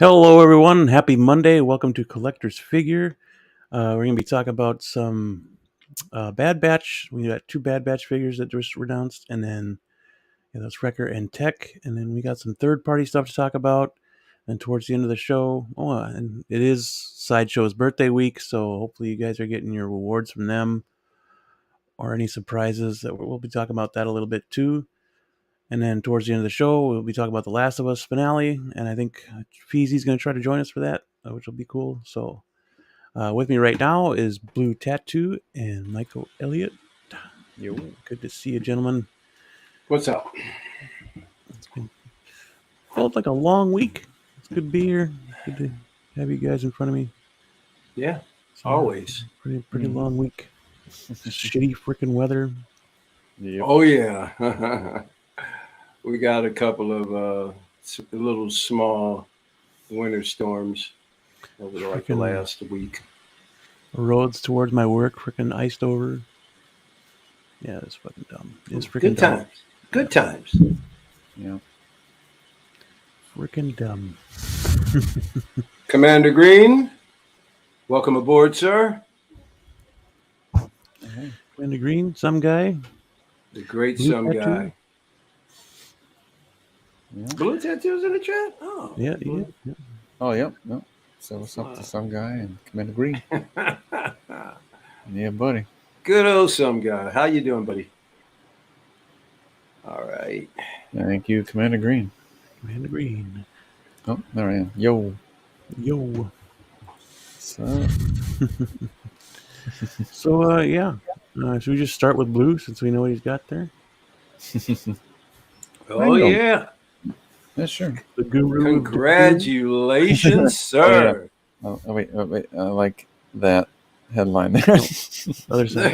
Hello, everyone. Happy Monday. Welcome to Collector's Figure. We're going to be talking about some Bad Batch. We got two Bad Batch figures that just were announced, and then that's Wrecker and Tech. And then we got some third-party stuff to talk about. And towards the end of the show, and it is Sideshow's birthday week, so hopefully you guys are getting your rewards from them or any surprises. That we'll be talking about that a little bit too. And then towards the end of the show, we'll be talking about the Last of Us finale, and I think Feezy's going to try to join us for that, which will be cool. So, with me right now is Blue Tattoo and Michael Elliott. Yo, good to see you, gentlemen. What's up? Felt like a long week. It's good to be here. Good to have you guys in front of me. Yeah, So, always. Pretty long week. Shitty freaking weather. Yep. Oh yeah. We got a couple of little small winter storms over the last week. Roads towards my work freaking iced over. Yeah, it's fucking dumb. It's freaking Good times. Good times. Yeah. Freaking dumb. Commander Green, welcome aboard, sir. Commander Green, some guy. The great some guy. Yeah. Blue Tattoo's in the chat? Oh. Yeah. Oh, yep. No. So what's up to some guy and Commander Green? Yeah, buddy. Good old some guy. How you doing, buddy? All right. Thank you, Commander Green. Commander Green. Oh, there I am. Yo. So, should we just start with Blue since we know what he's got there? Oh, yeah. Yeah, sure. The guru. Congratulations, sir. Oh, wait. I like that headline there. Other side.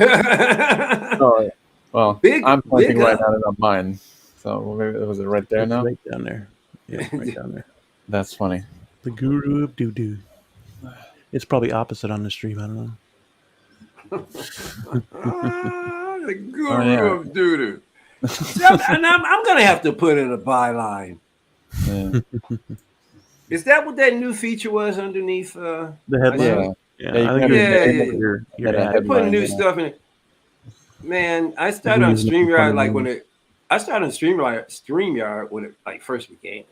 Oh, well, I'm pointing right at it on mine. So maybe was it right there now? Right down there. Yeah, right down there. That's funny. The guru of doo-doo. It's probably opposite on the stream. I don't know. The guru of doo-doo. And I'm going to have to put in a byline. Yeah. Is that what that new feature was underneath the headline? Yeah. They're putting new stuff in it. Man, I started on StreamYard StreamYard when it like first began.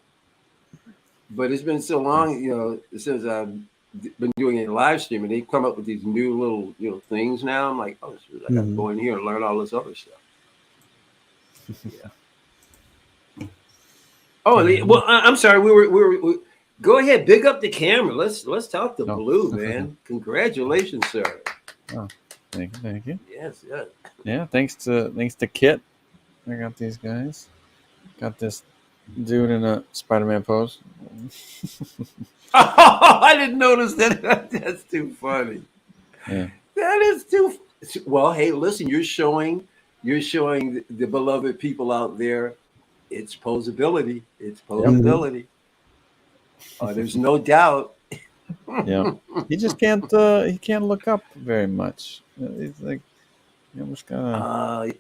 But it's been so long, since I've been doing a live stream, and they come up with these new little, things now. I'm like, oh, shit, I got to go in here and learn all this other stuff. Yeah. Oh, well, I'm sorry. We were. Go ahead, big up the camera. Let's talk to Blue, man. Congratulations, sir. Oh, thank you. Yes. Yeah, thanks to Kit. I got these guys. Got this dude in a Spider-Man pose. I didn't notice that. That's too funny. Yeah. That is too. Well, hey, listen. You're showing the beloved people out there. It's posability. There's no doubt. Yeah, he just can't. He can't look up very much. He's like, you almost gotta. I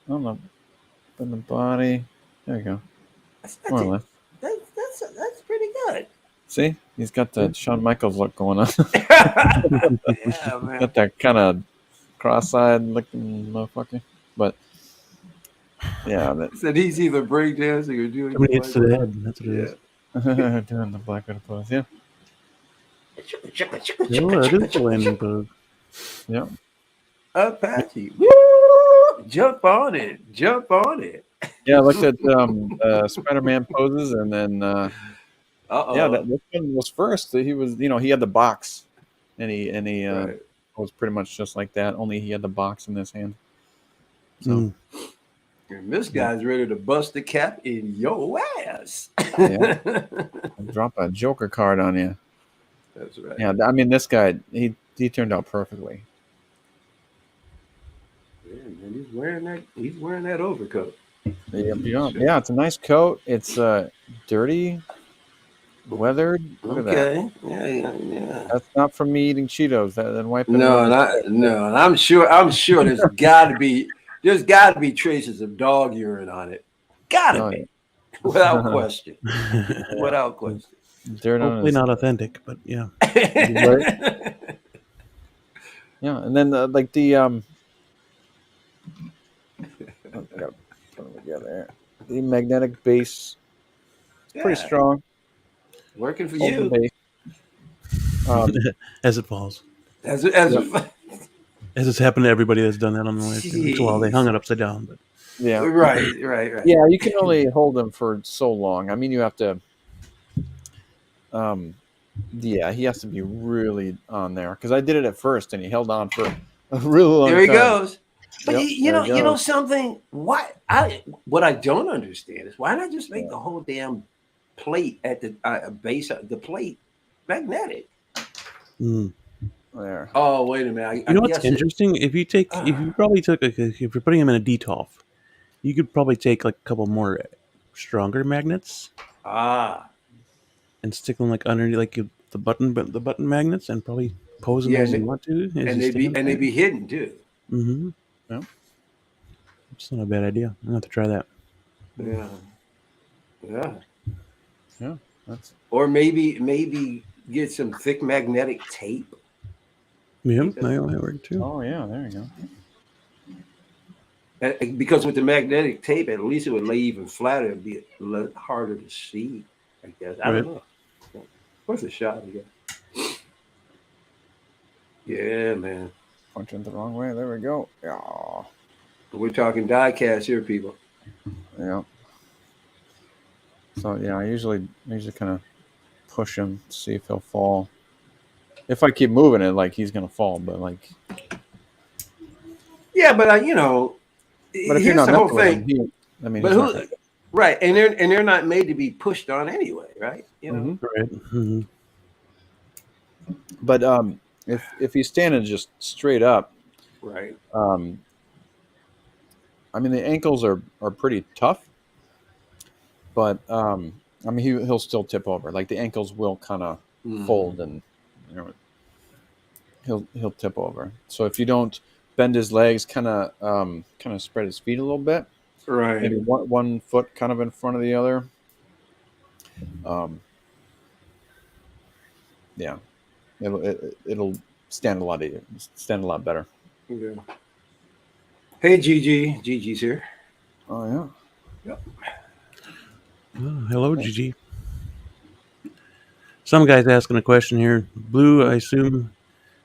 don't know. In the body. There you go. More or less. That's pretty good. See, he's got the Shawn Michaels look going on. Yeah, man. Got that kind of cross-eyed looking motherfucker, but. Yeah, said he's either breakdancing or doing. Somebody hits to the head. That's what it is. Doing the Black Widow pose, yeah. It is the landing pose. Yeah. Apache, woo! Jump on it. Yeah, I looked at Spider-Man poses, and then that one was first. He was, he had the box, and he was pretty much just like that. Only he had the box in his hand. So. And this guy's ready to bust the cap in your ass. Yeah. Drop a Joker card on you. That's right. Yeah, I mean, this guy, he turned out perfectly. Yeah, man, he's wearing that overcoat. Yeah, it's a nice coat. It's dirty, weathered. Look at that. Yeah. That's not from me eating Cheetos. Then wiping. No, and I'm sure there's got to be. There's got to be traces of dog urine on it. Gotta be. Without question. Hopefully not authentic, but yeah. Yeah, and then like the oh, I gotta put them together. The magnetic base, it's pretty strong. Working for Hold the you. base. As it falls. As it's happened to everybody that's done that on the live stream. Well, they hung it upside down, but yeah, right. Yeah, you can only hold them for so long. I mean, you have to. Yeah, he has to be really on there because I did it at first, and he held on for a really long time. There he goes. But Yep, you know something. What I don't understand is why not just make the whole damn plate at the base of the plate magnetic. There. Oh wait a minute. You know what's interesting? If you probably took if you're putting them in a detolf, you could probably take like a couple more stronger magnets. And stick them like underneath like the button magnets and probably pose them as you want to. And they'd be hidden too. Mm-hmm. Yeah. It's not a bad idea. I'm gonna have to try that. Yeah. That's... Or maybe get some thick magnetic tape. Yeah, that might work too. Oh yeah, there you go. Because with the magnetic tape, at least it would lay even flatter. It'd be a little harder to see, I guess. I don't know. What's a shot again? Yeah, man. Punching the wrong way. There we go. Yeah. We're talking die cast here, people. Yeah. So yeah, I usually kind of push him, see if he'll fall. If I keep moving it, like he's gonna fall, but like. Yeah, but But if you're not the whole thing. Right, and they're not made to be pushed on anyway, right? You know. Right. Mm-hmm. But if he's standing just straight up, right. I mean the ankles are pretty tough, but I mean he'll still tip over. Like the ankles will kind of fold, and he'll tip over. So if you don't bend his legs, kind of spread his feet a little bit, right? Maybe one foot kind of in front of the other. Yeah, it'll stand a lot better. Yeah. Hey, Gigi's here. Oh yeah. Yep. Oh, hello, Gigi. Some guy's asking a question here. Blue, I assume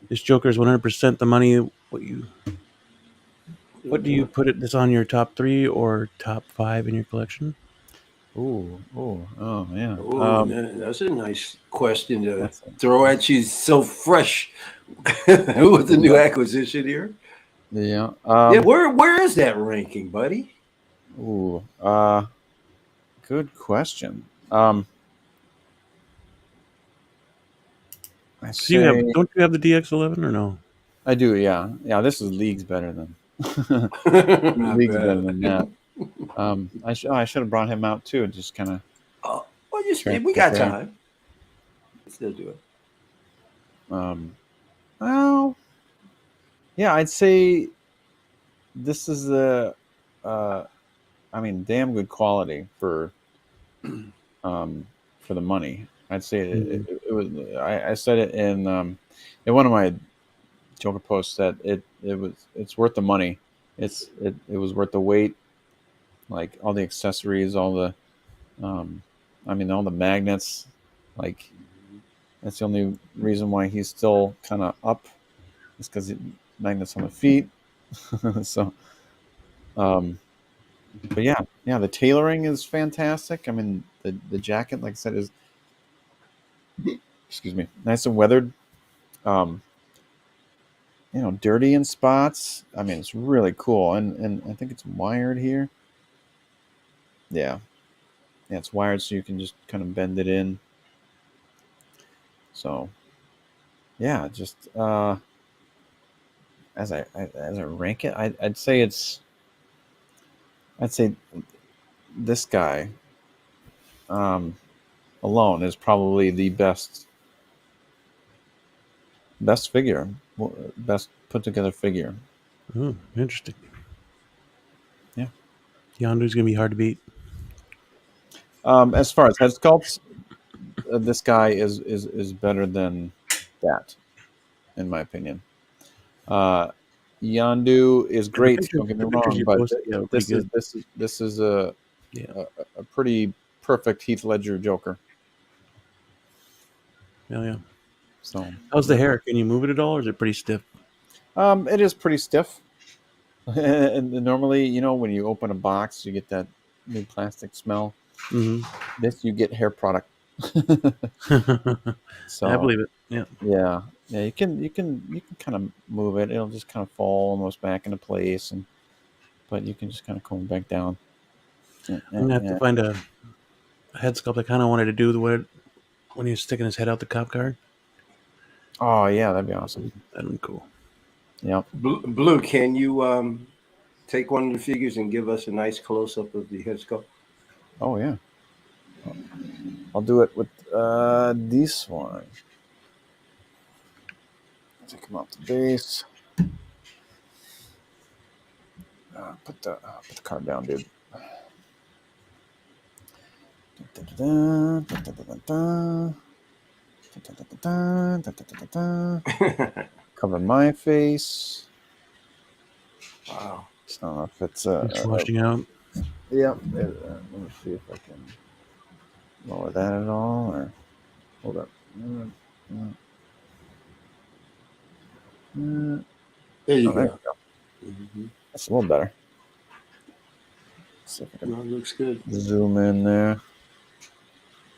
this Joker is 100% the money. What do you put it? This on your top 3 or top 5 in your collection? Oh yeah. That's a nice question to throw at you. So fresh with the new acquisition here. Yeah. Where is that ranking, buddy? Ooh. Good question. Don't you have the DX11 or no? I do. Yeah. This is leagues better than leagues better than that. I should have brought him out too. Just kind of. We got time. Still do it. Well, yeah, I'd say this is damn good quality for the money. I'd say it was. I said it in one of my Joker posts that it's worth the money. It was worth the wait, like all the accessories, all the all the magnets. Like that's the only reason why he's still kind of up. Is because magnets on the feet. So, but yeah, the tailoring is fantastic. I mean, the jacket, like I said, is excuse me, nice and weathered. Dirty in spots. I mean, it's really cool, and I think it's wired here. Yeah, it's wired, so you can just kind of bend it in. So, yeah, just as I rank it, I'd say this guy alone is probably the best figure, best put together figure. Oh, interesting. Yeah, Yondu's gonna be hard to beat. As far as head sculpts, this guy is better than that, in my opinion. Yondu is great. Don't get me wrong, but this is a pretty perfect Heath Ledger Joker. Yeah. So how's the hair? Can you move it at all, or is it pretty stiff? It is pretty stiff. And normally, when you open a box, you get that new plastic smell. Mm-hmm. This you get hair product. So I believe it. Yeah. You can kind of move it. It'll just kind of fall almost back into place, but you can just kind of comb it back down. I'm gonna have to find a head sculpt. I kind of wanted to do the way when he was sticking his head out the cop car. Oh yeah, that'd be awesome. That'd be cool. Yeah. Blue, can you take one of the figures and give us a nice close up of the head sculpt? Oh yeah. I'll do it with this one. Take him off the base. Put the card down, dude. Cover my face. Wow. I don't know if it's washing out. Yeah. Let me see if I can lower that at all, or hold up. There you go. There we go. Mm-hmm. That's a little better. Let's see if I can looks good. Zoom in there.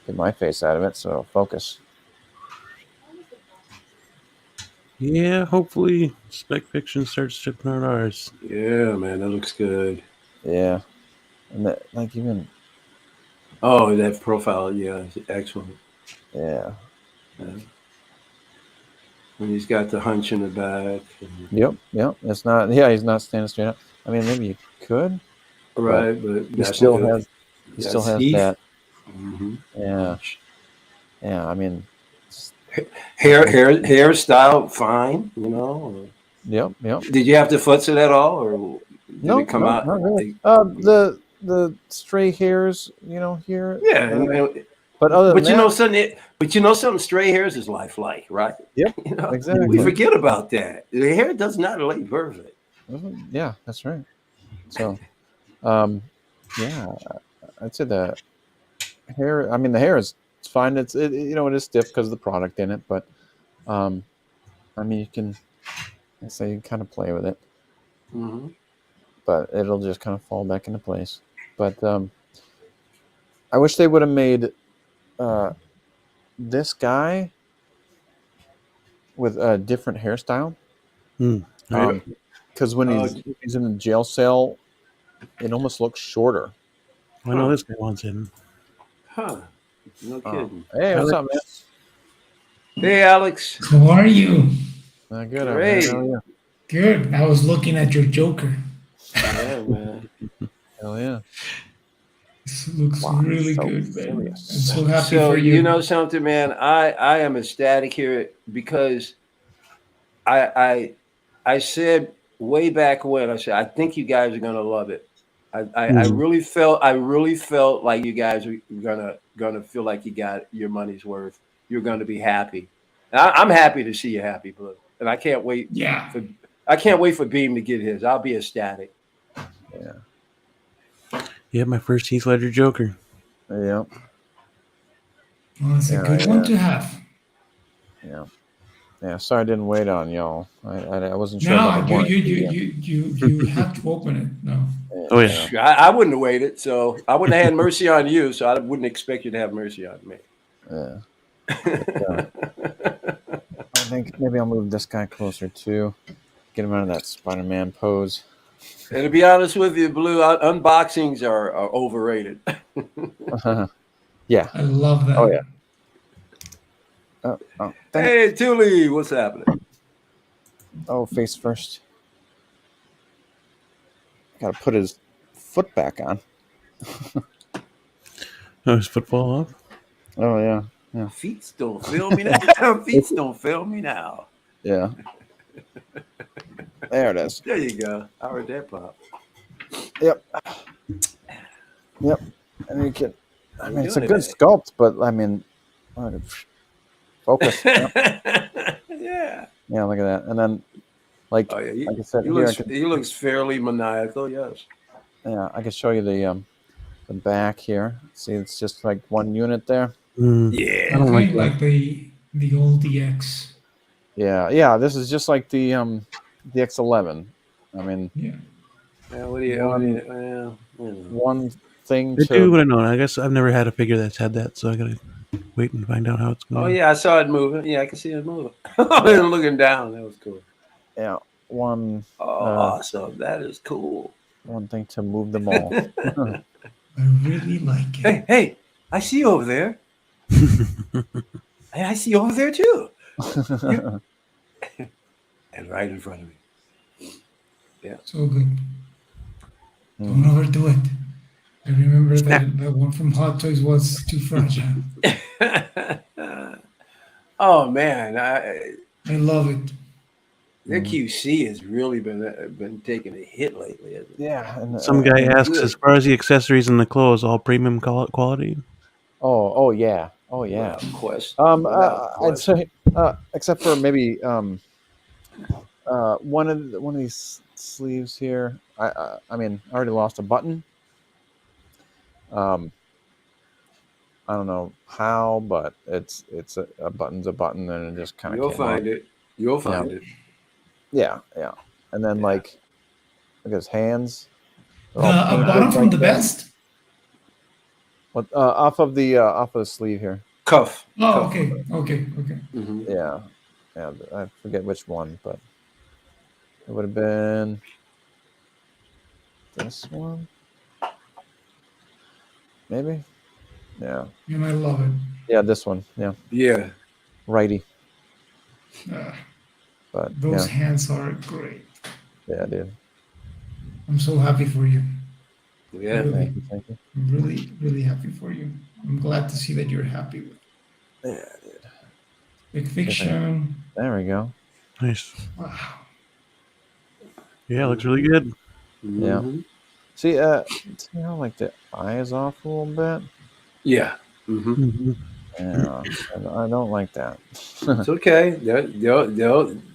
Get my face out of it, so focus. Yeah, hopefully Spec Fiction starts shipping out ours. Yeah, man, that looks good. Yeah. And that, like, even... Oh, that profile, yeah, excellent. Yeah. And he's got the hunch in the back. Yep. It's not... Yeah, he's not standing straight up. I mean, maybe you could. Right, but he still has that. Mm-hmm. Yeah. Yeah, I mean... Hairstyle, fine, Yep. Did you have to futz it at all, or did it come out? Not really. The stray hairs, here. Yeah, but other than that, something. Stray hairs is lifelike, right? Yep, exactly. We forget about that. The hair does not lay perfect. Yeah, that's right. So, yeah, I'd say the hair. I mean, the hair is fine. It is stiff because of the product in it, but I mean, you can kind of play with it. Mm-hmm. But it'll just kind of fall back into place. But I wish they would have made this guy with a different hairstyle. Because when he's in the jail cell, it almost looks shorter. I know this guy wants him. Huh. No kidding. Hey, what's up, man? Hey, Alex. How are you? Good. Great. How are you? Good. I was looking at your Joker. Yeah, man. Hell yeah. This looks really so good, man. I'm serious. so happy So for you. you know something, man? I am ecstatic here because I said way back when, I said I think you guys are gonna love it. I really felt like you guys are gonna feel like you got your money's worth. You're gonna be happy. And I'm happy to see you happy, Blue. And I can't wait. Yeah. I can't wait for Beam to get his. I'll be ecstatic. Yeah. Yeah, my first Heath Ledger Joker. Yeah. Well, it's a good one to have. Yeah. Yeah. Sorry I didn't wait on y'all. I wasn't sure. No, you have to open it. No. Oh yeah. I wouldn't have waited, so I wouldn't have had mercy on you, so I wouldn't expect you to have mercy on me. Yeah. But, I think maybe I'll move this guy closer too. Get him out of that Spider-Man pose. And to be honest with you, Blue, unboxings are overrated. Yeah. I love that. Oh yeah. Hey, TLOU, what's happening? Oh, face first. Got to put his foot back on. Oh, his foot fall off? Oh yeah. Yeah. Feet don't feel me now. Feet don't feel me now. Yeah. There it is. There you go. I heard that pop. Yep. And you can. I mean, it's a good sculpt, but I mean, Focus. Yeah. Yeah, look at that. And then, like, Oh, yeah, like I said, he looks fairly maniacal. Yes. Yeah, I can show you the back here. See, it's just like one unit there. Yeah. I don't Kind like of like the old DX. Yeah. This is just like the X11. I mean, Yeah. one thing I do, to. but I know. I guess I've never had a figure that's had that, so I gotta wait and find out how it's going. Oh yeah, I saw it moving. Yeah, I can see it moving. Looking down, that was cool. Yeah, one. Awesome! That is cool. One thing to move them all. I really like it. Hey! I see you over there. Hey, I see you over there too. And right in front of me. Yeah. So good. Don't overdo it. I remember that one from Hot Toys was too fragile. Oh man, I love it. Their QC has really been taking a hit lately. Isn't it? Yeah. And, Some guy asks, as far as the accessories and the clothes, all premium quality? Oh yeah. Oh yeah. Without question. I'd say, except for maybe one of these sleeves here. I mean, I already lost a button. I don't know how, but it's a button's a button, and it just kind of. You'll find it. You'll find it. Yeah. And then like, look at his hands. A bottom from the best. What off of the sleeve here? Cuff. Oh, Cuff. okay. Mm-hmm. Yeah. I forget which one, but it would have been this one, maybe. Yeah. And I love it. Yeah, this one. Yeah. Yeah. Righty. But those hands are great. Yeah, dude. I'm so happy for you. Yeah. Really, Thank you. I'm really, really happy for you. I'm glad to see that you're happy with it. Yeah, dude. Big Fiction. There we go. Nice. Wow. Yeah, it looks really good. Mm-hmm. Yeah. See how like the eye is off a little bit? Yeah. Mm-hmm. Yeah. I don't like that. It's okay.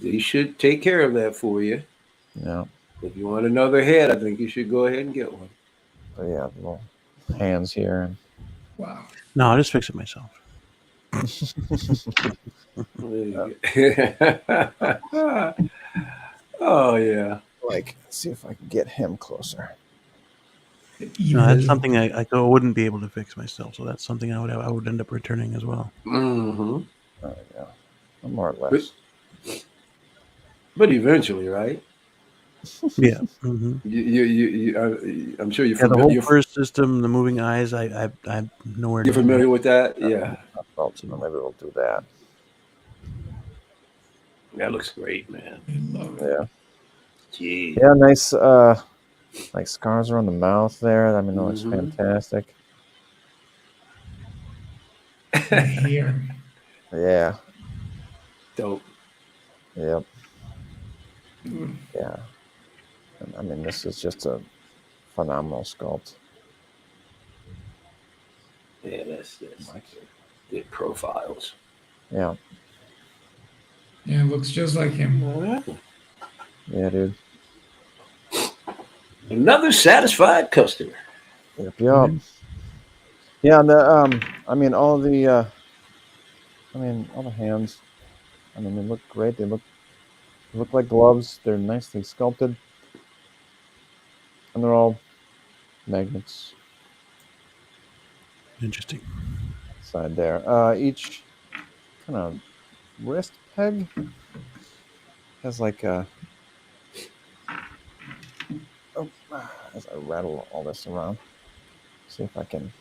They should take care of that for you. Yeah. If you want another head, I think you should go ahead and get one. But yeah, little hands here. Wow. No, I'll just fix it myself. Oh yeah. Like, see if I can get him closer. No, that's something I wouldn't be able to fix myself. So that's something I would end up returning as well. Mm-hmm. There we go. More or less. But eventually, right? Yeah. Mm-hmm. I'm sure you're familiar. The whole first system, the moving eyes. I'm nowhere. You're familiar with that? Yeah. So maybe we'll do that. That looks great, man. I love it. Yeah. Gee. Yeah, nice. Like scars around the mouth there. I mean, that looks fantastic. Here. Yeah. Dope. Yep. Yeah. I mean, this is just a phenomenal sculpt. Yeah, that's good profiles. Yeah. Yeah, it looks just like him. Yeah, dude. Another satisfied customer. Yep. Yeah, the I mean, all the hands. I mean, they look great. They look like gloves. They're nicely sculpted, and they're all magnets. Interesting. Side there. Each kind of wrist peg has like a. Oh, as I rattle all this around, see if I can.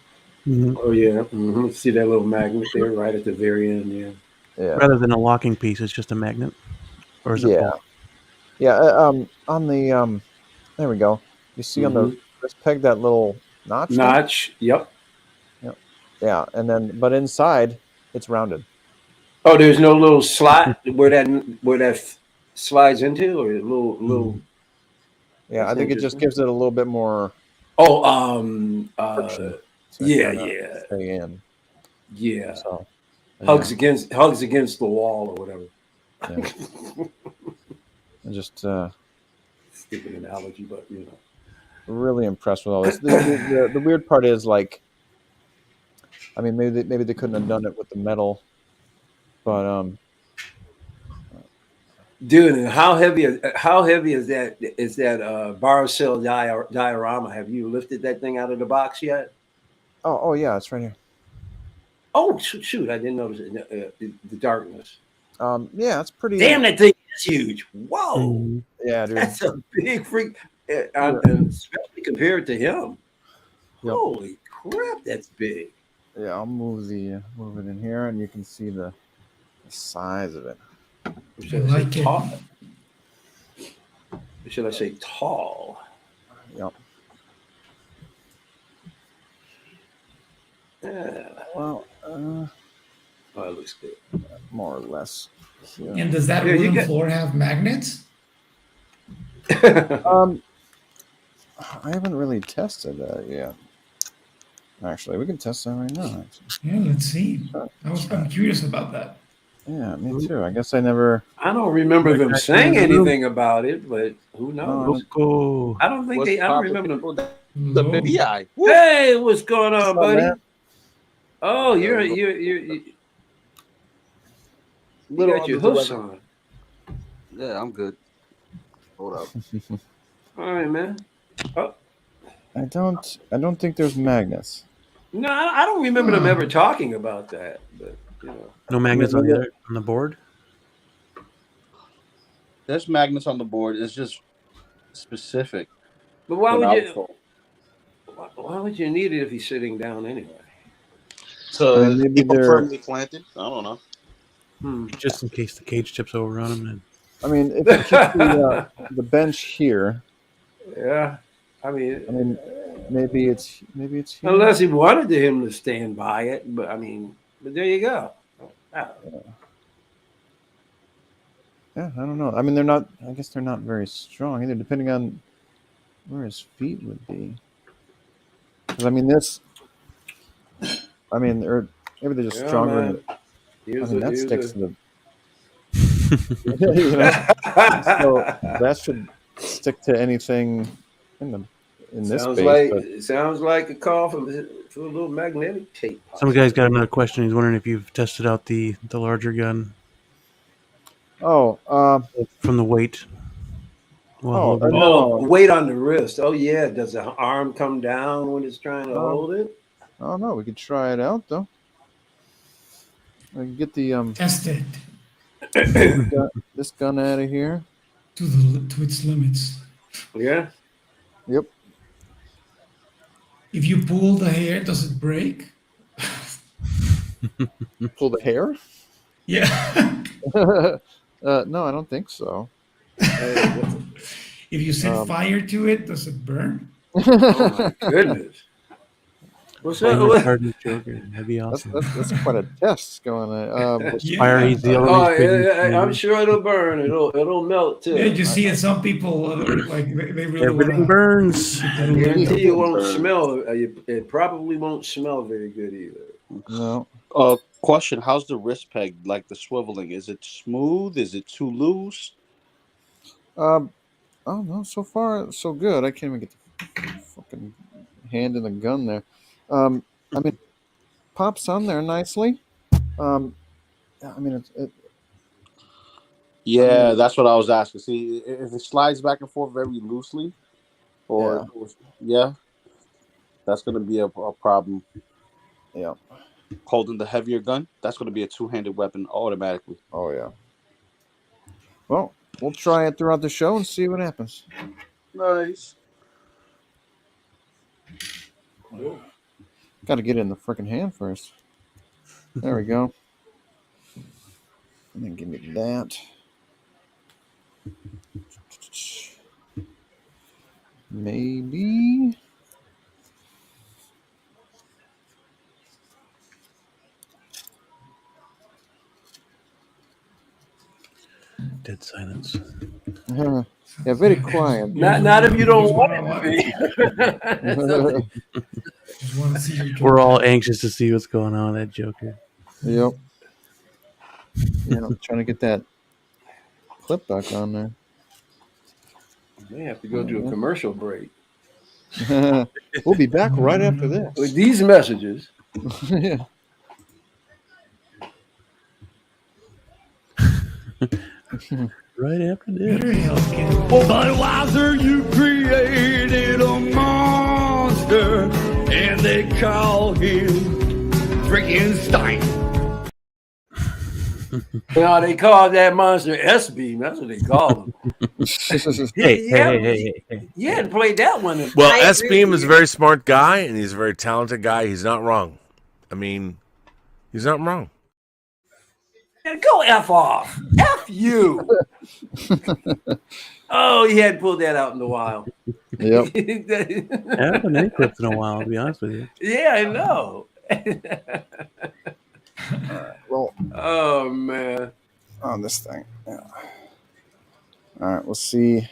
Mm-hmm. Oh yeah. Mm-hmm. See that little magnet there, right at the very end. Yeah. Yeah. Rather than a locking piece, it's just a magnet, or is it both? Yeah. On the there we go. You see on the wrist peg that little notch. Notch. Yep. Yeah, and then but inside it's rounded. Oh, there's no little slot where that slides into, or a little. Yeah, I think it just gives it a little bit more. Oh, friction yeah. stay in. Yeah. So Hugs against the wall or whatever. Yeah. I just stupid analogy, but you know, really impressed with all this. The weird part is, like, I mean, maybe they couldn't have done it with the metal, but dude, how heavy is that bar cell diorama? Have you lifted that thing out of the box yet? Oh yeah, it's right here. Oh shoot! I didn't notice it, the darkness. Yeah, it's pretty. Damn, that thing is huge. Whoa. Yeah, dude. That's a big freak, and especially compared to him. Yep. Holy crap, that's big. Yeah, I'll move it in here, and you can see the size of it. Should I say tall? Should I say tall? Yep. Yeah. Well, oh, it looks good. More or less. Yeah. And does that wooden floor have magnets? I haven't really tested that yet. Actually, we can test that right now. Yeah, let's see. I'm curious about that. Yeah, me too. I guess I never. I don't remember them saying anything about it, but who knows? LOCO. I don't think I don't remember them. The BI. Hey, what's going on, buddy? Oh, you got your hoofs on. Yeah, I'm good. Hold up. All right, man. Oh. I don't think there's magnets. No, I don't remember them ever talking about that. But you know, no magnets on the board. There's magnets on the board. It's just specific. But why would you need it if he's sitting down anyway? So people firmly planted. I don't know. Just in case the cage tips over on him. Then. I mean, if you keep the bench here. Yeah, I mean, maybe it's here. Unless he wanted him to stand by it, but there you go. Yeah, I don't know. I mean, they're not. I guess they're not very strong either, depending on where his feet would be. Because or maybe they're just stronger. That sticks to the. So that should stick to anything in this space. It sounds like a call for a little magnetic tape. Some guy's got another question. He's wondering if you've tested out the larger gun. Oh, from the weight. Weight on the wrist. Oh yeah, does the arm come down when it's trying to hold it? Oh no, we could try it out though. I can get the test it. This gun out of here to its limits. Yeah. Yep. If you pull the hair, does it break? Pull the hair? Yeah. No, I don't think so. If you set fire to it, does it burn? Oh my goodness. What's that? That'd be awesome. That's quite a test going on. Fire he's the I'm sure it'll burn. It'll melt too. Yeah, you see it. Some people like they really everything burns. I guarantee it won't smell. It probably won't smell very good either. No. Question: how's the wrist peg? Like the swiveling? Is it smooth? Is it too loose? Oh no. So far, so good. I can't even get the fucking hand in the gun there. Pops on there nicely. Yeah, that's what I was asking. See, if it slides back and forth very loosely, that's going to be a problem. Yeah. Holding the heavier gun, that's going to be a two-handed weapon automatically. Oh, yeah. Well, we'll try it throughout the show and see what happens. Nice. Got to get it in the freaking hand first. There we go. And then give me that. Maybe. Dead silence. Yeah, very quiet. Not if you don't want it to be. We're all anxious to see what's going on, that Joker. Yep. I'm trying to get that clip back on there. May have to go to a commercial break. We'll be back right after this. With these messages. Yeah. Right after this. Budweiser, you created a monster, and they call him Frankenstein. No, they call that monster S-Beam. That's what they call him. Hey. You hadn't played that one. Well, S-Beam is a very smart guy, and he's a very talented guy. He's not wrong. I mean, he's not wrong. Go F off. F you. Oh, he hadn't pulled that out in a while. Yep. I haven't been any clips in a while, to be honest with you. Yeah, I know. Well, oh, man. on this thing. Yeah. All right, we'll see.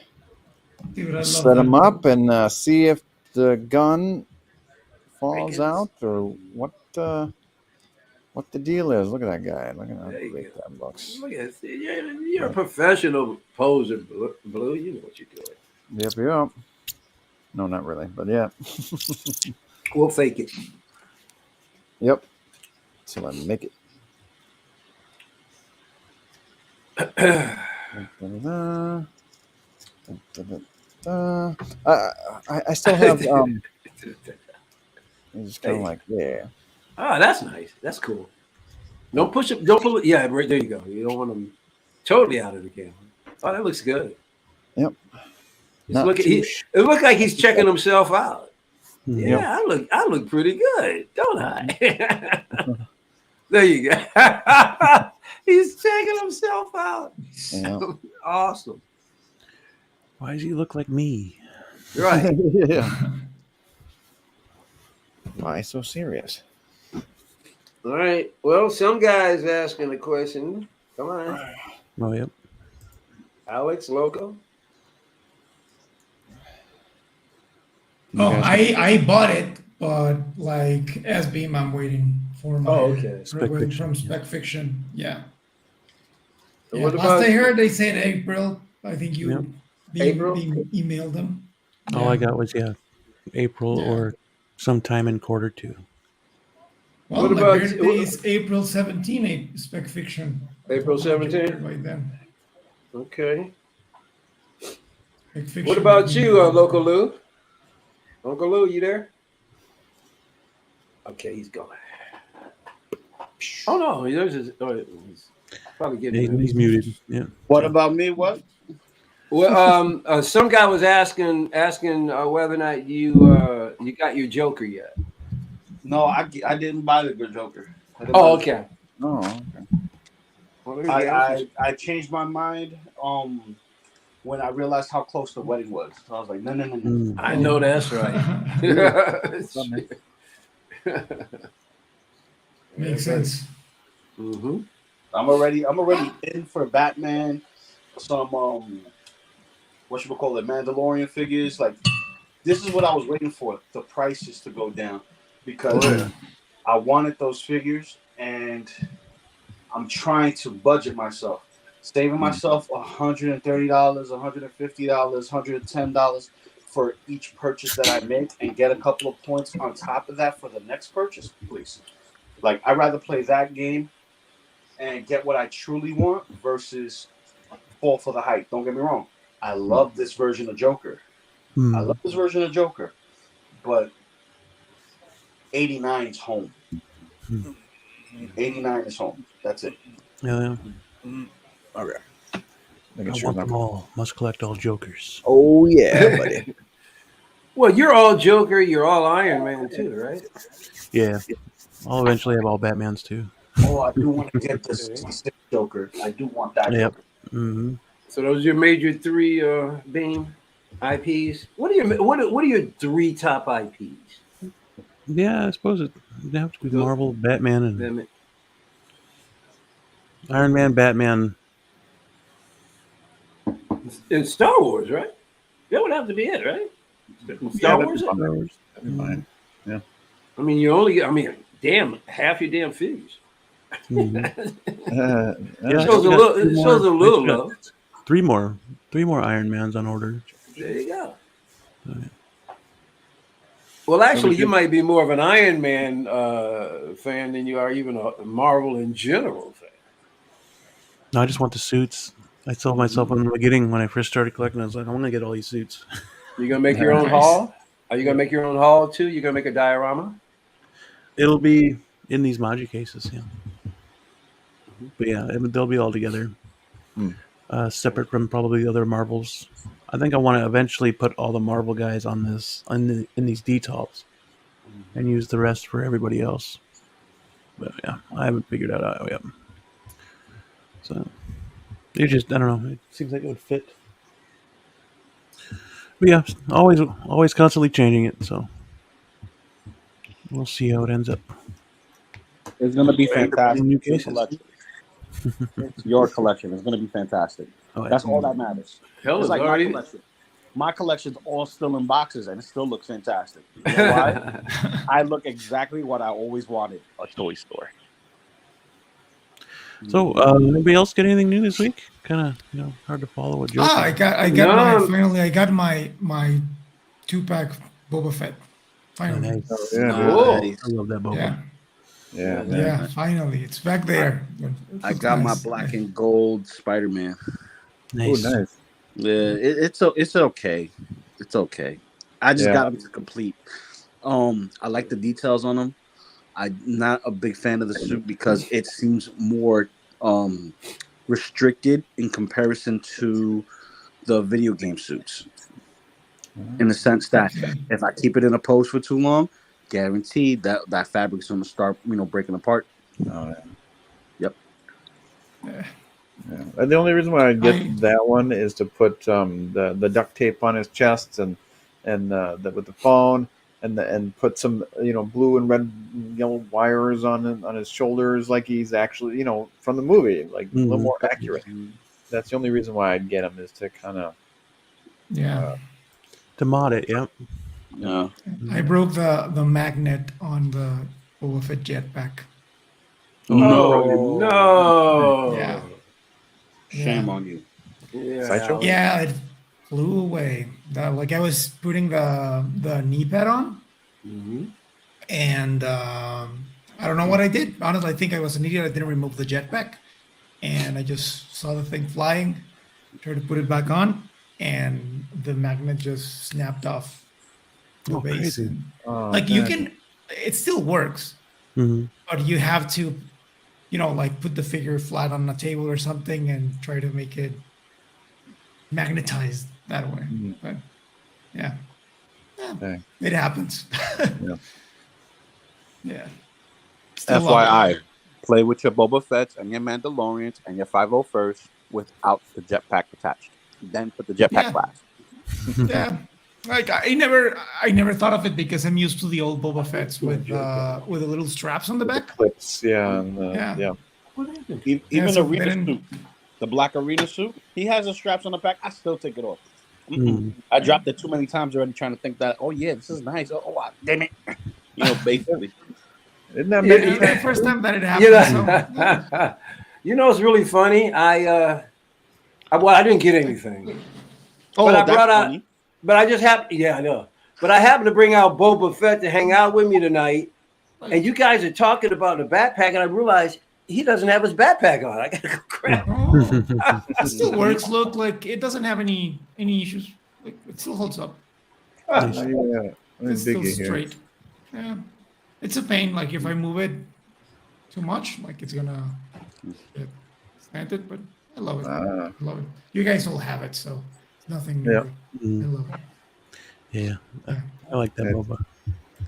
Dude, Set them up and see if the gun falls out or what the deal is. Look at that guy. Look at how great that looks. Look at you're a professional poser, Blue. You know what you're doing. Yep. No, not really, but yeah. We'll fake it. Yep. So I make it. I still have it's kind of like there. Oh, that's nice. That's cool. Don't push it. Don't pull it. Yeah, right there you go. You don't want them totally out of the camera. Oh, that looks good. Yep. It looked like he's checking himself out. Yeah, Yep. I look pretty good, don't I? There you go. He's checking himself out. Yep. Awesome. Why does he look like me? Right. Yeah. Why so serious? All right. Well, some guy's asking a question. Come on. Oh, yep. Alex, Loco. Oh, I bought it, but like S-Beam, I'm waiting for my okay. from Spec Fiction. Yeah. So Yeah, what last about I heard, they said April. I think you April? emailed them. All I got was April or sometime in Q2. Well, What my about- birthday is April 17, Spec Fiction. April 17? By then. Okay. Spec Fiction. What about you, Local Lou? Uncle Lou, you there? Okay, he's gone. Oh no, he's probably getting. He's muted. Yeah. What about me? What? Well, some guy was asking whether or not you got your Joker yet. No, I didn't buy the good Joker. Oh, okay. Oh, okay. Well, I changed my mind when I realized how close the wedding was. So I was like, no. I know that's right. Makes sense. Mm-hmm. I'm already in for Batman. Some Mandalorian figures. Like, this is what I was waiting for, the prices to go down, because I wanted those figures and I'm trying to budget myself, saving myself $130, $150, $110 for each purchase that I make, and get a couple of points on top of that for the next purchase, please. Like, I'd rather play that game and get what I truly want versus fall for the hype. Don't get me wrong. I love this version of Joker. But 89 is home. 89 is home. That's it. Yeah. Okay. I want them all. Must collect all Jokers. Oh yeah, buddy. Well, you're all Joker. You're all Iron Man too, right? Yeah. I'll eventually have all Batmans too. Oh, I do want to get this Joker. I do want that. Yep. Joker. Mm-hmm. So those are your major three Beam IPs. What are your three top IPs? Yeah, I suppose it'd have to be Marvel, Batman, and Iron Man, Batman. It's Star Wars, right? That would have to be it, right? Star Wars. That'd be fine. Yeah. I mean, half your damn figures. It shows a little love. Three more Iron Mans on order. There you go. Well, actually, you might be more of an Iron Man fan than you are even a Marvel in general fan. No, I just want the suits. I told myself in the beginning when I first started collecting, I was like, I want to get all these suits. You gonna make your own haul? Are you gonna make your own haul too? You gonna make a diorama? It'll be in these Maji cases, yeah. But yeah, they'll be all together, separate from probably the other Marvels. I think I want to eventually put all the Marvel guys on this in these details, and use the rest for everybody else. But yeah, I haven't figured out yet. So I don't know. It seems like it would fit. But yeah, always constantly changing it. So we'll see how it ends up. It's gonna be fantastic. New cases. It's your collection. It's gonna be fantastic. That's all that matters. It's like my collection. My collection's all still in boxes, and it still looks fantastic. You know why? I look exactly what I always wanted: a toy store. So, anybody else get anything new this week? Kind of, hard to follow what Joe. I got my 2-pack Boba Fett. Finally. Nice. I love that Boba. Yeah. Finally, it's back there. I got my black and gold Spider-Man. Nice. Oh, nice. Yeah, it's okay. It's okay. I just got them to complete. I like the details on them. I'm not a big fan of the suit because it seems more restricted in comparison to the video game suits. In the sense that if I keep it in a pose for too long, guaranteed that fabric's going to start, breaking apart. Yep. Yeah. And the only reason why I get that one is to put the duct tape on his chest and with the phone and put some blue and red yellow wires on his shoulders like he's actually from the movie, like a little more accurate. That's the only reason why I'd get him, is to kind of to mod it. Yep. Yeah. I broke the magnet on the Boba Fett jetpack. No. Yeah. Shame on you. Sideshow? Yeah, it flew away. I was putting the knee pad on, and I don't know what I did. Honestly, I think I was an idiot. I didn't remove the jetpack, and I just saw the thing flying, tried to put it back on, and the magnet just snapped off the base. Crazy. It still works, but you have to, put the figure flat on a table or something and try to make it magnetized that way. But it happens. Yeah. Still FYI, play with your Boba Fett's and your Mandalorians and your 501st without the jetpack attached. Then put the jetpack last. Yeah. I never thought of it because I'm used to the old Boba Fett's with the little straps on the back. Clips, Even the arena suit, the black arena suit, he has the straps on the back. I still take it off. I dropped it too many times already, trying to think that, this is nice. Damn it. Basically. Isn't that the first time that it happened? It's really funny. I didn't get anything. But I brought out. But I just happened. Yeah, I know. But I happened to bring out Boba Fett to hang out with me tonight, and you guys are talking about the backpack, and I realized he doesn't have his backpack on. I gotta go grab. It still works. Look, like it doesn't have any issues. Like it still holds up. It's still straight. Yeah, it's a pain. Like if I move it too much, like it's gonna get slanted. But I love it. I love it. You guys all have it, so it's nothing new. I love it. Yeah, I like that Boba.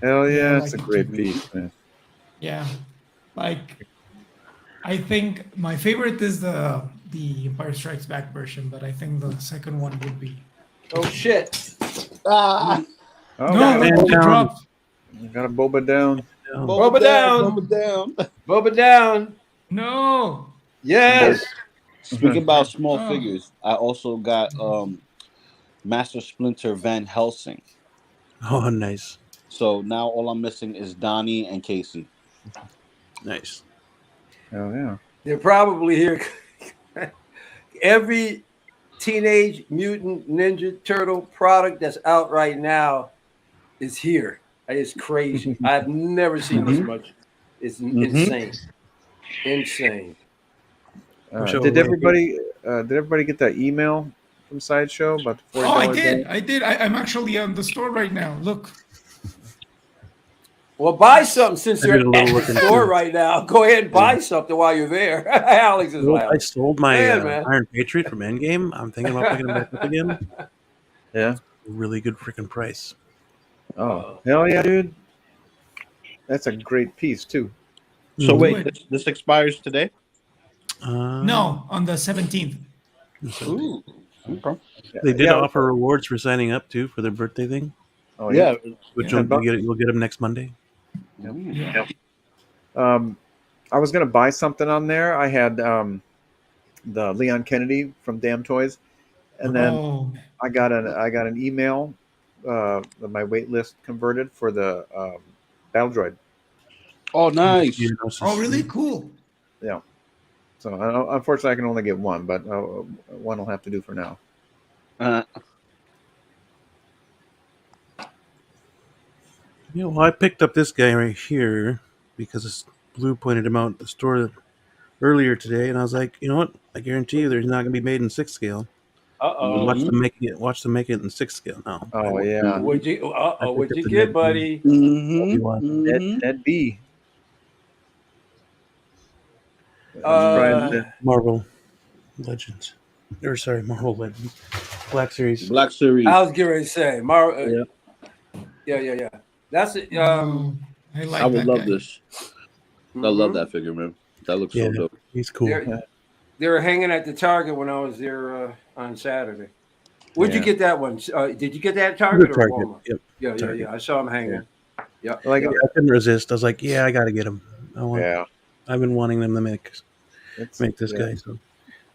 Hell yeah, it's like a great piece, man. Yeah, like I think my favorite is the Empire Strikes Back version, but I think the second one would be. Oh shit! Oh, No, it dropped. You got a Boba down. Boba down. Boba down. No. Yes. Speaking about small figures, I also got Master Splinter Van Helsing. Oh, nice. So now all I'm missing is Donnie and Casey. Nice. Oh yeah. They're probably here. Every Teenage Mutant Ninja Turtle product that's out right now is here. It's crazy. I've never seen this much. It's insane. Insane. Did everybody get that email from Sideshow about the $40? Oh, I did. I'm actually on the store right now. Look. Well, buy something since they're at the store right now. Go ahead and buy something while you're there. Alex is laughing. I sold my Iron Patriot from Endgame. I'm thinking about picking it back up again. Yeah. Really good freaking price. Oh, hell yeah, dude. That's a great piece, too. So wait, this expires today? No, on the 17th. Ooh. Okay. They did offer rewards for signing up, too, for their birthday thing. Oh, yeah. Which you'll get them next Monday. Yeah. I was going to buy something on there. I had the Leon Kennedy from Damn Toys. And then I got an email that my wait list converted for the Battle Droid. Oh, nice. Oh, really? Cool. Yeah. So unfortunately, I can only get one, but one will have to do for now. Well, I picked up this guy right here because Blue pointed him out at the store earlier today, and I was like, you know what? I guarantee you, there's not going to be made in 6 scale. Watch them make it in 6 scale now. Oh yeah. What'd you get, buddy? That B. Marvel Legends. Marvel Legends. Black Series. Black Series. I was getting ready to say Marvel. Yeah. That's it. I would love this. I love that figure, man. That looks so dope. He's cool. They were hanging at the Target when I was there on Saturday. Where'd you get that one? Did you get that at Target or Walmart? Yep. Yeah. I saw him hanging. Yeah. I couldn't resist. I was like, I got to get him. I've been wanting them to make this guy. So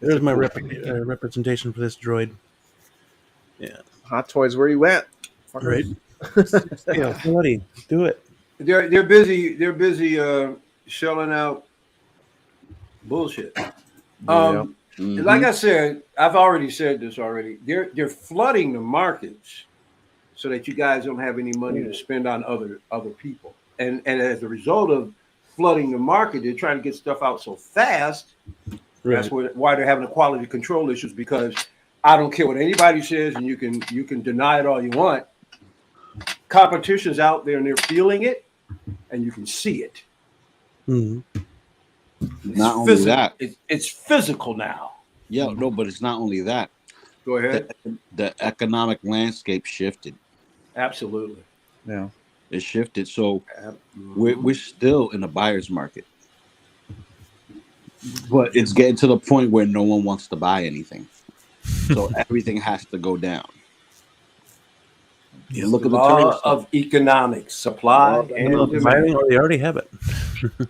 there's my representation for this droid. Yeah. Hot Toys, where you at? Right. Buddy, do it. They're busy. They're busy shelling out bullshit. Like I said, I've already said this already. They're flooding the markets so that you guys don't have any money to spend on other people. And as a result of flooding the market, they're trying to get stuff out so fast. Right. That's why they're having the quality control issues, because I don't care what anybody says, and you can deny it all you want. Competition's out there and they're feeling it, and you can see it. Mm-hmm. Not only that, it's physical now. Yeah, no, but it's not only that. Go ahead. The economic landscape shifted. Absolutely. Yeah, it shifted. So we're still in a buyer's market, but it's getting to the point where no one wants to buy anything. So everything has to go down. You look at the law of economics, supply and demand. They already have it.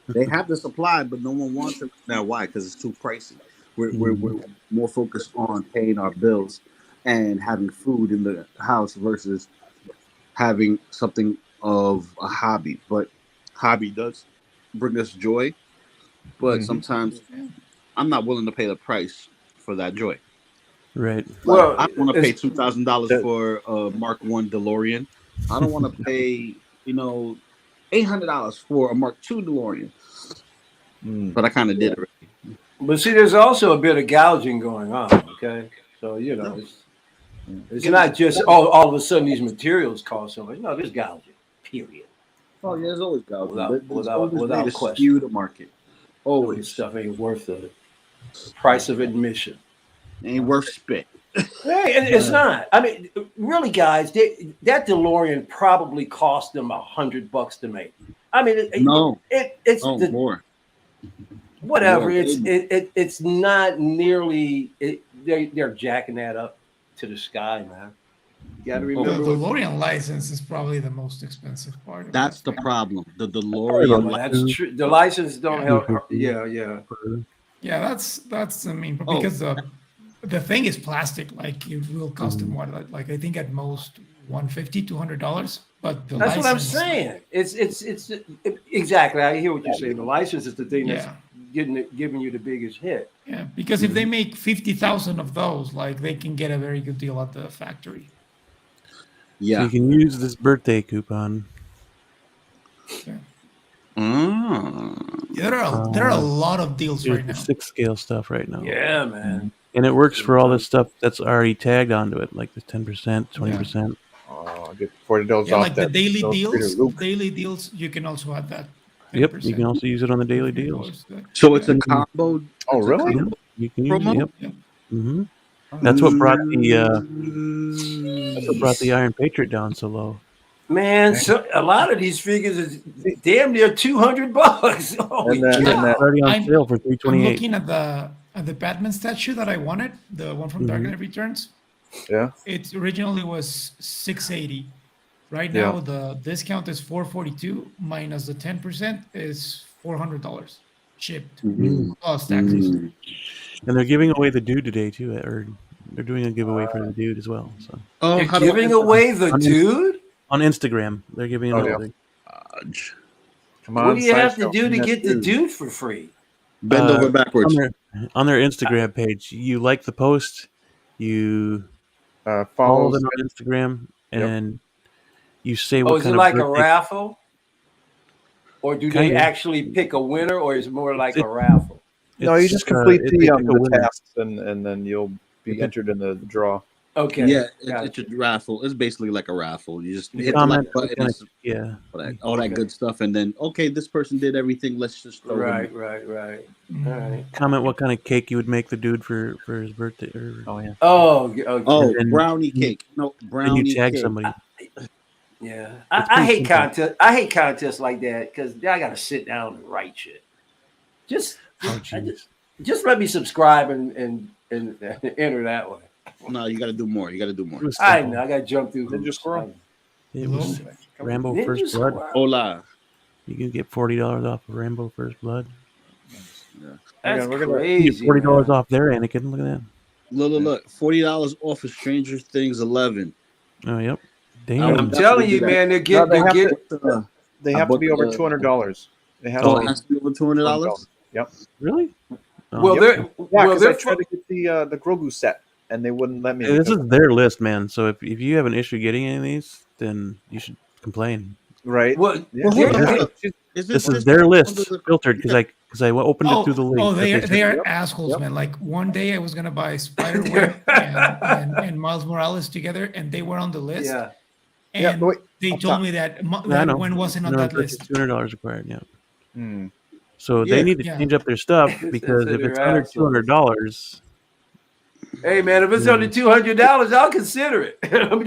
They have the supply, but no one wants it. Now, why? Because it's too pricey. We're more focused on paying our bills and having food in the house versus having something of a hobby. But hobby does bring us joy. But sometimes I'm not willing to pay the price for that joy. Right. Well, I want to pay $2,000 for a Mark I DeLorean. I don't want to pay, $800 for a Mark II DeLorean. But I kind of did it. But see, there's also a bit of gouging going on. Okay, so it's not just all of a sudden these materials cost so much. No, there's gouging. Period. Oh yeah, there's always gouging. Without question. Skew the market. Always stuff ain't worth the price of admission. Ain't worth spit. Hey, it's not. I mean, really, guys, that DeLorean probably cost them $100 to make. I mean, it's more. Whatever. It's not nearly. They're jacking that up to the sky, man. You got to remember the DeLorean license is probably the most expensive part. That's the problem. The DeLorean. That's true. The license don't help. Yeah. Yeah, that's. I mean, because the thing is plastic, like it will cost them what, like I think at most $150, $200. But the that's license, what I'm saying. It's exactly. I hear what you're saying. The license is the thing giving you the biggest hit. Yeah, because if they make 50,000 of those, like they can get a very good deal at the factory. Yeah. So you can use this birthday coupon. Yeah. There are a lot of deals right now. 6 scale stuff right now. Yeah, man. And it works for all this stuff that's already tagged onto it, like the 10%, 20%. Oh, get $40 Yeah, off. like the daily deals. Daily deals, you can also have that. 10%. Yep, you can also use it on the daily deals. So it's a combo. Oh, really? You can use promo? it. Yep. Yep. Mm-hmm. That's what brought the Iron Patriot down so low. Man, so a lot of these figures is damn near $200. Holy cow. Already on sale for $328. I'm looking at the Batman statue that I wanted, the one from Dark Knight Returns. Yeah. It originally was $680. Right now, the discount is $442 minus the 10% is $400 shipped plus taxes. And they're giving away the dude today too, or they're doing a giveaway for the dude as well. So they're giving away the dude on Instagram. They're giving away. Come on, what do you have to do to get the dude for free? Bend over backwards. On their Instagram page, you like the post, you follow them on Instagram, and you say what is kind it of like birthday. a raffle? Or do they actually pick a winner, or is it more like a raffle? No, you just complete the tasks, and then you'll be entered in the draw. Okay. Yeah, it's a raffle. It's basically like a raffle. You just hit the like button, all that good stuff, and then this person did everything. Let's just throw right. All right. Comment what kind of cake you would make the dude for his birthday. Brownie cake. No, brownie. And you tag cake. somebody. Yeah, I hate contests. I hate contests like that because I got to sit down and write shit. Just let me subscribe and enter that way. No, you got to do more. I know. I got to jump through. Ninja Squirrel. It was Rambo Ninja First Squirrel. Blood. Hola. You can get $40 off of Rambo First Blood. That's crazy. $40 off there, Anakin. Look at that. Look. $40 off of Stranger Things 11. Oh, yep. Damn. I'm telling you, man, they have to be over $200. They have it has to be over $200. Yep. Really? Because I tried to get the Grogu set, and they wouldn't let me. Hey, this is their list, man. So if you have an issue getting any of these, then you should complain. Right. Well, this is their list filtered because I opened it through the link. Oh, they are assholes, man. Like one day I was gonna buy Spider-Man and Miles Morales together, and they were on the list. Yeah. And they told me that when wasn't on that list. $200 required. Yeah. So they need to change up their stuff because if it's under $200. Hey man, if it's under $200, I'll consider it. I mean,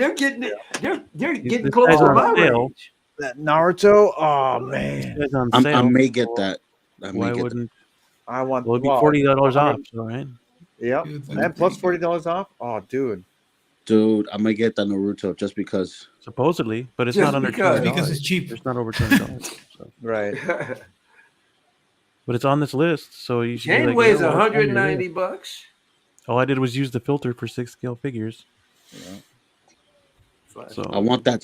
they're getting close to my range. That Naruto, oh man, I may get that. Why wouldn't I want? Well, it'd be $40 off, so, right? Yep, and plus $40 off. Oh, dude, I might get that Naruto just because. Supposedly, but it's not under $200 because it's cheap. It's not over $200. So. Right. But it's on this list, so you should. Chain weighs $190. All I did was use the filter for 6 scale figures. Yeah. So I want that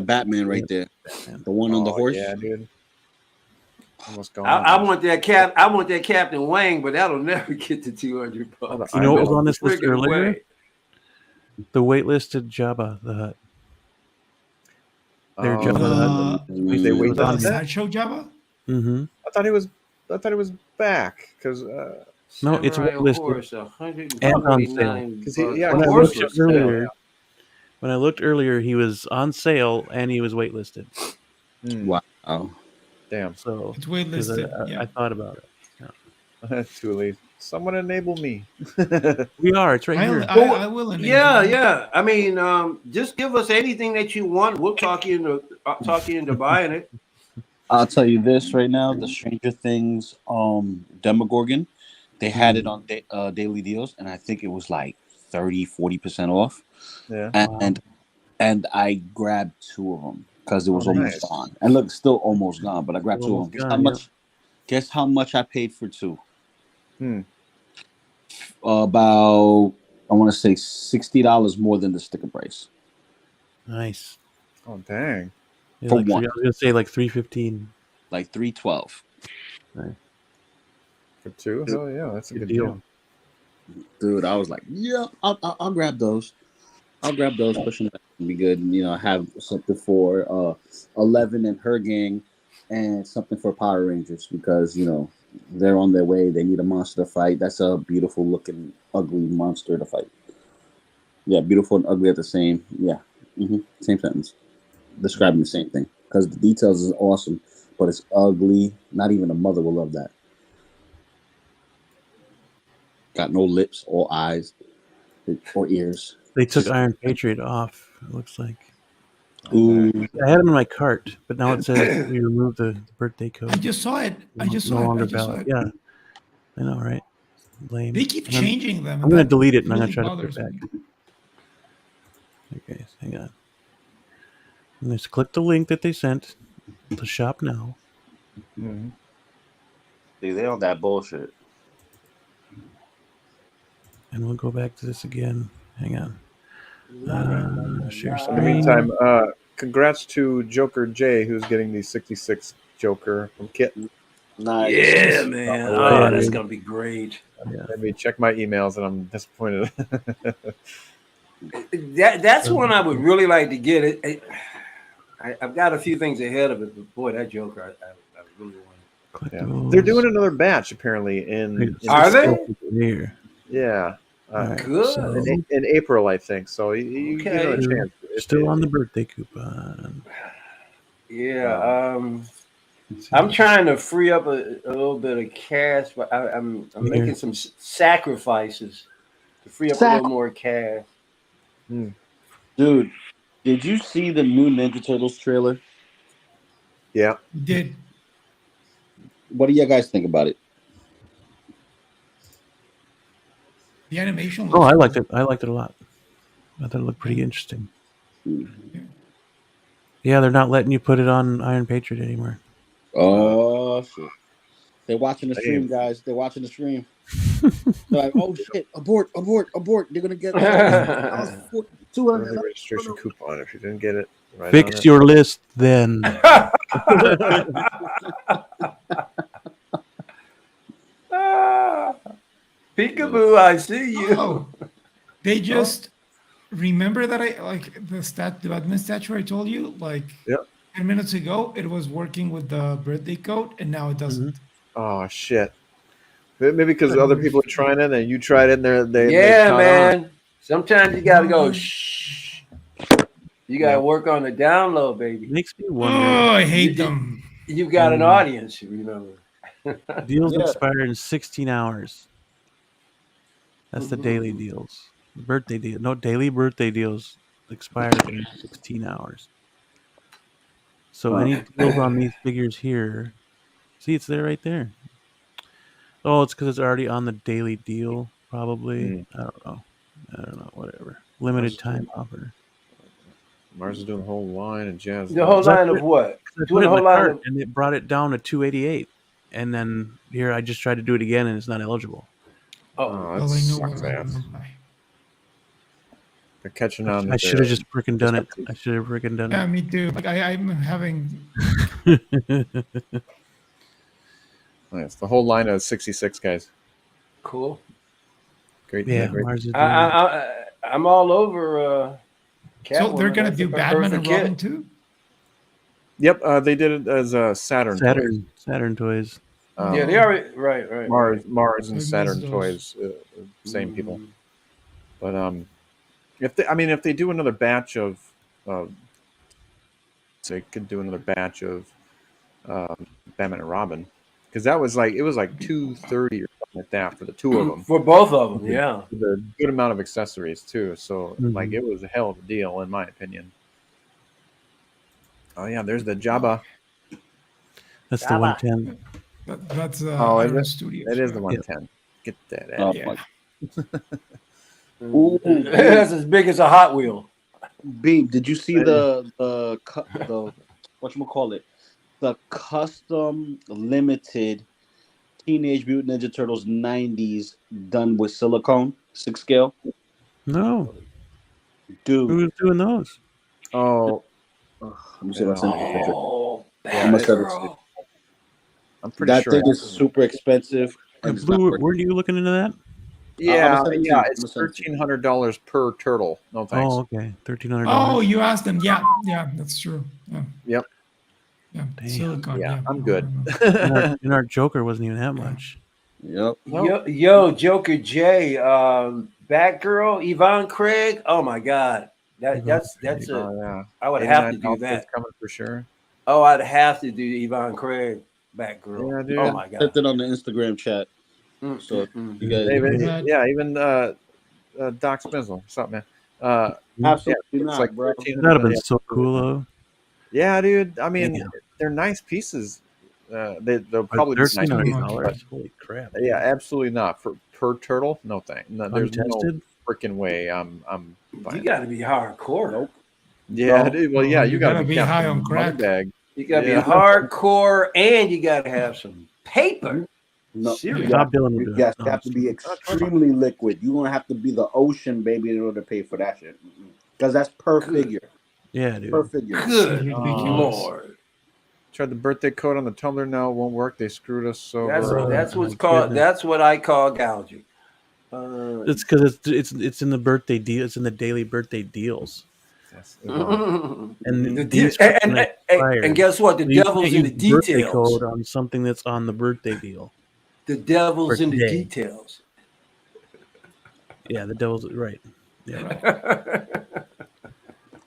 Batman right there, the one on the horse. Yeah, dude. I want that Captain Wang, but that'll never get to $200. You know what was on this list earlier? The waitlisted Jabba the Hutt. Their Jabba the Hutt. They wait on Sideshow Jabba. Mm-hmm. I thought he was back because. No, it's waitlisted and on sale. When I looked earlier, he was on sale and he was waitlisted. Wow! Damn. So it's waitlisted. I thought about it. That's too late. Someone enable me. We are. It's right here. I will enable. Yeah. I mean, just give us anything that you want. We'll talk you into buying it. I'll tell you this right now: the Stranger Things Demogorgon. They had it on daily deals, and I think it was like 30-40% off. Yeah. And I grabbed 2 of them because it was almost gone. And look, still almost gone, but I grabbed 2 of them. Guess how much I paid for 2? About, I want to say $60 more than the sticker price. Nice. Oh dang. For one. I was gonna say like $315. Like $312. Nice. For 2? Oh yeah, that's a good deal. Dude, I was like, yep, I'll grab those. I'll grab those. Pushing back can be good, and have something for 11 and her gang, and something for Power Rangers because they're on their way. They need a monster to fight. That's a beautiful looking, ugly monster to fight. Yeah, beautiful and ugly at the same. Yeah, same sentence, describing the same thing because the details is awesome, but it's ugly. Not even a mother will love that. Got no lips or eyes or ears. They took Iron Patriot off, it looks like. Ooh. I had them in my cart, but now it says we removed the birthday code. I just saw it. No longer valid. Yeah, I know, right? Lame. They keep changing them. I'm going to delete it and really I'm going to try to put it back. Okay, hang on. And just click the link that they sent to shop now. Mm-hmm. See, they on that bullshit. And we'll go back to this again. Hang on. Share In the screen. meantime, congrats to Joker J, who's getting the 66 Joker from Kit. Nice. Yeah, man. Oh, that's going to be great. Yeah. Let me check my emails, and I'm disappointed. That's one I would really like to get. I've got a few things ahead of it, but boy, that Joker, I really want. Yeah. They're doing another batch apparently in Are they? Here. Yeah. Good. In April, I think. So you give it a chance. Still on the birthday coupon. Yeah. I'm trying to free up a little bit of cash, but I'm making some sacrifices to free up a little more cash. Dude, did you see the new Ninja Turtles trailer? Yeah. Did. What do you guys think about it? The animation. Oh, I liked it. I liked it a lot. I thought it looked pretty interesting. Yeah, they're not letting you put it on Iron Patriot anymore. Oh shit! They're watching the stream, guys. They're watching the stream. They're like, oh shit! Abort! They're gonna get 200 registration coupon if you didn't get it. Right. Fix your list then. Peekaboo, I see you. Oh, they just remember that I like the admin statue I told you 10 minutes ago. It was working with the birthday code, and now it doesn't. Oh shit! Maybe because other people are trying it, and you tried it, and they man. On. Sometimes you gotta go. Shh. You gotta work on the download, baby. Makes me wonder. Oh, I hate them. You've got an audience, remember. Deals expire in 16 hours. That's the daily deals. Birthday deal. No, daily birthday deals expire in 16 hours. So any deals on these figures here, see, it's there right there. Oh, it's because it's already on the daily deal, probably. I don't know. Whatever. Limited time offer. Mars is doing the whole line and jazz. The whole line of what? Doing the whole line and it brought it down to 288. And then here I just tried to do it again and it's not eligible. Oh, that sucks ass. They're catching on. I should have just freaking done it. Yeah, me too. Like I'm having. Nice. The whole line of 66 guys. Cool. Great. Yeah, great. I'm all over. So they're gonna do Batman and Robin too. Yep, they did it as Saturn toys. Yeah, they are right. Mars and Saturn toys, same people. But if they do another batch of, they could do another batch of Batman and Robin, because it was like 230 or something like that for the two of them. For both of them, yeah. With a good amount of accessories too, so it was a hell of a deal in my opinion. Oh yeah, there's the Jabba. That's the 110. That's Studio. That is the 110. Get that out. That's as big as a Hot Wheel. Beam, did you see the whatchamacallit? The custom limited Teenage Mutant Ninja Turtles 90s done with silicone 6 scale? No. Dude. Who's doing those? Oh. Let me see if I send you a picture. I'm pretty sure that thing is super expensive. and it's Blue, not were you looking into that? Yeah, it's $1,300 per turtle. No thanks. Oh, okay, $1,300. Oh, you asked them. Yeah, that's true. Yeah. Yep. Yeah, Damn. silicon. Yeah, I'm good. And our Joker wasn't even that much. Yep. Yo, Joker J, Batgirl, Yvonne Craig. Oh my God, that's I would have to do that. Coming for sure. Oh, I'd have to do Yvonne Craig, Batgirl. Yeah, dude. Oh my God. Sent it on the Instagram chat. So you guys, even Doc Smizzle. What's up, man? absolutely it's not, like bro. That'd have been so cool, though. Yeah, dude. I mean, they're nice pieces. They'll probably be $1,300. Holy crap! Yeah, absolutely not for per turtle. No thank. No, there's Untested? no freaking way. I'm. You got to be hardcore. Nope. Yeah, dude. Well, yeah, you got to be high on crack. You got to be hardcore, and you got to have some paper. No, Seriously. you have to be extremely liquid. You don't have to be the ocean, baby, in order to pay for that shit. Because that's per figure. Yeah, dude. Per figure. Good Lord. Tried the birthday code on the tumbler. Now it won't work. They screwed us so. That's what's called. That's what I call gouging. It's because it's in the birthday deal. It's in the daily birthday deals. And and guess what? The devil's in the details. Code on something that's on the birthday deal. The devil's in the details. Yeah, the devil's right. Yeah, right.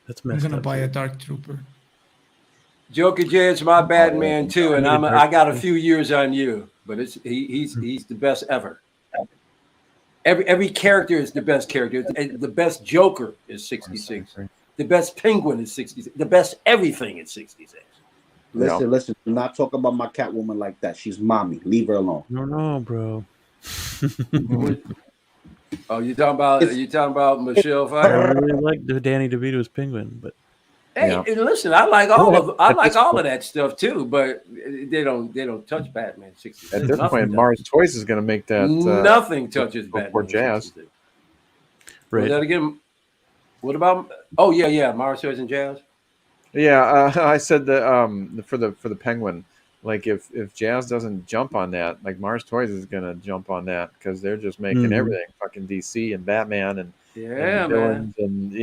That's messed up. I'm gonna buy a Dark Trooper. Joker J, it's my Batman too, and I got a few years on you, but he's the best ever. Every character is the best character. The best Joker is 66. The best Penguin is 66. The best everything is 66. Listen. Do not talk about my Catwoman like that. She's mommy. Leave her alone. No, bro. Oh, you talking about Michelle Pfeiffer? I really like Danny DeVito's Penguin, but hey, listen, I like all of that stuff too, but they don't touch Batman 66. At this point, Mars Toys is going to make that. Nothing touches Batman. Or Jazz. Right. That again. What about? Oh yeah, Mars Toys and Jazz. Yeah, I said that for the Penguin, like if Jazz doesn't jump on that, like Mars Toys is gonna jump on that because they're just making everything fucking DC and Batman and villains and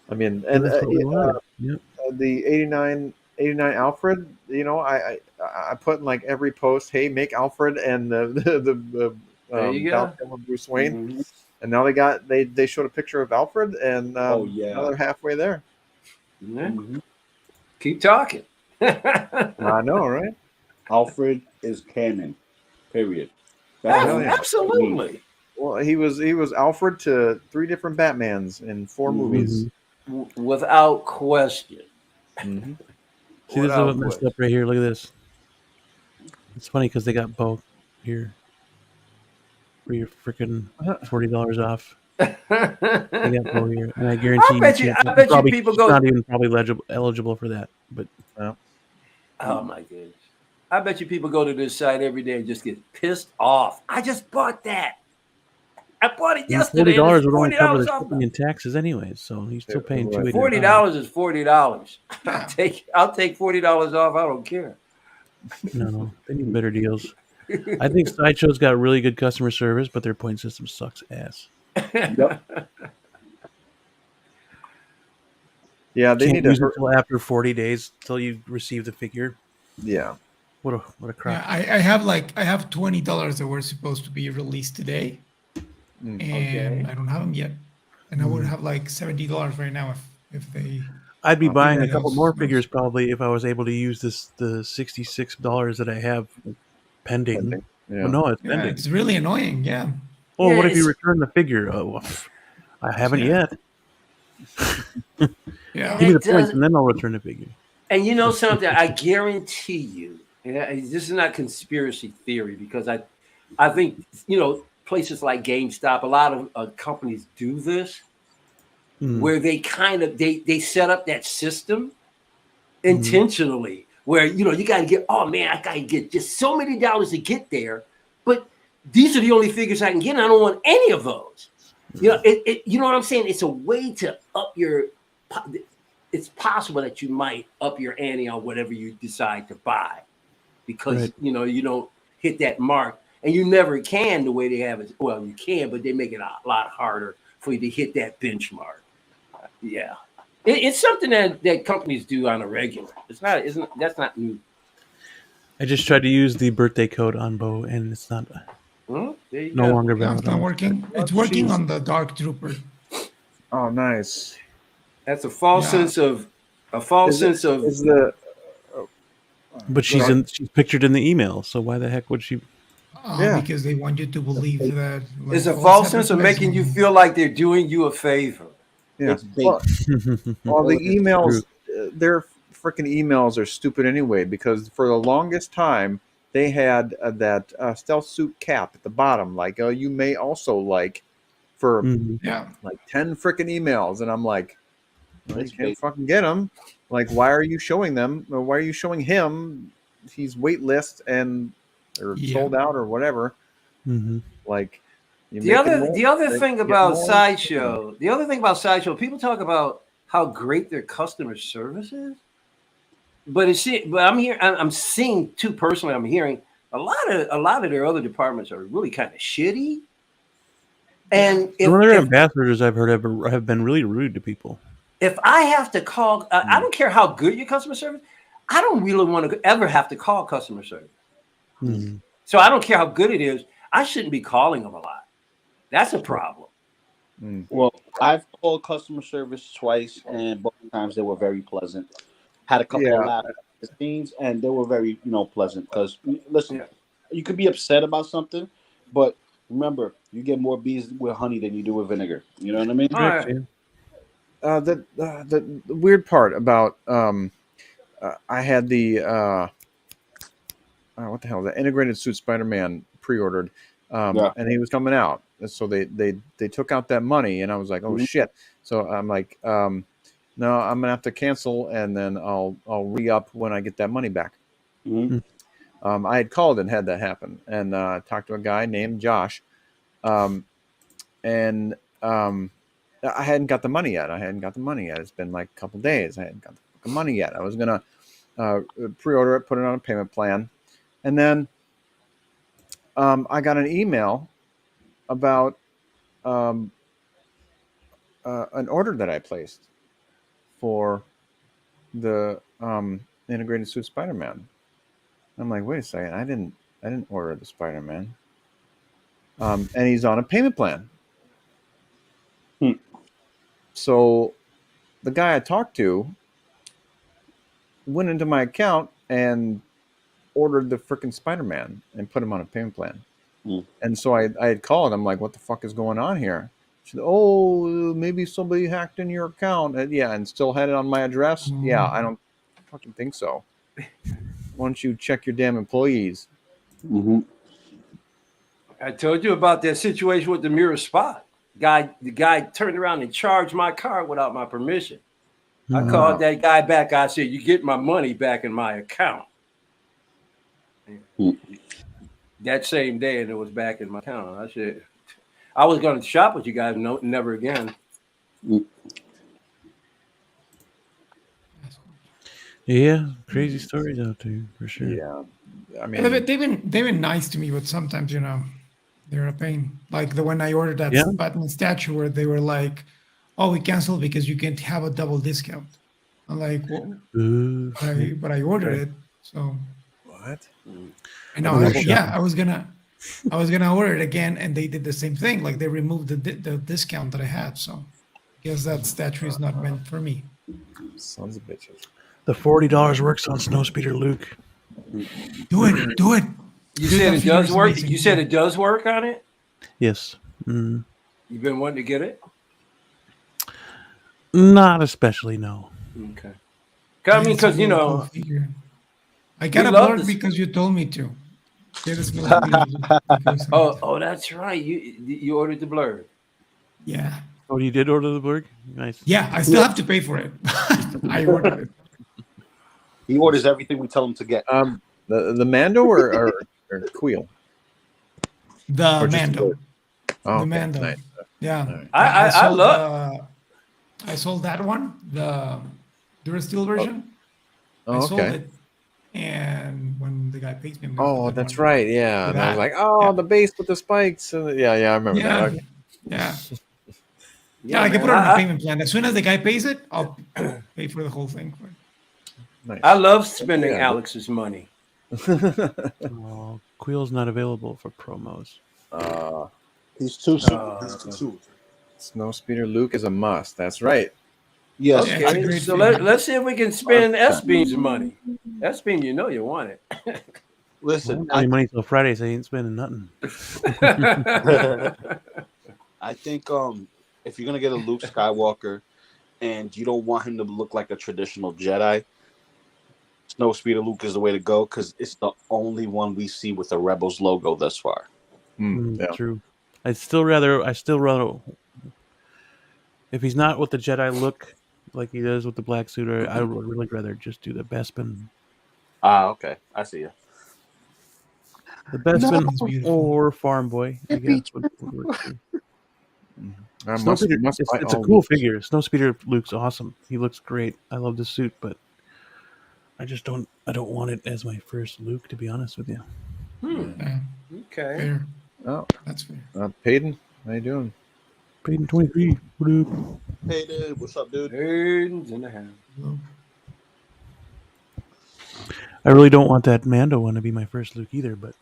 I mean the 89 Alfred, I put in like every post, hey, make Alfred and the Bruce Wayne, and now they showed a picture of Alfred and now they're halfway there. Yeah. Keep talking. I know, right? Alfred is canon. Period. Absolutely. Well, he was Alfred to 3 different Batmans in 4 movies, without question. See, this is what messed up right here. Look at this. It's funny because they got both here for your freaking $40 off. They got both here, and I guarantee I bet you people go not even probably eligible for that. But oh my goodness, I bet you people go to this site every day and just get pissed off. I just bought that. I bought it yesterday. $40 would only cover the shipping and taxes, anyways. So he's still paying $280. $40 is $40. I'll take $40 off. I don't care. No, they need better deals. I think Sideshow's got really good customer service, but their point system sucks ass. Yep. Yeah, they need to use it until after 40 days till you receive the figure. Yeah. What a crap. Yeah, I have $20 that were supposed to be released today, and I don't have them yet. And I would have like $70 right now if they. I'd be buying a couple more figures probably if I was able to use the $66 that I have pending. Yeah. Well, no, it's pending. It's really annoying. Yeah. Oh, what if you return the figure? Oh, I haven't yet. Yeah. Give me the points and then I'll return the figure. And you know something? I guarantee you, this is not conspiracy theory because I think, places like GameStop, a lot of companies do this where they kind of, they set up that system intentionally where, you got to get, oh man, I got to get just so many dollars to get there. But these are the only figures I can get. And I don't want any of those. You know what I'm saying? It's a way to up your. It's possible that you might up your ante on whatever you decide to buy, because you don't hit that mark. and you never can the way they have it. Well, you can, but they make it a lot harder for you to hit that benchmark. Yeah, it's something that companies do on a regular. That's not new. I just tried to use the birthday code on Bo, and it's not no longer valid. It's not working. It's working on the Dark Trooper. Oh, nice. That's a false sense of But she's pictured in the email, so why the heck would she? Because they want you to believe that. It's a false sense of making you feel like they're doing you a favor. Yeah. Well, the emails, their freaking emails are stupid anyway, because for the longest time they had that stealth suit cap at the bottom, like, oh, you may also like, for like 10 freaking emails, and I'm like, well, you can't fucking get them. Like, why are you showing them? Or why are you showing him? He's waitlist or sold out or whatever. Like. The other thing about Sideshow, people talk about how great their customer service is, but I'm seeing too personally. I'm hearing a lot of their other departments are really kind of shitty. And some of their ambassadors I've heard have been really rude to people. If I have to call, I don't care how good your customer service. I don't really want to ever have to call customer service. So I don't care how good it is. I shouldn't be calling them a lot. That's a problem. Well, I've called customer service twice, and both times they were very pleasant. Had a couple of loud scenes, and they were very, pleasant. Because listen, you could be upset about something, but remember, you get more bees with honey than you do with vinegar. You know what I mean? All right. The weird part about I had the what the hell, the integrated suit Spider-Man pre-ordered, and he was coming out. So they took out that money, and I was like, oh shit. So I'm like, no, I'm gonna have to cancel, and then I'll re-up when I get that money back. I had called and had that happen, and talked to a guy named Josh, and I hadn't got the money yet. It's been like a couple days. I hadn't got the fucking money yet. I was gonna pre-order it, put it on a payment plan, and then I got an email about an order that I placed for the integrated suit Spider-Man. I'm like, wait a second, I didn't order the Spider-Man, and he's on a payment plan. So the guy I talked to went into my account and ordered the freaking Spider-Man and put him on a payment plan. And so I had called. I'm like, what the fuck is going on here? She said, oh, maybe somebody hacked in your account. And still had it on my address. Yeah, I don't fucking think so. Why don't you check your damn employees? I told you about that situation with the mirror spot. The guy turned around and charged my card without my permission. I called that guy back. I said, you get my money back in my account. That same day, and it was back in my account. I said, I was going to shop with you guys. No, never again. Yeah, crazy stories out there for sure. Yeah, I mean, they've been nice to me, but sometimes they're a pain. Like the when I ordered that Batman statue, where they were like, "Oh, we canceled because you can't have a double discount." I'm like, "Well, but I ordered it, so what?" I know. I was gonna order it again, and they did the same thing. Like they removed the discount that I had. So I guess that statue is not meant for me. Sons of bitches. The $40 works on Snowspeeder Luke. Do it. You said it does work. Amazing. You said it does work on it. Yes. You've been wanting to get it. Not especially, no. Okay. I mean, because I got a blurred because you told me to. Oh, that's right. You ordered the blurred. Yeah. Oh, you did order the blurred? Nice. Yeah, I still have to pay for it. I ordered it. He orders everything we tell him to get. The Mando or Queel? The Mando. Oh, the Mando. Nice. Yeah. Right. I sold that one, the Durasteel version. Oh, I sold it. And when the guy pays me, oh, that's right. Yeah, and I was like, oh, the base with the spikes. Yeah, I remember that. Okay. Yeah, I can put it on a payment plan. As soon as the guy pays it, I'll pay for the whole thing. Nice. I love spending Alex's money. Quill's not available for promos. He's too soon. Snowspeeder Luke is a must. That's right. Yes. Okay, so let's see if we can spend S-Beam's money. S-Beam, you know you want it. Listen, I money till Friday, so I ain't spending nothing. I think if you're gonna get a Luke Skywalker and you don't want him to look like a traditional Jedi, Snowspeeder Luke is the way to go because it's the only one we see with the Rebels logo thus far. True. I still rather if he's not with the Jedi look like he does with the black suit, I would really rather just do the Bespin. Okay, I see you. The Bespin or Farm Boy, I guess. It's a cool figure. Snowspeeder Luke's awesome. He looks great. I love the suit, but I don't want it as my first Luke, to be honest with you. Okay. Fair. Oh, that's fair. Payton, how you doing? Payton 23. What up? Hey, dude. What's up, dude? Payton's in the house. I really don't want that Mando one to be my first Luke either, but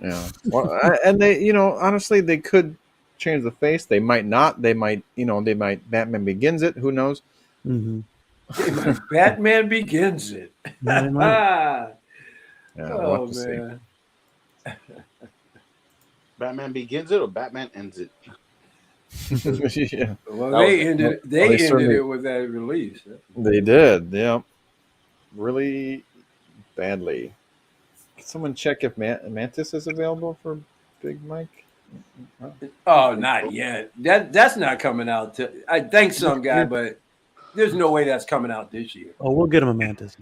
yeah. Well, and they, honestly, they could change the face. They might not. They might, Batman Begins it. Who knows? Mm-hmm. Batman Begins it. Yeah, we'll have to man. see. Batman Begins it or Batman Ends it? Yeah. Well, they ended it with that release. They did, yeah. Really badly. Can someone check if Mantis is available for Big Mike? Oh, not yet. That's not coming out. I think some guy, but there's no way that's coming out this year. Oh, we'll get him a Mantis.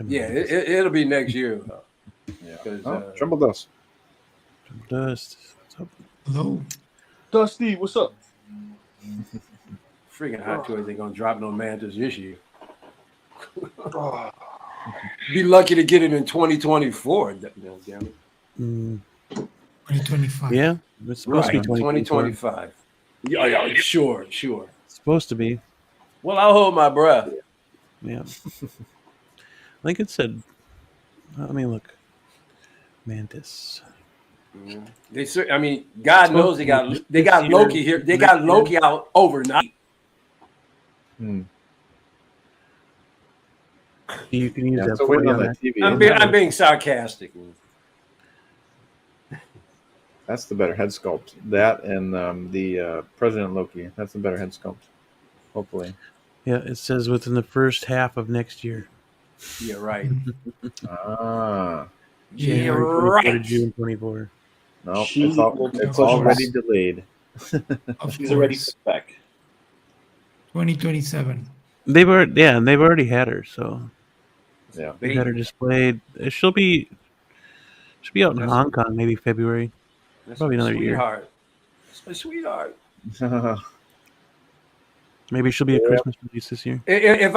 Yeah, it'll be next year. Yeah. Tremble Dust. Dust. What's up? Hello. Dusty, what's up? Freaking Hot Toys ain't gonna drop no Mantis this year. Be lucky to get it in 2024. Damn it. 2025. Yeah, it's supposed to be 2025. Yeah, sure. It's supposed to be. Well, I'll hold my breath. Yeah. I think it said. Let me look. Mantis. God knows they got Loki here. They got Loki out overnight. You can use that. So wait on that TV. I'm being sarcastic. That's the better head sculpt. That and the President Loki. That's the better head sculpt. Hopefully. Yeah, it says within the first half of next year. Yeah, right. January 24 to June 24. No, it's already delayed. She's already back. 2027. They've already had her, so yeah, they had her displayed. She'll be out in Hong Kong maybe February. Probably another year. That's my sweetheart. Maybe she'll be a Christmas release this year. If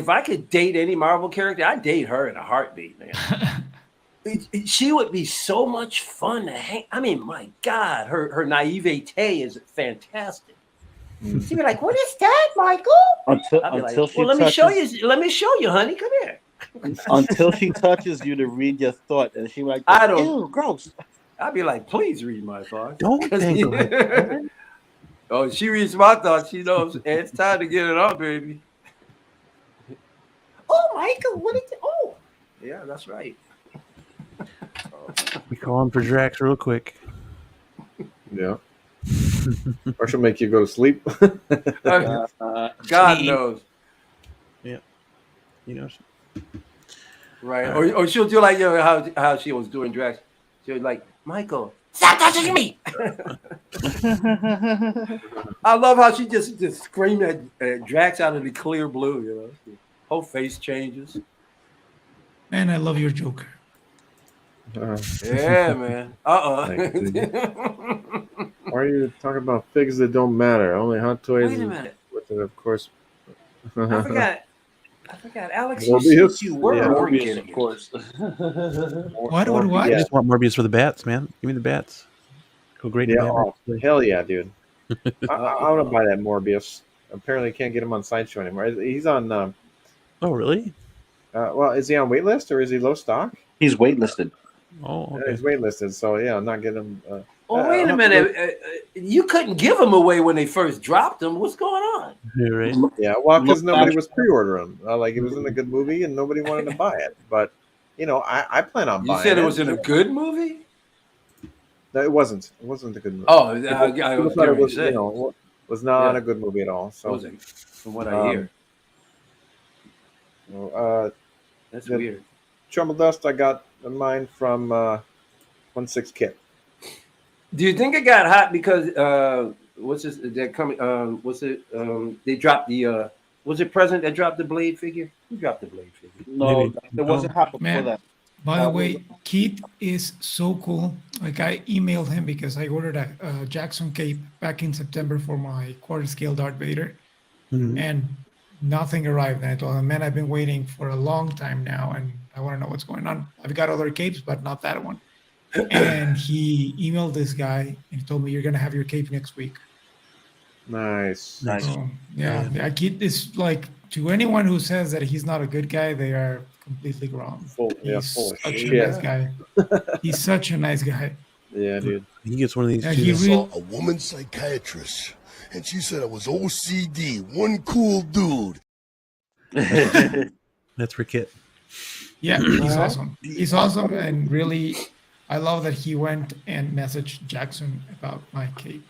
I could date any Marvel character, I'd date her in a heartbeat, man. She would be so much fun to hang. I mean, my God, her naivete is fantastic. She'd be like, "What is that, Michael?" Let me show you. Let me show you, honey. Come here. Until she touches you to read your thought, and she like, ew, gross. I'd be like, "Please read my thoughts." Don't think of it. Oh, she reads my thoughts. She knows it's time to get it on, baby. Oh, Michael, what is it? Oh, yeah, that's right. We call him for Drax real quick. Yeah. Or she'll make you go to sleep. God knows. Yeah. You know. Right. Or she'll do like how she was doing Drax. She was like, Michael, stop touching me. I love how she just screamed at Drax out of the clear blue. You know, whole face changes. Man, I love your Joker. Yeah, man. Why are you talking about figures that don't matter? Only Hot Toys. Wait a minute. With it, of course. I forgot. I forgot, Alex. You were Morbius, of course. What? I just want Morbius for the bats, man. Give me the bats. Go great. Yeah, hell yeah, dude. I want to buy that Morbius. Apparently, can't get him on Sideshow anymore. He's on. Oh, really? Well, is he on waitlist or is he low stock? He's waitlisted. Oh, okay. He's waitlisted. So yeah, I'm not getting him. Wait a minute. You couldn't give them away when they first dropped them. What's going on? Right. Yeah, well, because nobody was pre-ordering. Like it was in a good movie and nobody wanted to buy it. But I plan on buying it. You said it was in a good movie? No, it wasn't. It wasn't a good movie. Oh, it was not a good movie at all. So, from what I hear, that's weird. Trouble Dust, I got mine from 1/6 Kit. Do you think it got hot because what's this? They're coming. What's it? They dropped the. Was it President that dropped the Blade figure? Who dropped the Blade figure? No, it wasn't hot before that. By the way, Keith is so cool. Like I emailed him because I ordered a Jackson cape back in September for my quarter scale Darth Vader, and nothing arrived. And I told him, man, I've been waiting for a long time now, and I want to know what's going on. I've got other capes, but not that one. And he emailed this guy and he told me, you're gonna have your cape next week. Nice. So, yeah. Keith is like, to anyone who says that he's not a good guy, they are completely wrong. He's such a nice guy. He's such a nice guy. Yeah, dude. He gets one of these. I saw a woman psychiatrist, and she said I was OCD. One cool dude. That's for Kit. Yeah, he's awesome. He's awesome, and really, I love that he went and messaged Jackson about my cape.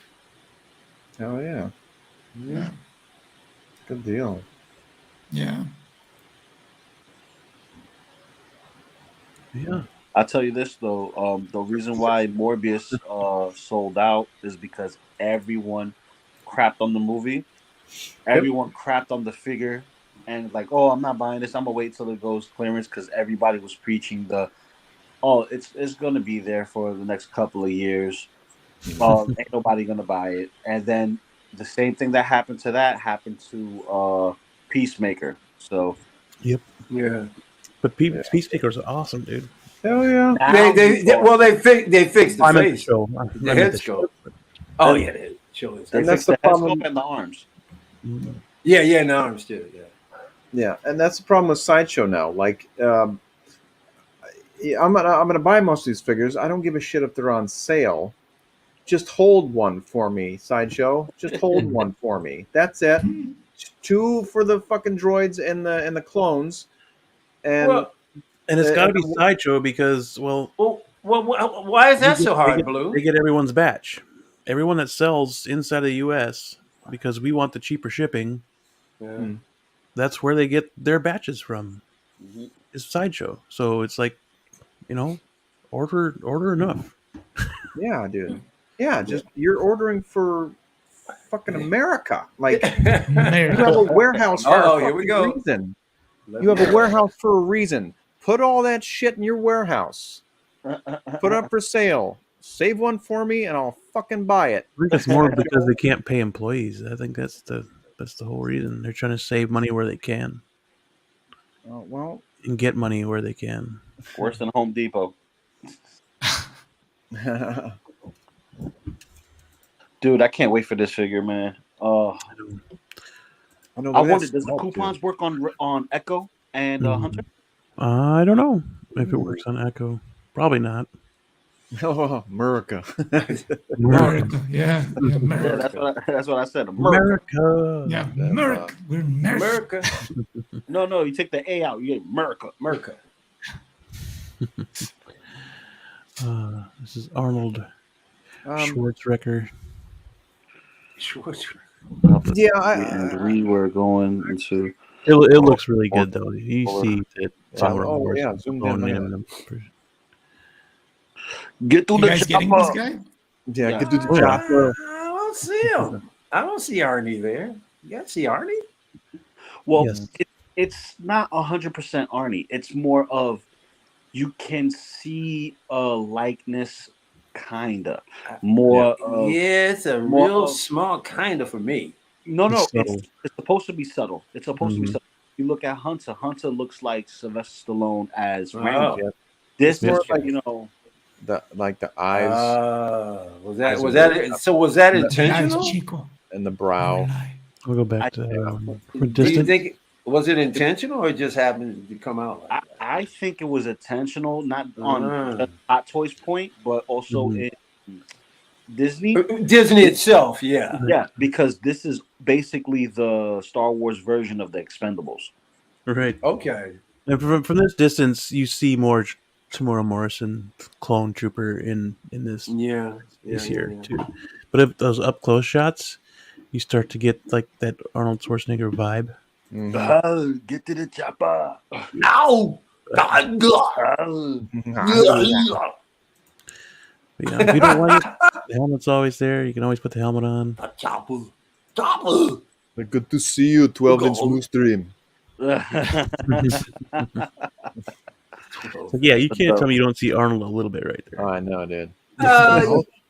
Hell yeah. Yeah. Good deal. Yeah. Yeah. I'll tell you this though, the reason why Morbius sold out is because everyone crapped on the movie. Everyone crapped on the figure and like, oh, I'm not buying this. I'm gonna wait till it goes clearance because everybody was preaching it's gonna be there for the next couple of years. Ain't nobody gonna buy it. And then the same thing that happened to Peacemaker. So yep. Yeah. But Peacemaker's awesome, dude. Hell yeah. They fixed the face. The head sculpt. Oh yeah, the head show. They fixed the problem and the arms. Yeah, and the arms too. Yeah, and that's the problem with Sideshow now. Like, I'm gonna buy most of these figures. I don't give a shit if they're on sale. Just hold one for me, Sideshow. Just hold one for me. That's it. 2 for the fucking droids and the clones. And it's got to be Sideshow because why is that so hard, Blue? They get everyone's batch. Everyone that sells inside the U.S. because we want the cheaper shipping. Yeah. That's where they get their batches from. Is Sideshow. So it's like, order enough. Yeah, dude. Yeah, just you're ordering for fucking America. Like you have a warehouse for a reason. You have a warehouse for a reason. Put all that shit in your warehouse. Put it up for sale. Save one for me, and I'll fucking buy it. I think it's more because they can't pay employees. I think that's the whole reason. They're trying to save money where they can. Well, and get money where they can. Worse than Home Depot. Dude, I can't wait for this figure, man. I wonder, does the coupons work on Echo and Hunter? I don't know if it works on Echo. Probably not. Oh, America. America, yeah, America. Yeah, that's what I said. America. Yeah, America. We're America. No, you take the A out. You get America. This is Arnold Schwarzenegger. Yeah, we were going into. It looks really good though. You see it. Zoomed in. Get to you the guys getting this guy? Yeah, get to the chopper. I don't see him. I don't see Arnie there. You guys see Arnie? Well, it's not 100% Arnie. It's more of you can see a likeness, kinda. It's a real small kinda for me. No, it's supposed to be subtle. It's supposed to be subtle. you look at Hunter. Hunter looks like Sylvester Stallone as Rambo. Yeah. This More is like, you know, the eyes. Was that so? Was that intentional? Chico. And the brow. We'll go back to Do you think was it intentional or it just happened to come out like that? I think it was intentional, not on the Hot Toys point, but also in Disney itself. Yeah, because this is basically the Star Wars version of the Expendables. Right. Okay. And from this distance, you see more Tamora Morrison, clone trooper in this. Here too. But if those up close shots, you start to get like that Arnold Schwarzenegger vibe. Oh, get to the chopper! Ow! If you don't like it, the helmet's always there. You can always put the helmet on. Chopper. Good to see you, 12-inch moose stream. So, yeah, you can't tell me you don't see Arnold a little bit right there. Oh, I know, dude.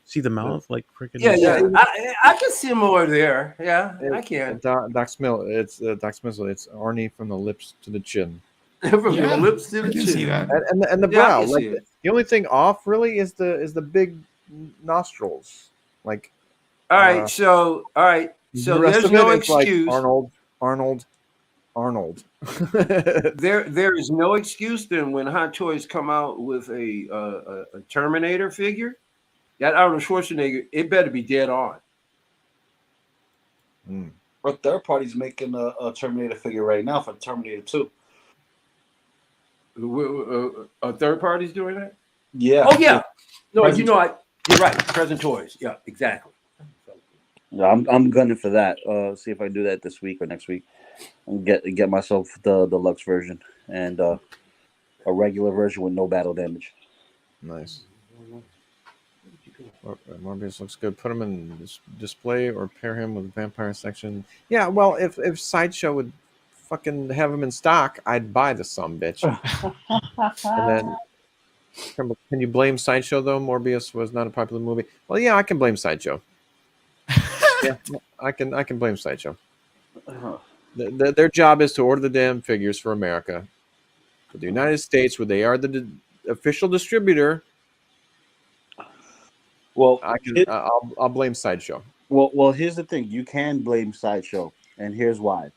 See the mouth, like freaking. Yeah. I can see more there. Yeah, I can. Doc Smith. It's Doc Smith. It's Arnie from the lips to the chin. From the lips to the chin. See that. And the brow. Like the only thing off really is the big nostrils. Like. All right. So there's no excuse. Like Arnold. There is no excuse then when Hot Toys come out with a Terminator figure. That Arnold Schwarzenegger, it better be dead on. But third party's making a Terminator figure right now for Terminator 2. A third party's doing that? Yeah. Oh yeah. No, you're right. Present Toys. Yeah, exactly. Yeah, I'm gunning for that. See if I do that this week or next week, and get myself the deluxe version and a regular version with no battle damage. Nice. Morbius looks good. Put him in display or pair him with Vampire section. Yeah, well, if Sideshow would fucking have him in stock, I'd buy the sumbitch. And then, can you blame Sideshow though? Morbius was not a popular movie. Well, yeah, I can blame Sideshow. Yeah, I can blame Sideshow. Their job is to order the damn figures for America, for the United States, where they are the official distributor. Well, I'll blame Sideshow. Well, here's the thing: you can blame Sideshow, and here's why.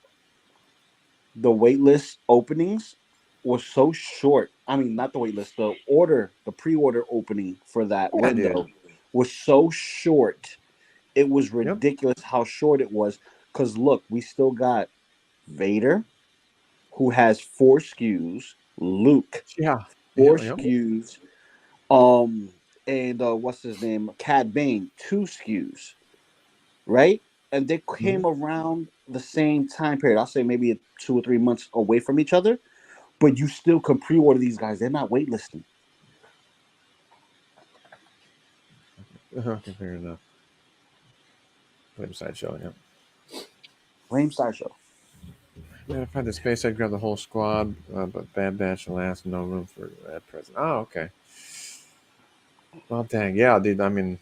The waitlist openings were so short. I mean, not the waitlist. The pre-order opening for that window was so short. It was ridiculous how short it was. Because look, we still got Vader, who has 4 SKUs. Luke, 4 SKUs. And what's his name? Cad Bane, 2 SKUs. Right? And they came around the same time period. I'll say maybe 2 or 3 months away from each other. But you still can pre-order these guys. They're not waitlisting. Okay, fair enough. Blame Sideshow, yeah. Blame Sideshow. Yeah, if I had the space, I'd grab the whole squad, but Bad Batch and last, no room for at present. Oh, okay. Well, dang, yeah, dude. I mean,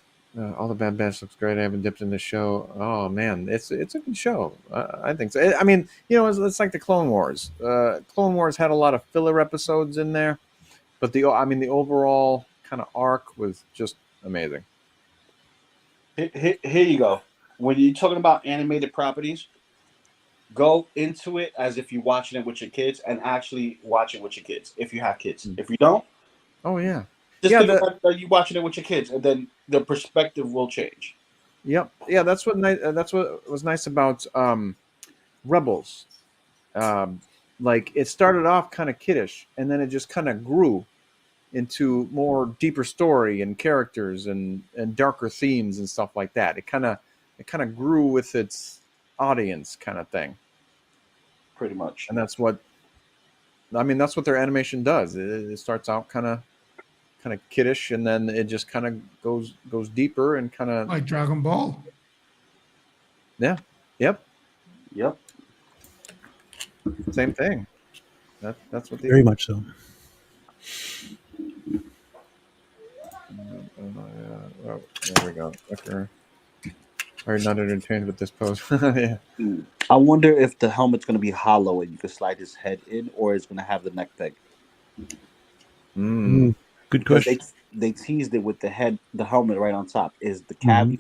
all the Bad Batch looks great. I haven't dipped in the show. Oh man, it's a good show. I think so. I mean, it's like the Clone Wars. Clone Wars had a lot of filler episodes in there, but the overall kind of arc was just amazing. Here you go. When you're talking about animated properties, go into it as if you're watching it with your kids and actually watch it with your kids if you have kids. If you don't, oh yeah, just think about that you're watching it with your kids, and then the perspective will change. Yep, yeah, that's what was nice about Rebels. Like it started off kind of kiddish, and then it just kind of grew into more deeper story and characters and darker themes and stuff like that. It kind of grew with its audience kind of thing. Pretty much. And that's what their animation does. It starts out kind of kiddish, and then it just kind of goes deeper and kind of like Dragon Ball. Yeah. Yep. Yep. Same thing. That's what they very much so. Oh, there we go. Okay. Are you not entertained with this pose? Yeah. I wonder if the helmet's going to be hollow and you can slide his head in, or it's going to have the neck peg. Good Because question. they teased it with the helmet right on top. Is the cavity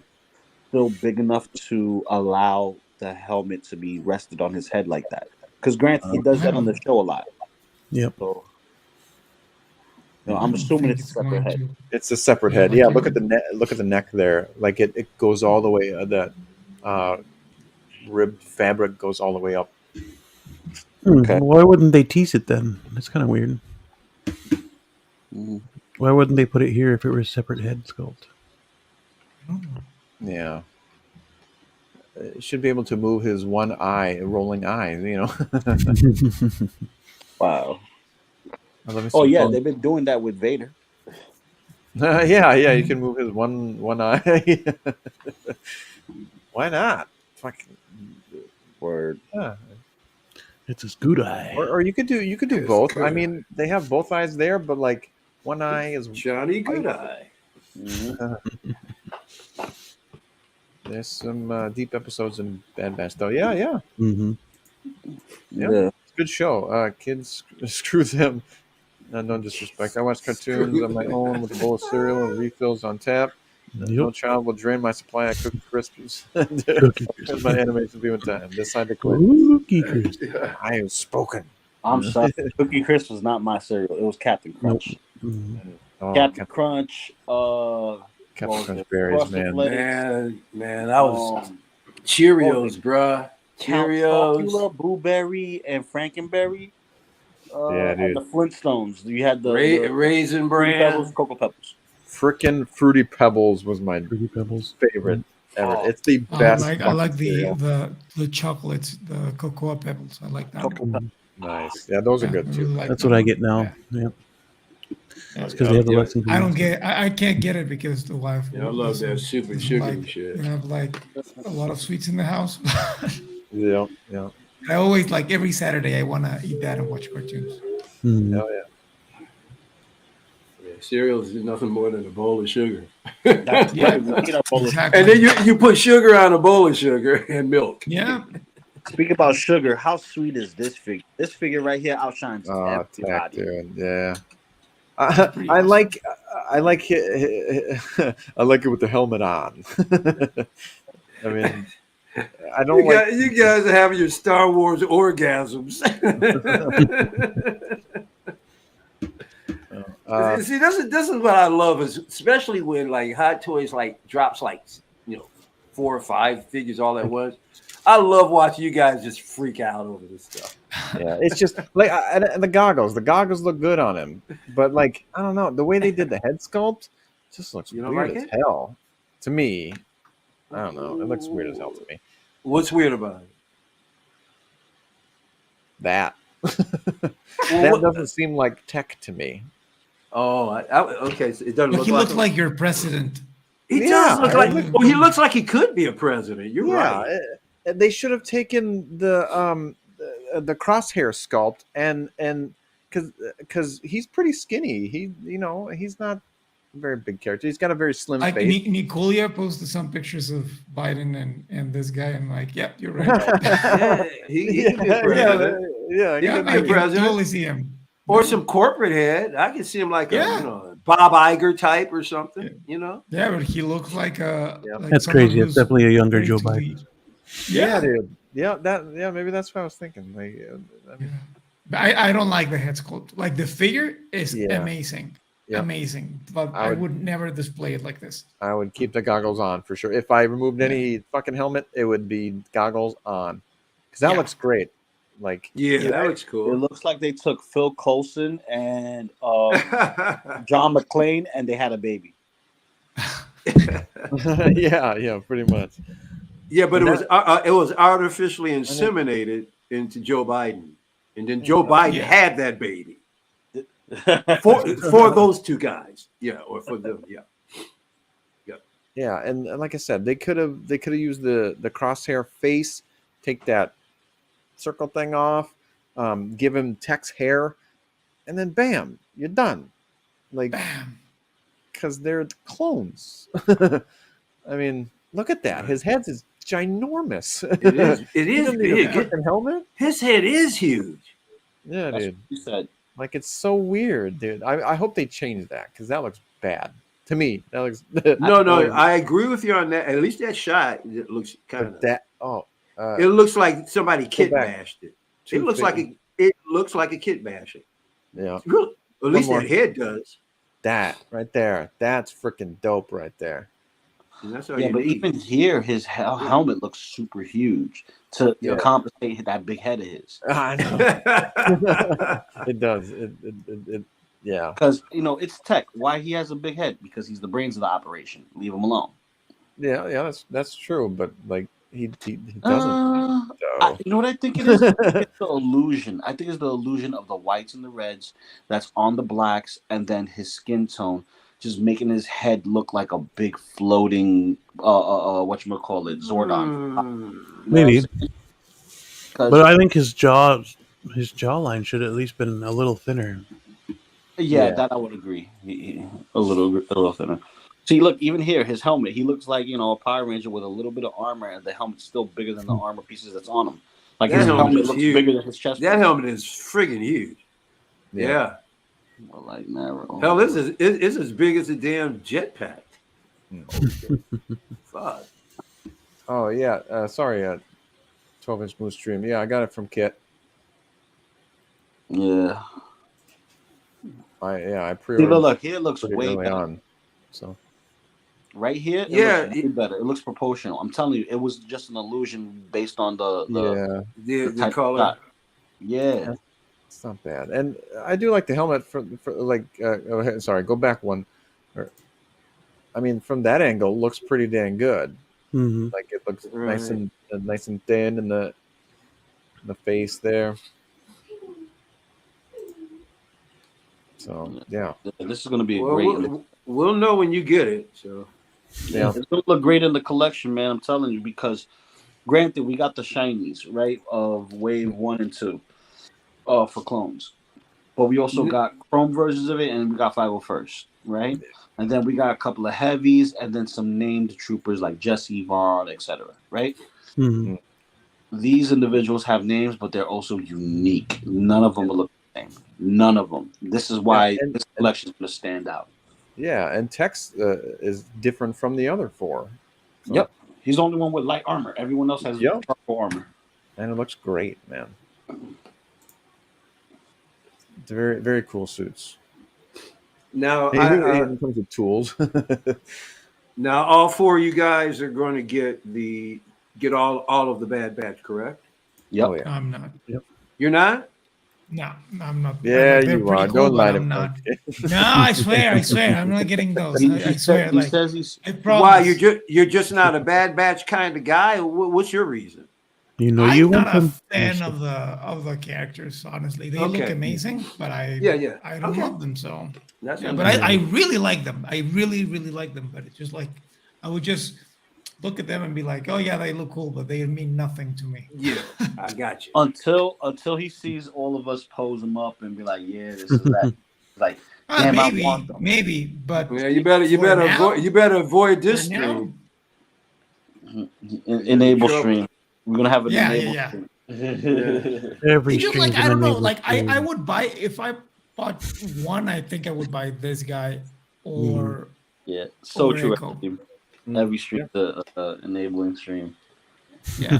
still big enough to allow the helmet to be rested on his head like that? Because granted, he does that on the show a lot. Yep. So, I'm assuming it's a separate head. It's a separate head. Yeah, look at the neck. Look at the neck there. Like it goes all the way. That ribbed fabric goes all the way up. Okay. Why wouldn't they tease it then? That's kind of weird. Why wouldn't they put it here if it were a separate head sculpt? Yeah. It should be able to move his one eye, rolling eyes, Wow. Oh yeah, they've been doing that with Vader. yeah, you can move his one eye. Why not? Fucking word. Yeah. It's his good eye. Or you could do both. I mean, they have both eyes there, but like one eye is Johnny Good Eye. There's some deep episodes in Bad Batch, though. Yeah. Yeah, Yeah. it's a good show. Kids, screw them. No disrespect. I watch cartoons on my own with a bowl of cereal and refills on tap. No child will drain my supply of Cookie Crisps. My animation viewing time. Decide to quit. Cookie Crisp. I have spoken. I'm sorry. Cookie Crisp was not my cereal. It was Captain Crunch. Captain Crunch. Captain Crunch berries, man. Man, I was Cheerios, bruh. Cheerios, Blueberry, and Frankenberry. Yeah, dude. And the Flintstones. You had the Raisin Bran, Pebbles, Cocoa Pebbles. Frickin' Fruity Pebbles was my favorite ever. It's the best. I like the chocolates, the Cocoa Pebbles. I like that. Nice. Yeah, those are good too. That's what I get now. Yep. That's because they have the Lexington. I can't get it because the wife. Yeah, I love that super sugary shit. You have like a lot of sweets in the house. Yeah. I always every Saturday I want to eat that and watch cartoons. Oh yeah. Cereal is nothing more than a bowl of sugar. Exactly. And then you put sugar on a bowl of sugar and milk. Yeah. Speaking about sugar, how sweet is this figure? This figure right here outshines everybody. Dude. Yeah. I like it. I like it with the helmet on. I mean, I don't you guys are having your Star Wars orgasms. See, this is what I love, is especially when Hot Toys drops 4 or 5 figures all at once. I love watching you guys just freak out over this stuff. Yeah, it's just the goggles. The goggles look good on him, but I don't know, the way they did the head sculpt just looks weird as hell to me. I don't know. It looks weird as hell to me. What's weird about it? That that doesn't seem like tech to me. Oh, okay. So it doesn't look. He looks like your president. He does look like. Well, he looks like he could be a president. You're right. They should have taken the crosshair sculpt and because he's pretty skinny. He's not a very big character. He's got a very slim face. Nicolia posted some pictures of Biden and this guy. I'm like, yep, you're right. He can be a president. Yeah, he can be a president. Totally see him. Or some corporate head. I can see him like a Bob Iger type or something. Yeah, but he looks like a. Like that's crazy. It's definitely a younger Joe Biden. Yeah, dude. Yeah, maybe that's what I was thinking. I don't like the head sculpt. The figure is amazing. Yep. Amazing. But I would never display it like this. I would keep the goggles on for sure. If I removed any fucking helmet, it would be goggles on. Because that looks great. That looks cool. It looks like they took Phil Coulson and John McClane and they had a baby. yeah, pretty much. Yeah, but it was artificially inseminated into Joe Biden, and then Joe Biden had that baby for those two guys. Yeah, or for them. Yeah, and like I said, they could have used the crosshair face, take that circle thing off, give him Tech's hair, and then bam, you're done. Bam. Because they're clones. I mean, Look at that. His head is ginormous. It is. It is big. Freaking helmet. His head is huge. Yeah, That's dude. what you said. Like, it's so weird, dude. I hope they change that because that looks bad to me. That looks No, I agree with you on that. At least that shot, it looks kind of that. It looks like somebody kit bashed it. It looks like a kit bashing. Yeah. At least that head does. That right there. That's freaking dope right there. And that's all Yeah, but even here, his helmet looks super huge to compensate that big head of his. I know. It does. Yeah. Because, it's tech. Why he has a big head? Because he's the brains of the operation. Leave him alone. Yeah, that's true. But, like, he doesn't. You know what I think it is? It's the illusion. I think it's the illusion of the whites and the reds that's on the blacks, and then his skin tone just making his head look like a big floating Zordon. Maybe. But I think his jawline should at least been a little thinner. Yeah, that I would agree. A little thinner. See, look, even here, his helmet, he looks like, a Power Ranger with a little bit of armor, and the helmet's still bigger than the armor pieces that's on him. Like, his helmet looks bigger than his chest. That helmet is friggin' huge. Yeah. Well, like, narrow. Hell, it's as big as a damn jetpack. Fuck. Oh, yeah. Sorry, 12-inch Moose Stream. Yeah, I got it from Kit. Yeah. I pre-ordered. Look, here it looks way better. On, so. Right here, it looks way better. It looks proportional. I'm telling you, it was just an illusion based on the color. Yeah. It's not bad, and I do like the helmet for like. Sorry, go back one. I mean, from that angle, looks pretty dang good. Mm-hmm. Like it looks nice and thin in the face there. So yeah, this is going to be great. We'll know when you get it. So yeah, it's going to look great in the collection, man. I'm telling you, because granted, we got the shinies right of Wave 1 and 2. For clones, but we also got chrome versions of it, and we got 501st, right? And then we got a couple of heavies, and then some named troopers like Jesse Vaughn, etc. Right? Mm-hmm. These individuals have names, but they're also unique. None of them will look the same. None of them. This is why this collection is going to stand out. Yeah, and Tex is different from the other 4. So. Yep, he's the only one with light armor. Everyone else has purple armor, and it looks great, man. It's very, very cool suits. Now, in terms of tools. Now, all 4 of you guys are going to get all of the Bad Batch, correct? Yep. Oh, yeah. I'm not. Yep. You're not? No, I'm not. Yeah, you are. Cool, don't lie to me. No, I swear, I'm not getting those. I swear. He says he's. Why you're just not a Bad Batch kind of guy? What's your reason? I'm not a fan of the characters. Honestly, they look amazing, but I don't love them. So but I really like them. I really like them. But it's just like I would just look at them and be like, oh yeah, they look cool, but they mean nothing to me. Yeah, I got you. Until he sees all of us pose him up and be like, yeah, this is that. Like, damn, maybe, I want them. maybe, but yeah, you better avoid this stream. Enable stream. We're gonna have an enable stream. Every just like I don't know, like I would buy if I bought one. I think I would buy this guy or so true. Every stream, the enabling stream. Yeah.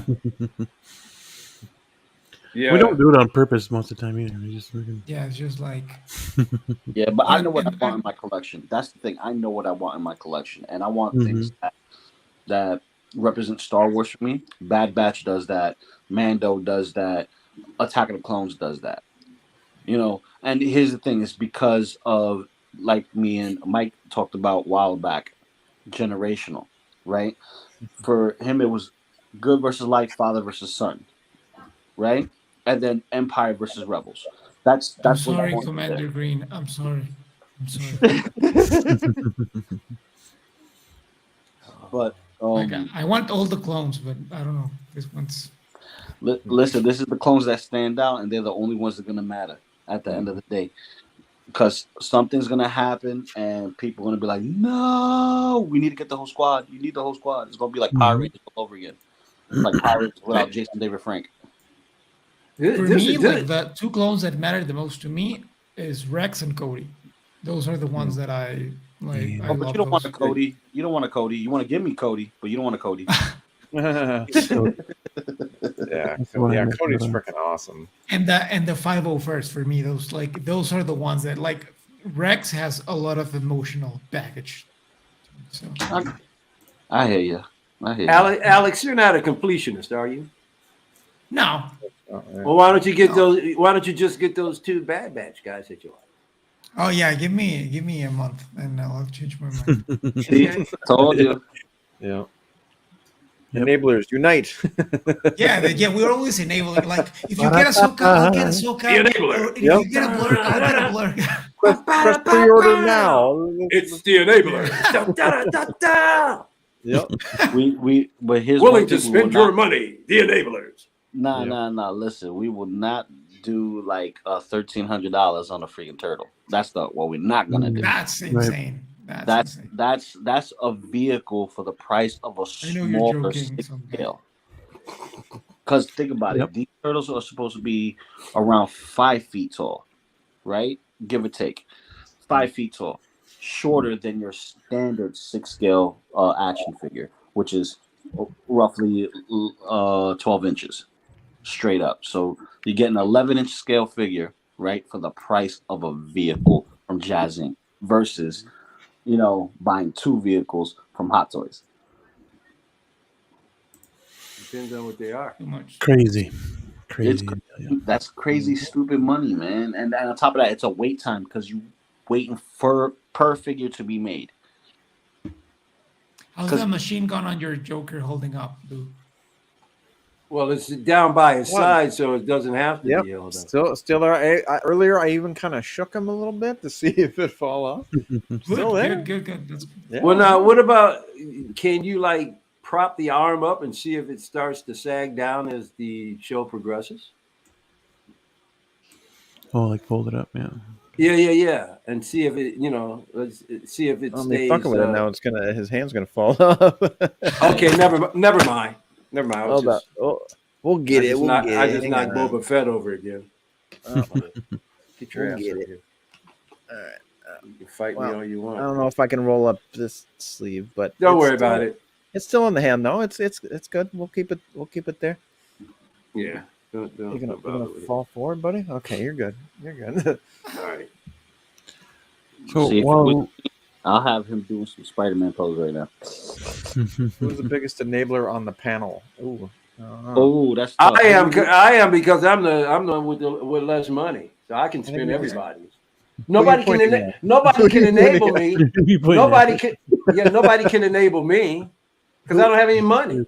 Yeah. We don't do it on purpose most of the time either. We just it's just like yeah, but I know what I want in my collection. That's the thing. I know what I want in my collection, and I want things that represent Star Wars for me. Bad Batch does that. Mando does that. Attack of the Clones does that. And here's the thing: is because of, like me and Mike talked about a while back, generational, right? For him, it was good versus light, father versus son, right? And then Empire versus Rebels. That's I'm sorry, Commander Green. I'm sorry. But I want all the clones, but I don't know. This one's. Listen, this is the clones that stand out, and they're the only ones that are gonna matter at the end of the day. because something's gonna happen and people are gonna be like, no, we need to get the whole squad. You need the whole squad. It's gonna be like Power Rangers all over again, like Power Rangers without Jason David Frank. For me, like the two clones that matter the most to me is Rex and Cody. Those are the ones that I like. Oh, but you don't want a Cody. You don't want a Cody. You want to give me Cody, but you don't want a Cody. Yeah, Cody's freaking awesome. And the 501st for me, those are the ones that like Rex has a lot of emotional baggage. So I hear you. Alex, you're not a completionist, are you? No. Well, why don't you get those? Why don't you just get those 2 Bad Batch guys that you like? Oh yeah, give me a month and I'll change my mind. Told you. Yeah. Enablers unite. yeah, we're always enabling. Like if you get a Ahsoka, I'll get a Ahsoka. Enabler. If you get a blur, I'll get a blur. Press pre-order now. It's the enabler. Yep. But here's willing to spend your money. The enablers. Nah. Listen, we will not do like $1,300 on a freaking turtle. That's what we're not gonna do. That's insane. That's a vehicle for the price of a smaller scale. Because think about it, these turtles are supposed to be around 5 feet tall, right? Give or take, 5 feet tall, shorter than your standard 6-scale action figure, which is roughly 12 inches straight up. So you get an 11-inch scale figure, right, for the price of a vehicle from Jazz Inc. versus buying 2 vehicles from Hot Toys. Depends on what they are. Crazy. That's crazy, stupid money, man. And on top of that, it's a wait time because you waiting for per figure to be made. How's the machine gun on your Joker holding up, Lou? Well, it's down by his side, so it doesn't have to be held up. Still there. Earlier, I even kind of shook him a little bit to see if it fall off. Still there. Good. That's good. Yeah. Well, now, what about? Can you prop the arm up and see if it starts to sag down as the show progresses? Oh, fold it up, yeah. Yeah, and see if it, let's see if it stays. Fucking with it now, his hand's gonna fall off. Okay, never mind. We'll get it. I just knocked Boba Fett over again. Get your ass over here. All right. You can fight me all you want. I don't know if I can roll up this sleeve, but don't worry about it. It's still in the hand, though. It's good. We'll keep it there. Yeah. Don't you're gonna fall forward, buddy. Okay, you're good. All right. So I'll have him doing some Spider-Man pose right now. Who's the biggest enabler on the panel? That's tough. I am because I'm the one with less money, so I can spend everybody's. Nobody can enable me. Nobody can enable me because I don't have any money.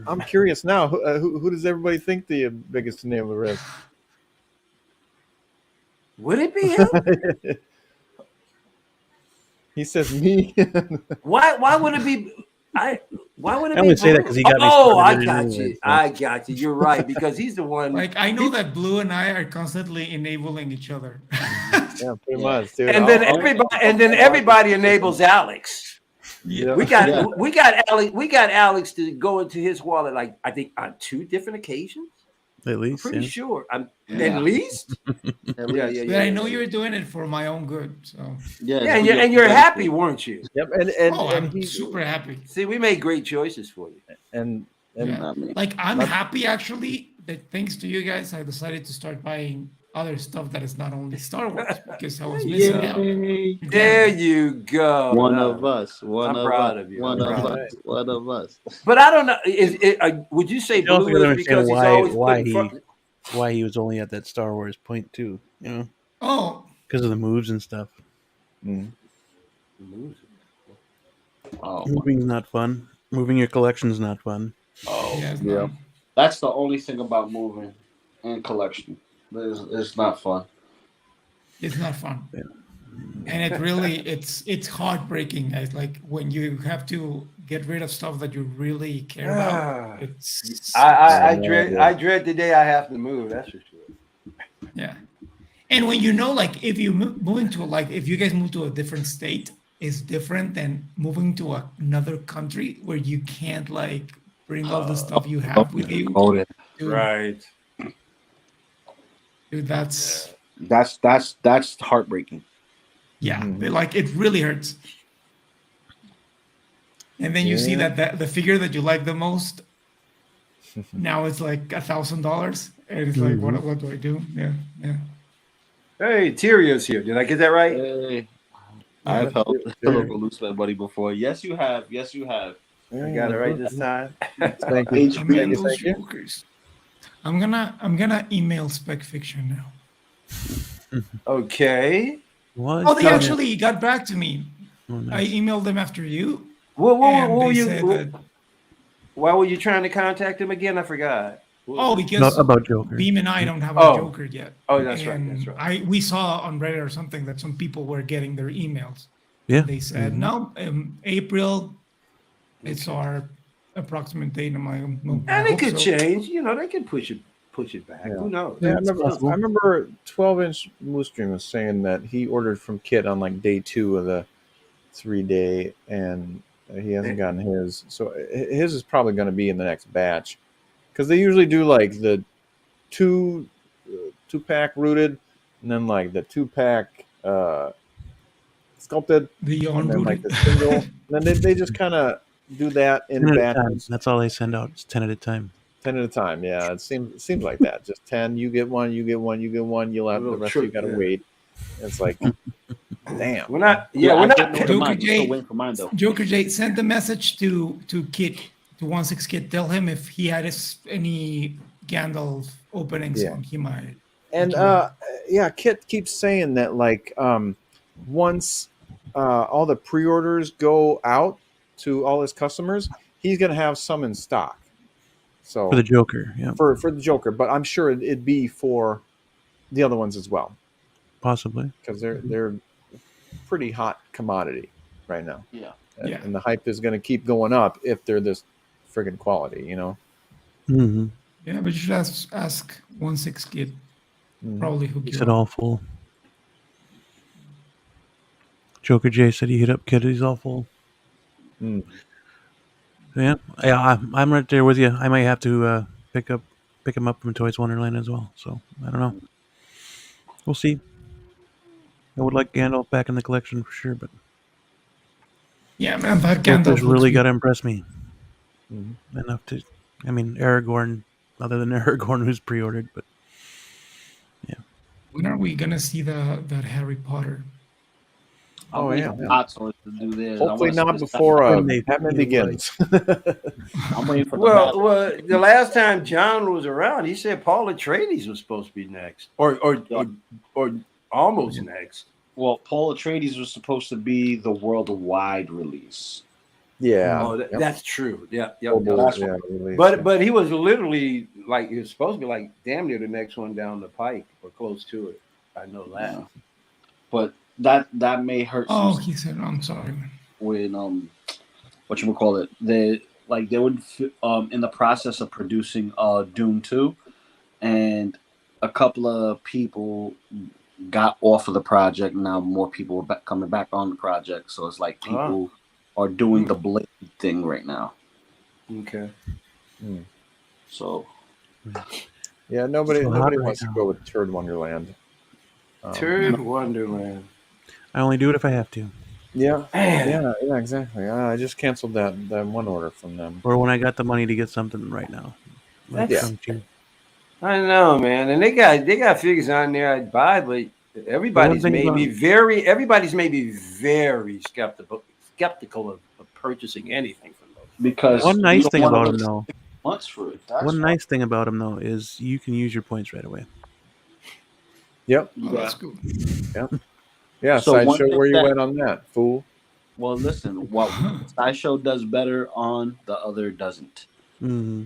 I'm curious now. Who does everybody think the biggest enabler is? Would it be him? He says me. Why would it be? Why would it be? I would say that because he got me. Oh, I got you. I got you. You're right because he's the one. I know that Blue and I are constantly enabling each other. Yeah, pretty much. Dude. And then everybody enables Alex. Yeah. We got Alex to go into his wallet I think on 2 different occasions. At least, I'm pretty sure. At least. Yeah. But I know you're doing it for my own good. So and you're happy, weren't you? Yep. I'm super happy. See, we made great choices for you. And I'm happy actually that thanks to you guys, I decided to start buying other stuff that is not only Star Wars because I was missing out. There you go. One of us. I'm proud of you. One of us. But I don't know. Would you say Blue is because he's always why he was only at that Star Wars point too? Oh, because of the moves and stuff. Moving's not fun. Moving your collection's not fun. Oh, yeah. That's the only thing about moving and collection. It's not fun. It's not fun. Yeah. And it really, it's heartbreaking. It's like when you have to get rid of stuff that you really care about. It's I dread the day I have to move. That's for sure. Yeah. And when you know, like, if you moving to if you guys move to a different state, is different than moving to another country where you can't like bring all the stuff you have with you. Dude, Right. Dude, that's heartbreaking. Yeah, like it really hurts. And then you see that the figure that you like the most now it's like $1,000, and it's like, what do I do? Yeah. Hey, Tyrio's here. Did I get that right? Hey, I've helped the local loose spend buddy before. Yes, you have. Yes, you have. I got it right this time. Thank you. Thank you. I'm gonna email Spec Fiction now. Okay. What? Oh, they actually got back to me. Oh, nice. I emailed them after you. Why were you trying to contact them again? I forgot. Because not about Joker. Beam and I don't have a Joker yet. Oh, that's right. We saw on Reddit or something that some people were getting their emails. Yeah. They said no, April. It's our approximate date. And it could change. You know, they can push it back. Yeah. Who knows? Yeah, I remember 12-inch Moose Dream was saying that he ordered from Kit on like day 2 of the 3-day, and he hasn't gotten his. So his is probably going to be in the next batch, because they usually do like the two-pack rooted, and then like the 2-pack sculpted, and then like the single. And then they just kind of do that in batches. That's all they send out. It's 10 at a time. 10 at a time, yeah. It seems like that. Just 10. You get one. You get one. You get one. You'll have the rest. You got to wait. It's like, damn. We're not. Yeah, we're not. Joker J sent a message to Kit, to 16 Kit. Tell him if he had any Gandalf openings, he might. And Kit keeps saying that like once all the pre-orders go out to all his customers, he's gonna have some in stock. So for the Joker, yeah. For the Joker, but I'm sure it'd be for the other ones as well. Possibly. Because they're pretty hot commodity right now. Yeah. And the hype is gonna keep going up if they're this friggin' quality, you know? Mm-hmm. Yeah, but you should ask 16 Kid. Probably hook you up. All full. Joker J said he hit up Kid, he's all full. Yeah, I'm right there with you. I might have to pick him up from Toys Wonderland as well. So I don't know. We'll see. I would like Gandalf back in the collection for sure, but yeah, man, that Gandalf really got to impress me enough to. I mean, Aragorn, other than Aragorn, who's pre-ordered, but yeah. When are we gonna see that Harry Potter? Oh yeah, to do this. Hopefully not before Batman Begins. I'm waiting for well, the last time John was around, he said Paul Atreides was supposed to be next, or almost next. Well, Paul Atreides was supposed to be the worldwide release. Yeah, that's true. Yeah, but he was literally like he was supposed to be like damn near the next one down the pike or close to it. I know that, but. That may hurt. Oh, he said, "I'm sorry." When whatchamacallit, they would in the process of producing Doom 2, and a couple of people got off of the project. Now more people are coming back on the project, so it's like people are doing the Blade thing right now. Okay. So. Yeah, nobody wants to go with Turd Wonderland. Turd Wonderland. I only do it if I have to. Yeah, exactly. I just canceled that one order from them. Or when I got the money to get something right now. I know, man, and they got figures on there I'd buy, but everybody's made me very skeptical of purchasing anything from those. Because one nice thing about them, though. Nice thing about them, though, is you can use your points right away. Yep. That's cool. Yep. Yeah, so Sideshow, where you went on that, fool? Well, listen, what Sideshow does better on, the other doesn't. Mm-hmm.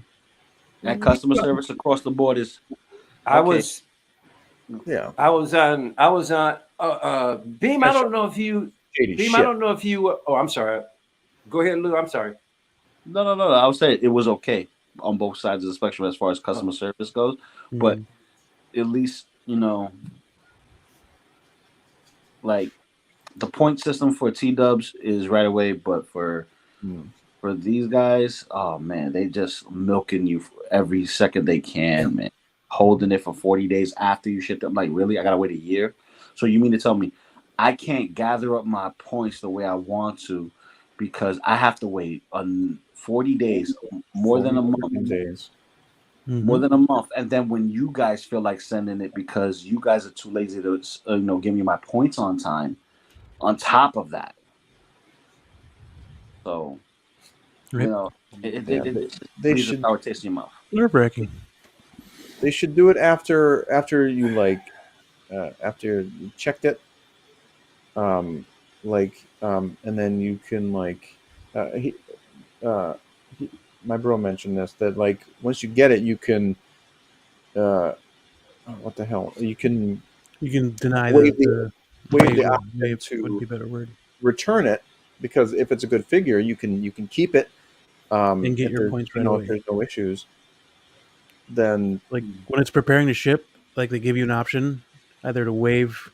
That customer service across the board is. I was on Beam. I don't know if you Beam. I don't know if you. Oh, I'm sorry. Go ahead, Lou. I'm sorry. No. I would say it was okay on both sides of the spectrum as far as customer service goes, but at least like the point system for T-dubs is right away, but for these guys, oh man, they just milking you every second they can, man. Holding it for 40 days after you ship them. Like, really? I gotta wait a year? So you mean to tell me I can't gather up my points the way I want to because I have to wait 40 days, more than a month. Days. More than a month, and then when you guys feel like sending it because you guys are too lazy to give me my points on time, on top of that, so they should sour taste in your mouth. Nerve-wracking. They should do it after you after you checked it, and then you can my bro mentioned this, that like once you get it, you can what the hell? You can deny waive the option to would be a better word. return it, because if it's a good figure, you can keep it and get your points right away. If there's no issues, then like when it's preparing to ship, like they give you an option either to waive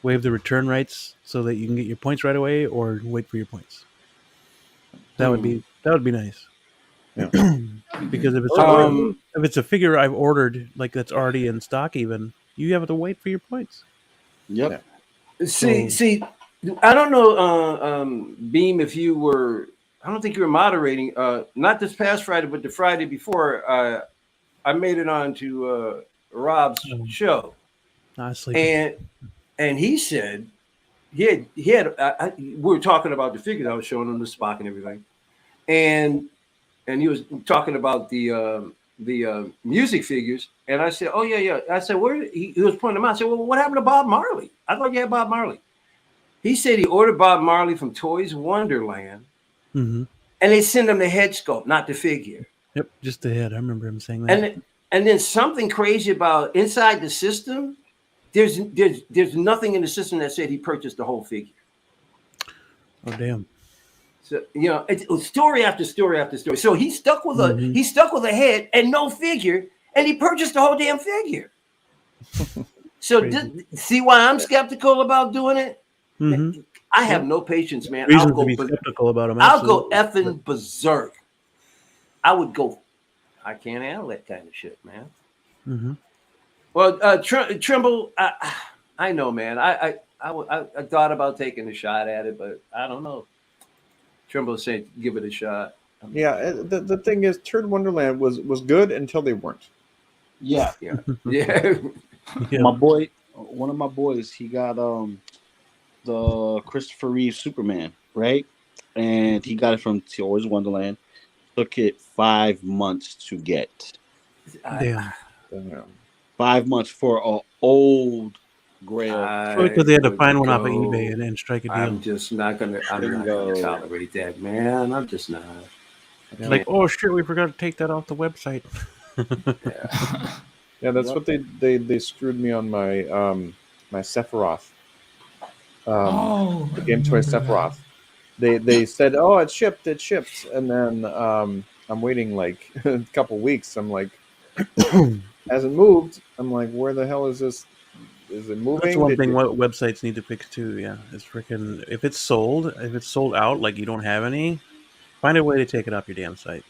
the return rights so that you can get your points right away, or wait for your points. That would be nice. Yeah. Because if it's a figure I've ordered, like that's already in stock, even you have to wait for your points. Yep. Yeah. See, I don't know, Beam, if you were. I don't think you were moderating. Not this past Friday, but the Friday before. I made it on to Rob's show, and he said he had we were talking about the figure. I was showing him the Spock and everything, and he was talking about the music figures, and I said, "Oh yeah." I said, "Where?" He was pointing them out. I said, "Well, what happened to Bob Marley? I thought you had Bob Marley." He said he ordered Bob Marley from Toys Wonderland, and they send him the head sculpt, not the figure. Yep, just the head. I remember him saying that. And then something crazy about inside the system. There's nothing in the system that said he purchased the whole figure. Oh damn. So it's story after story after story. So he stuck with a head and no figure, and he purchased the whole damn figure. So see why I'm skeptical about doing it? I have no patience, man. Reasons to be skeptical about him. I'll go effing berserk. I would go. I can't handle that kind of shit, man. Well, Trimble, I know, man. I thought about taking a shot at it, but I don't know. Trimble said, "Give it a shot." Yeah, the thing is, Turd Wonderland was good until they weren't. Yeah. My boy, one of my boys, he got the Christopher Reeve Superman, right? And he got it from Toys Wonderland. Took it 5 months to get. Damn. 5 months for an old Grail. Because they had to find one off of eBay and then strike a deal. I'm not gonna tolerate that, man. I'm just not. Like, oh shit, we forgot to take that off the website. Yeah, that's what they screwed me on my my Sephiroth. The Game Toy Sephiroth. They said, "Oh, it shipped," and then I'm waiting like a couple weeks. I'm like, hasn't moved. I'm like, where the hell is this? Is it moving? That's one thing what websites need to fix too. Yeah, it's freaking if it's sold out, like you don't have any, find a way to take it off your damn site.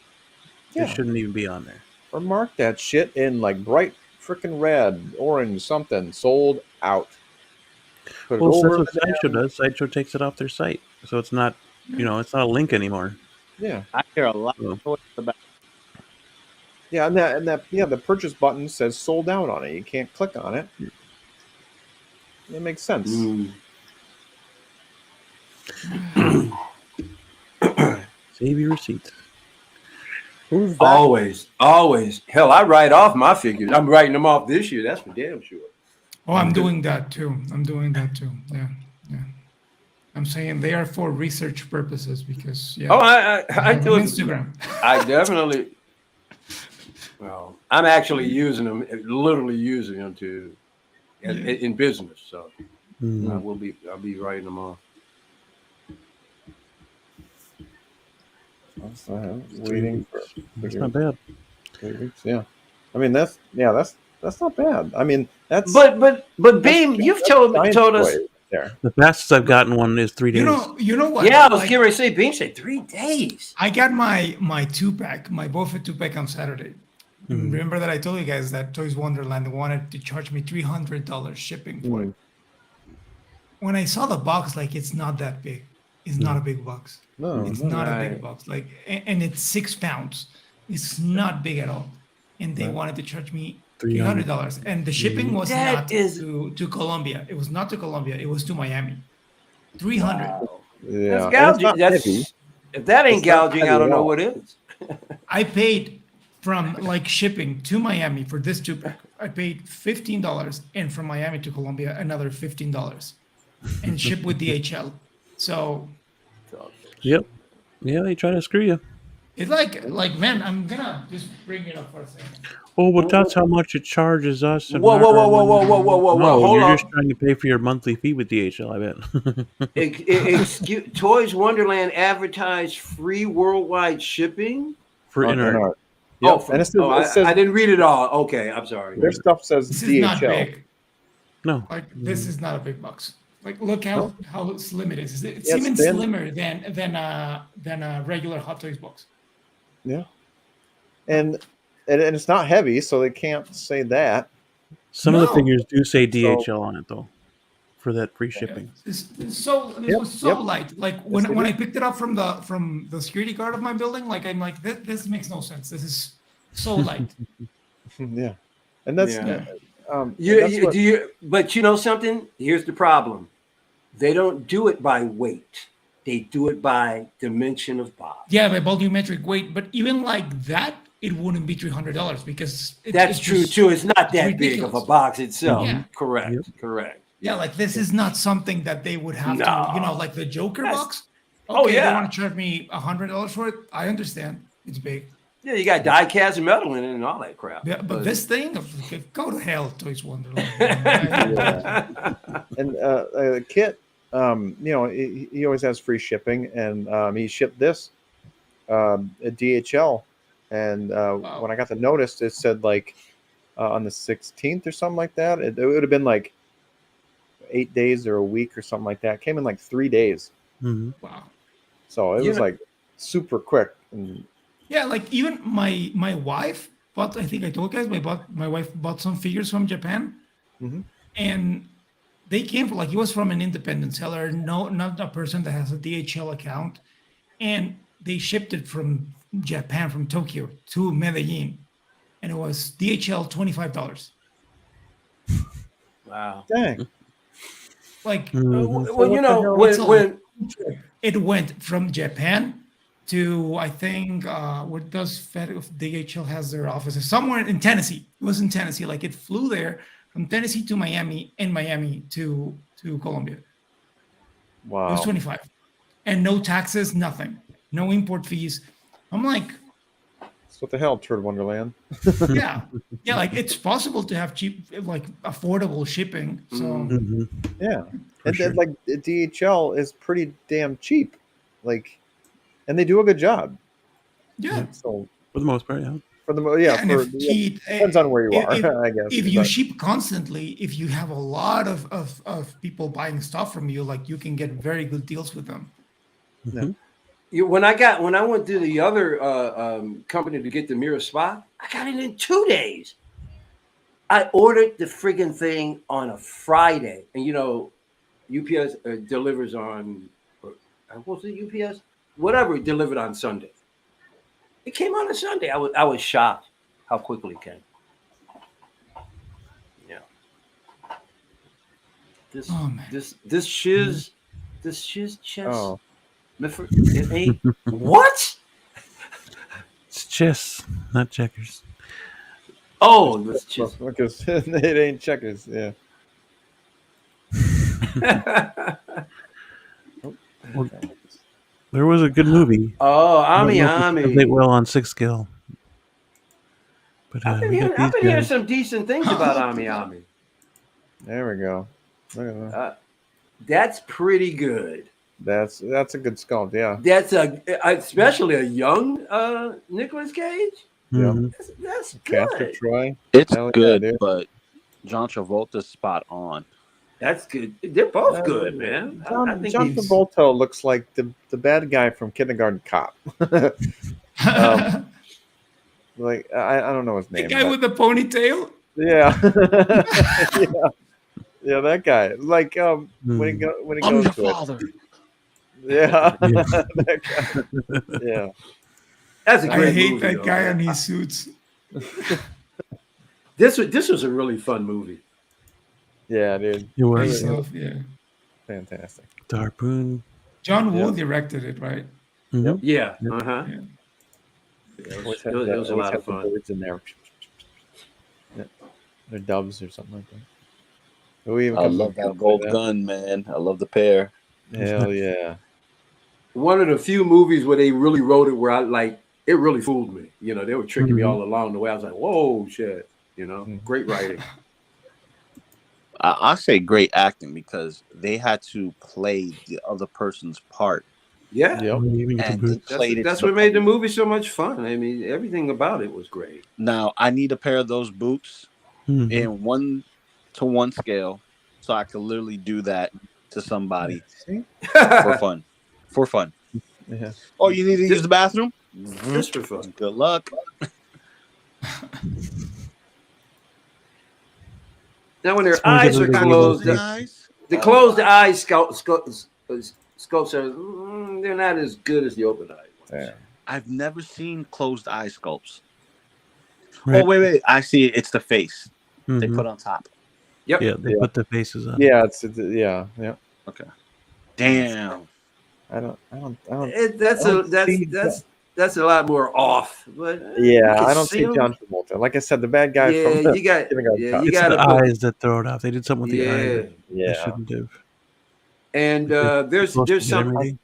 Yeah. It shouldn't even be on there. Or mark that shit in like bright freaking red, orange, something. Sold out. Well, that's what Sideshow does. Sideshow takes it off their site, so it's not, it's not a link anymore. Yeah, I hear a lot about. Yeah, and that the purchase button says sold out on it. You can't click on it. It makes sense. Save your receipts. Who's that? Always. Hell, I write off my figures. I'm writing them off this year. That's for damn sure. Oh, I'm doing that too. Yeah. I'm saying they are for research purposes because I do Instagram. I definitely. Well, I'm actually using them, literally using them in business. So I'll be writing them off. Waiting for. That's not bad. 3 weeks, yeah. I mean that's not bad. I mean that's. But Beam, you've told us. there. The fastest I've gotten one is 3 days. You know what? Yeah, I was getting ready to say, Bean said 3 days. I got my 2-pack, my Buffett 2-pack on Saturday. And remember that I told you guys that Toys Wonderland wanted to charge me $300 shipping for it. When I saw the box, like, it's not that big. It's not a big box. No, it's not a big box. Like, and it's 6 pounds. It's not big at all. And they wanted to charge me $300. And the shipping was not to Colombia. It was not to Colombia. It was to Miami. $300. Wow. Yeah, that's gouging. If that ain't gouging, I don't know what is. I paid from like shipping to Miami for this 2-pack. I paid $15, and from Miami to Colombia another $15, and ship with DHL. So, yep, yeah, they try to screw you. It's like man, I'm gonna just bring it up for a second. Oh, but that's how much it charges us. Whoa! Hold you're on. just trying to pay for your monthly fee with DHL, I bet. Toys Wonderland advertised free worldwide shipping for internet. Yep. And it says, I didn't read it all. Okay, I'm sorry. Their stuff says this DHL. Is not big. No, like this is not a big box. Like, look how slim it is. It's even slimmer than a regular Hot Toys box. Yeah, and it's not heavy, so they can't say that. Some of the figures do say DHL on it, though, for that free shipping. This was so light. Like when I picked it up from the security guard of my building, like I'm like, this makes no sense. This is so light. Yeah, and that's but you know something? Here's the problem. They don't do it by weight. They do it by dimension of box. Yeah, by volumetric weight. But even like that, it wouldn't be $300 because that's true too. It's not that big of a box itself. Yeah. Correct. Yeah, like this is not something that they would have to, like the Joker box. Okay, they want to charge me $100 for it. I understand. It's big. Yeah, you got die cast metal in it and all that crap. Yeah, but this thing, go to hell, Toys Wonderland. And Kit, he always has free shipping, and he shipped this at DHL, and when I got the notice, it said like on the 16th or something like that. It would have been like 8 days or a week or something like that. It came in like 3 days. Mm-hmm. Wow! So it was like super quick. And yeah, like even my wife bought. I think I told you guys my wife bought some figures from Japan, and they came from, like, it was from an independent seller, not a person that has a DHL account, and they shipped it from Japan, from Tokyo to Medellin, and it was DHL $25. Wow! Dang! Like, well, when it went from Japan to, I think, where does DHL has their offices? Somewhere in Tennessee. It was in Tennessee. Like, it flew there from Tennessee to Miami, and Miami to Colombia. Wow. It was $25. And no taxes, nothing. No import fees. I'm like, so what the hell, Turd Wonderland? yeah, like it's possible to have cheap, like affordable shipping. So yeah, and then, like DHL is pretty damn cheap, like, and they do a good job. Yeah. So for the most part, yeah. For the depends on where you are, I guess. If you ship constantly, if you have a lot of people buying stuff from you, like, you can get very good deals with them. Yeah. When I went to the other company to get the mirror spot, I got it in 2 days. I ordered the friggin' thing on a Friday, and UPS delivers on, what's it, UPS? Whatever, it delivered on Sunday. It came on a Sunday. I was shocked how quickly it came. Yeah. This shiz chest. Oh. It ain't what? It's chess, not checkers. Oh, it's chess because it ain't checkers. Yeah. Well, there was a good movie. Oh, Ami. They well on 6 scale. But I've been hearing some decent things about Ami. There we go. Look at that. That's pretty good. That's a good sculpt, yeah. That's especially a young Nicolas Cage. Yeah, that's Castor good. Troy. It's good, but John Travolta's spot on. That's good. They're both good, man. John Travolta looks like the bad guy from Kindergarten Cop. Like I don't know his name. The guy with the ponytail. Yeah. Yeah, that guy. Like when he goes to father. Yeah. That guy. Yeah. That's a great I hate movie, that though, guy man. on his suits. This was a really fun movie. Yeah, dude. It was. Yeah. Fantastic. The Harpoon. John Woo directed it, right? Mm-hmm. Yeah. Yep. Uh-huh. Yeah. It was a lot of fun. Birds in there. Yeah. They're doves or something like that. I love that gold gun, man. I love the pair. Hell yeah. One of the few movies where they really wrote it where it really fooled me. You know, they were tricking me all along the way. I was like, whoa, shit. You know, great writing. I say great acting because they had to play the other person's part. Yeah. Yep. And they played that's what made the movie so much fun. I mean, everything about it was great. Now, I need a pair of those boots in 1-to-1 scale so I could literally do that to somebody for fun. For fun. Yeah. Oh, you need to use the bathroom? Just for fun. Good luck. Now, when their eyes are closed, the closed eye sculpts are they're not as good as the open eye ones. Yeah. I've never seen closed eye sculpts. Right. Oh, wait. I see it. It's the face they put on top. Yep. Yeah, they put the faces on. Yeah, yeah. Okay. Damn. That's a lot more off. But yeah, I don't see John Travolta. Like I said, the bad guy from you got the eyes that throw it off. They did something with the eyes. Yeah. They shouldn't have. And there's something.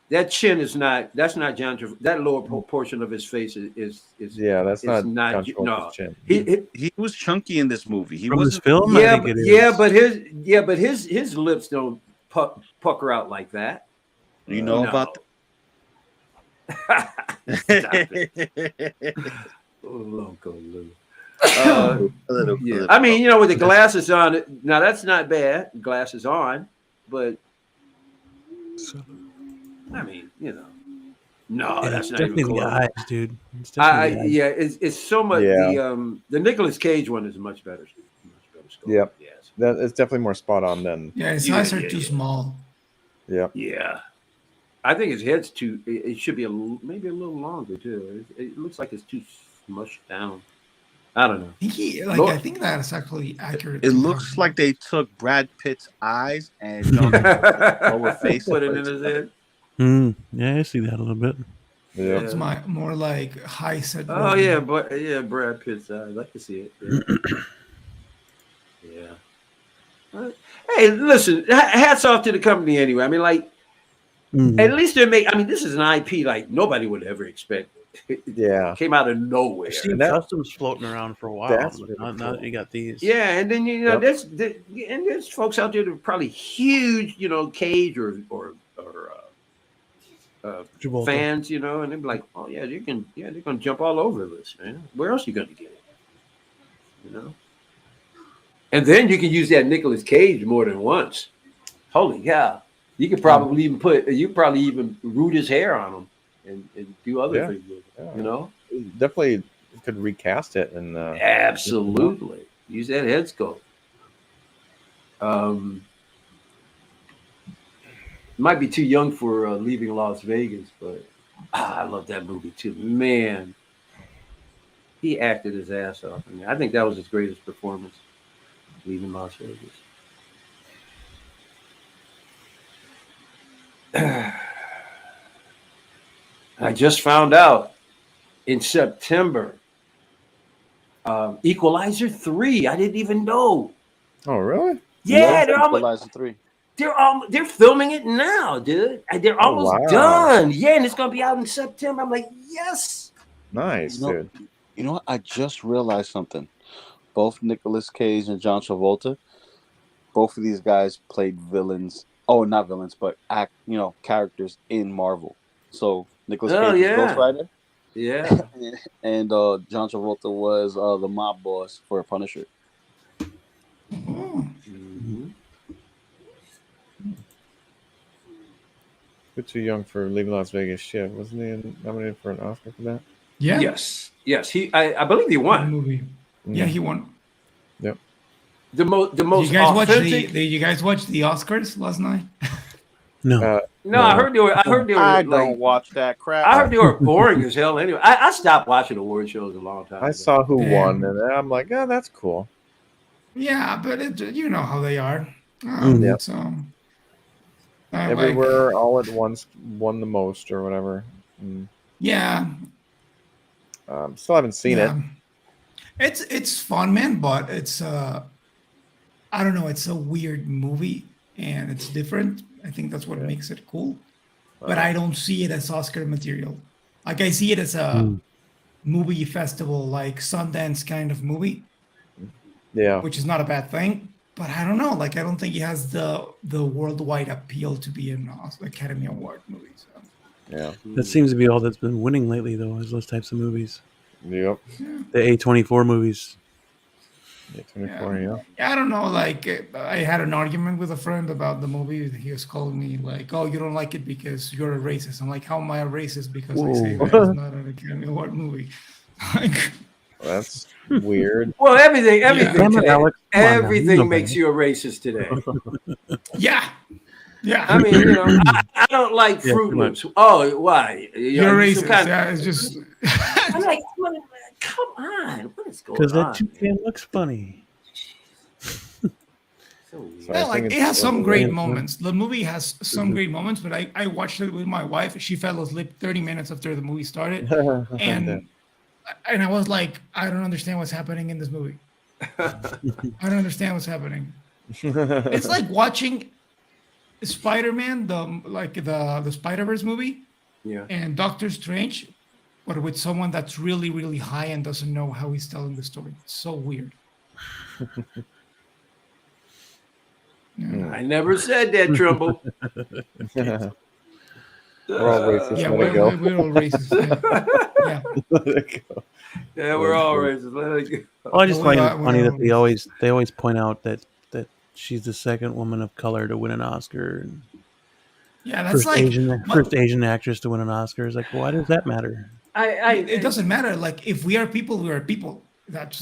That chin is not. That's not John Travolta. That lower portion of his face is. Yeah, that's not John Travolta's chin. He was chunky in this movie. He From was this film. But his lips don't pucker out like that. You know about. Loco Lou. I mean, with the glasses on. Now that's not bad. Glasses on, but I mean, no, that's not definitely even close. the eyes, dude. It's so much. The Nicolas Cage one is much better. Scope. Yep. Yes. It's definitely more spot on than. Yeah, his eyes are too small. Yeah. Yeah. I think his head's too. It should be maybe a little longer too. It looks like it's too smushed down. I don't know. I think that's actually accurate. It looks like they took Brad Pitt's eyes and lower face, put it in his head. Yeah, I see that a little bit. Yeah. It's more like high set. Oh yeah, but Brad Pitt's eyes. I can see it. Yeah. Hey, listen. Hats off to the company anyway. I mean, at least they're making. I mean, this is an IP like nobody would ever expect. Yeah, came out of nowhere. I've seen customs floating around for a while. That's Now that you got these. Yeah, and then there's folks out there that are probably huge, Cage or fans, and they're like, oh yeah, they're gonna jump all over this, man. Where else are you gonna get it? And then you can use that Nicolas Cage more than once. Holy cow! You could probably even root his hair on him and do other things with it. Definitely could recast it and absolutely use that head sculpt. Might be too young for Leaving Las Vegas, but I love that movie too. Man, he acted his ass off. I mean, I think that was his greatest performance. Leaving Las Vegas. I just found out in September, Equalizer 3. I didn't even know. Oh, really? Yeah, they're Equalizer 3. They're filming it now, dude. They're almost done. Yeah, and it's gonna be out in September. I'm like, yes. Nice, dude. You know what? I just realized something. Both Nicolas Cage and John Travolta, both of these guys played villains. Oh, not villains, but characters in Marvel. So Nicolas Cage was Ghost Rider. Yeah. And John Travolta was the mob boss for Punisher. Oh. bit too young for Leaving Las Vegas. Shit, wasn't he nominated for an Oscar for that? Yeah. Yes. I believe he won. Movie. Yeah, he won. Yep. The most Did you guys authentic. Did you guys watch the Oscars last night? No. No, I heard they were. I don't watch that crap. I heard they were boring as hell. Anyway, I stopped watching award shows a long time ago. I saw who won, and I'm like, oh, that's cool. Yeah, but you know how they are. Yeah. So Everywhere, all at once, won the most or whatever. Yeah. Still haven't seen it. It's fun, man, but it's I don't know. It's a weird movie, and it's different. I think that's what makes it cool. But I don't see it as Oscar material. Like I see it as a movie festival, like Sundance kind of movie. Yeah. Which is not a bad thing. But I don't know. Like I don't think it has the worldwide appeal to be an Academy Award movie. So. Yeah. That seems to be all that's been winning lately, though, is those types of movies. Yep. The A24 movies. A24, Yeah, I don't know. Like, I had an argument with a friend about the movie. He was calling me like, "Oh, you don't like it because you're a racist." I'm like, "How am I a racist because I say that it's not an Academy Award movie?" Like, that's weird. Well, everything today, makes you a racist today. Yeah. I mean, I don't like Fruit Loops. Oh, why? You're racist. Yeah, it's just. I'm like, come on, what is going on? Because that toucan looks funny. Like it has some great moments. The movie has some great moments, but I watched it with my wife. She fell asleep 30 minutes after the movie started, and I was like, I don't understand what's happening in this movie. I don't understand what's happening. It's like watching Spider-Man, the Spider-Verse movie, and Doctor Strange, but with someone that's really, really high and doesn't know how he's telling the story. It's so weird. I never said that, Trumbull. We're all racist. Yeah, Let it go. we're all racist. Yeah. Let it go. Yeah, we're all racist. Let it go. Well, I just find it funny that they always point out that she's the second woman of color to win an Oscar. And yeah, that's first Asian actress to win an Oscar. Is like, why does that matter? It doesn't matter. Like, if we are people, we are people. That's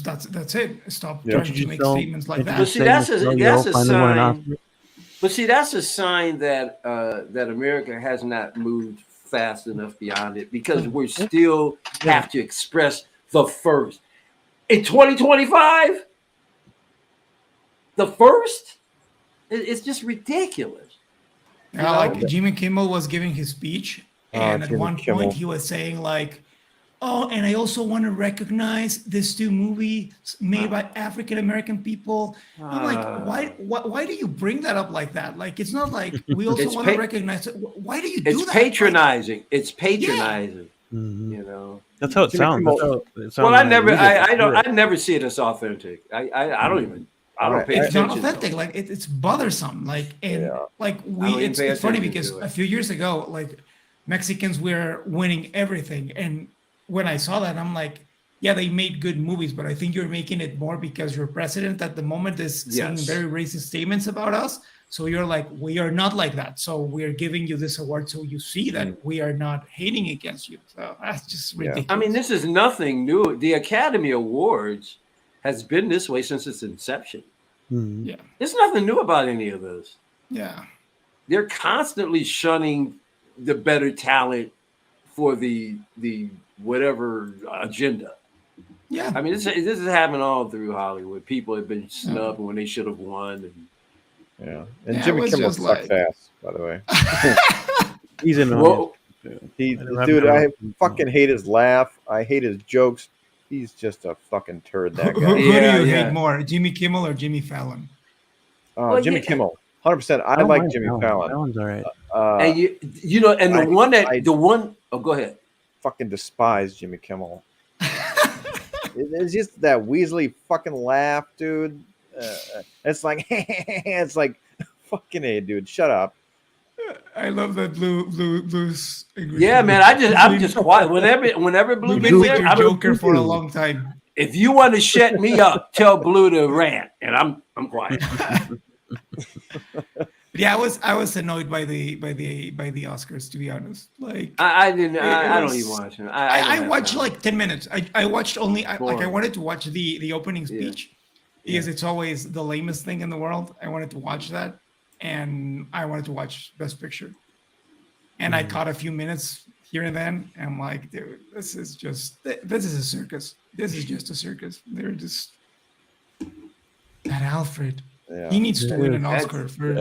it. Stop trying to make statements like that. But see, that's a sign. But see, that's a sign that that America has not moved fast enough beyond it, because we still have to express the first. In 2025, the first, it's just ridiculous. Like Jimmy Kimmel was giving his speech, and at one point he was saying like, "Oh, and I also want to recognize this two movies made by African American people." I'm like, why do you bring that up like that? Like, it's not like we also want to recognize it. Why do you do that? It's patronizing. Like, it's patronizing. Yeah. You know, that's how it sounds. Well, I never see it as authentic. I don't pay attention. It's not authentic. Like it's bothersome. Like it's funny because a few years ago, like Mexicans were winning everything, and when I saw that, I'm like, yeah, they made good movies, but I think you're making it more because your president at the moment is saying very racist statements about us. So you're like, we are not like that. So we're giving you this award so you see that we are not hating against you. So that's just ridiculous. I mean, this is nothing new. The Academy Awards has been this way since its inception. Yeah. There's nothing new about any of this. Yeah. They're constantly shunning the better talent for the whatever agenda. Yeah. I mean, this is happening all through Hollywood. People have been snubbed when they should have won. And Jimmy Kimmel sucks ass, by the way. He's in dude, I fucking hate his laugh. I hate his jokes. He's just a fucking turd, that guy. Who do you hate more, Jimmy Kimmel or Jimmy Fallon? Jimmy Kimmel. 100%. I like Jimmy Fallon. Fallon's all right. And the one. Oh, go ahead. Fucking despise Jimmy Kimmel. It's just that Weasley fucking laugh, dude. It's like fucking A, dude. Shut up. I love that blue's. Yeah, man. I'm just quiet. Whenever Blue been with your Joker for a long time. If you want to shut me up, tell Blue to rant, and I'm quiet. But yeah, I was annoyed by the Oscars, to be honest. Like I didn't. I don't even watch them. I watched like 10 minutes. I watched only I wanted to watch the opening speech because it's always the lamest thing in the world. I wanted to watch that, and I wanted to watch Best Picture. And I caught a few minutes here and then. And I'm like, dude, this is a circus. This is just a circus. They're just that Alfred. Yeah. He needs to win an Oscar for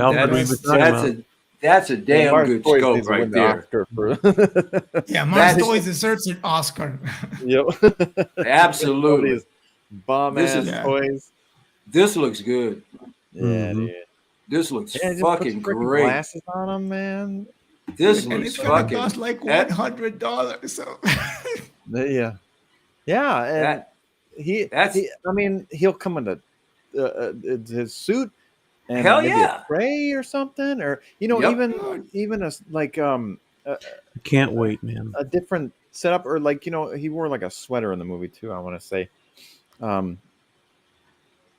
that's a damn good scope right there. Yeah, Mars Toys deserves an Oscar. Yep. Absolutely. Bomb ass toys. This looks good. Yeah, dude. This looks fucking great. Glasses on them, man. This and looks it's gonna cost like $100. So yeah, and I mean, he'll come in his suit and hell maybe yeah, a tray or something, or even a like I can't wait, man. A different setup, or like he wore like a sweater in the movie too. I want to say,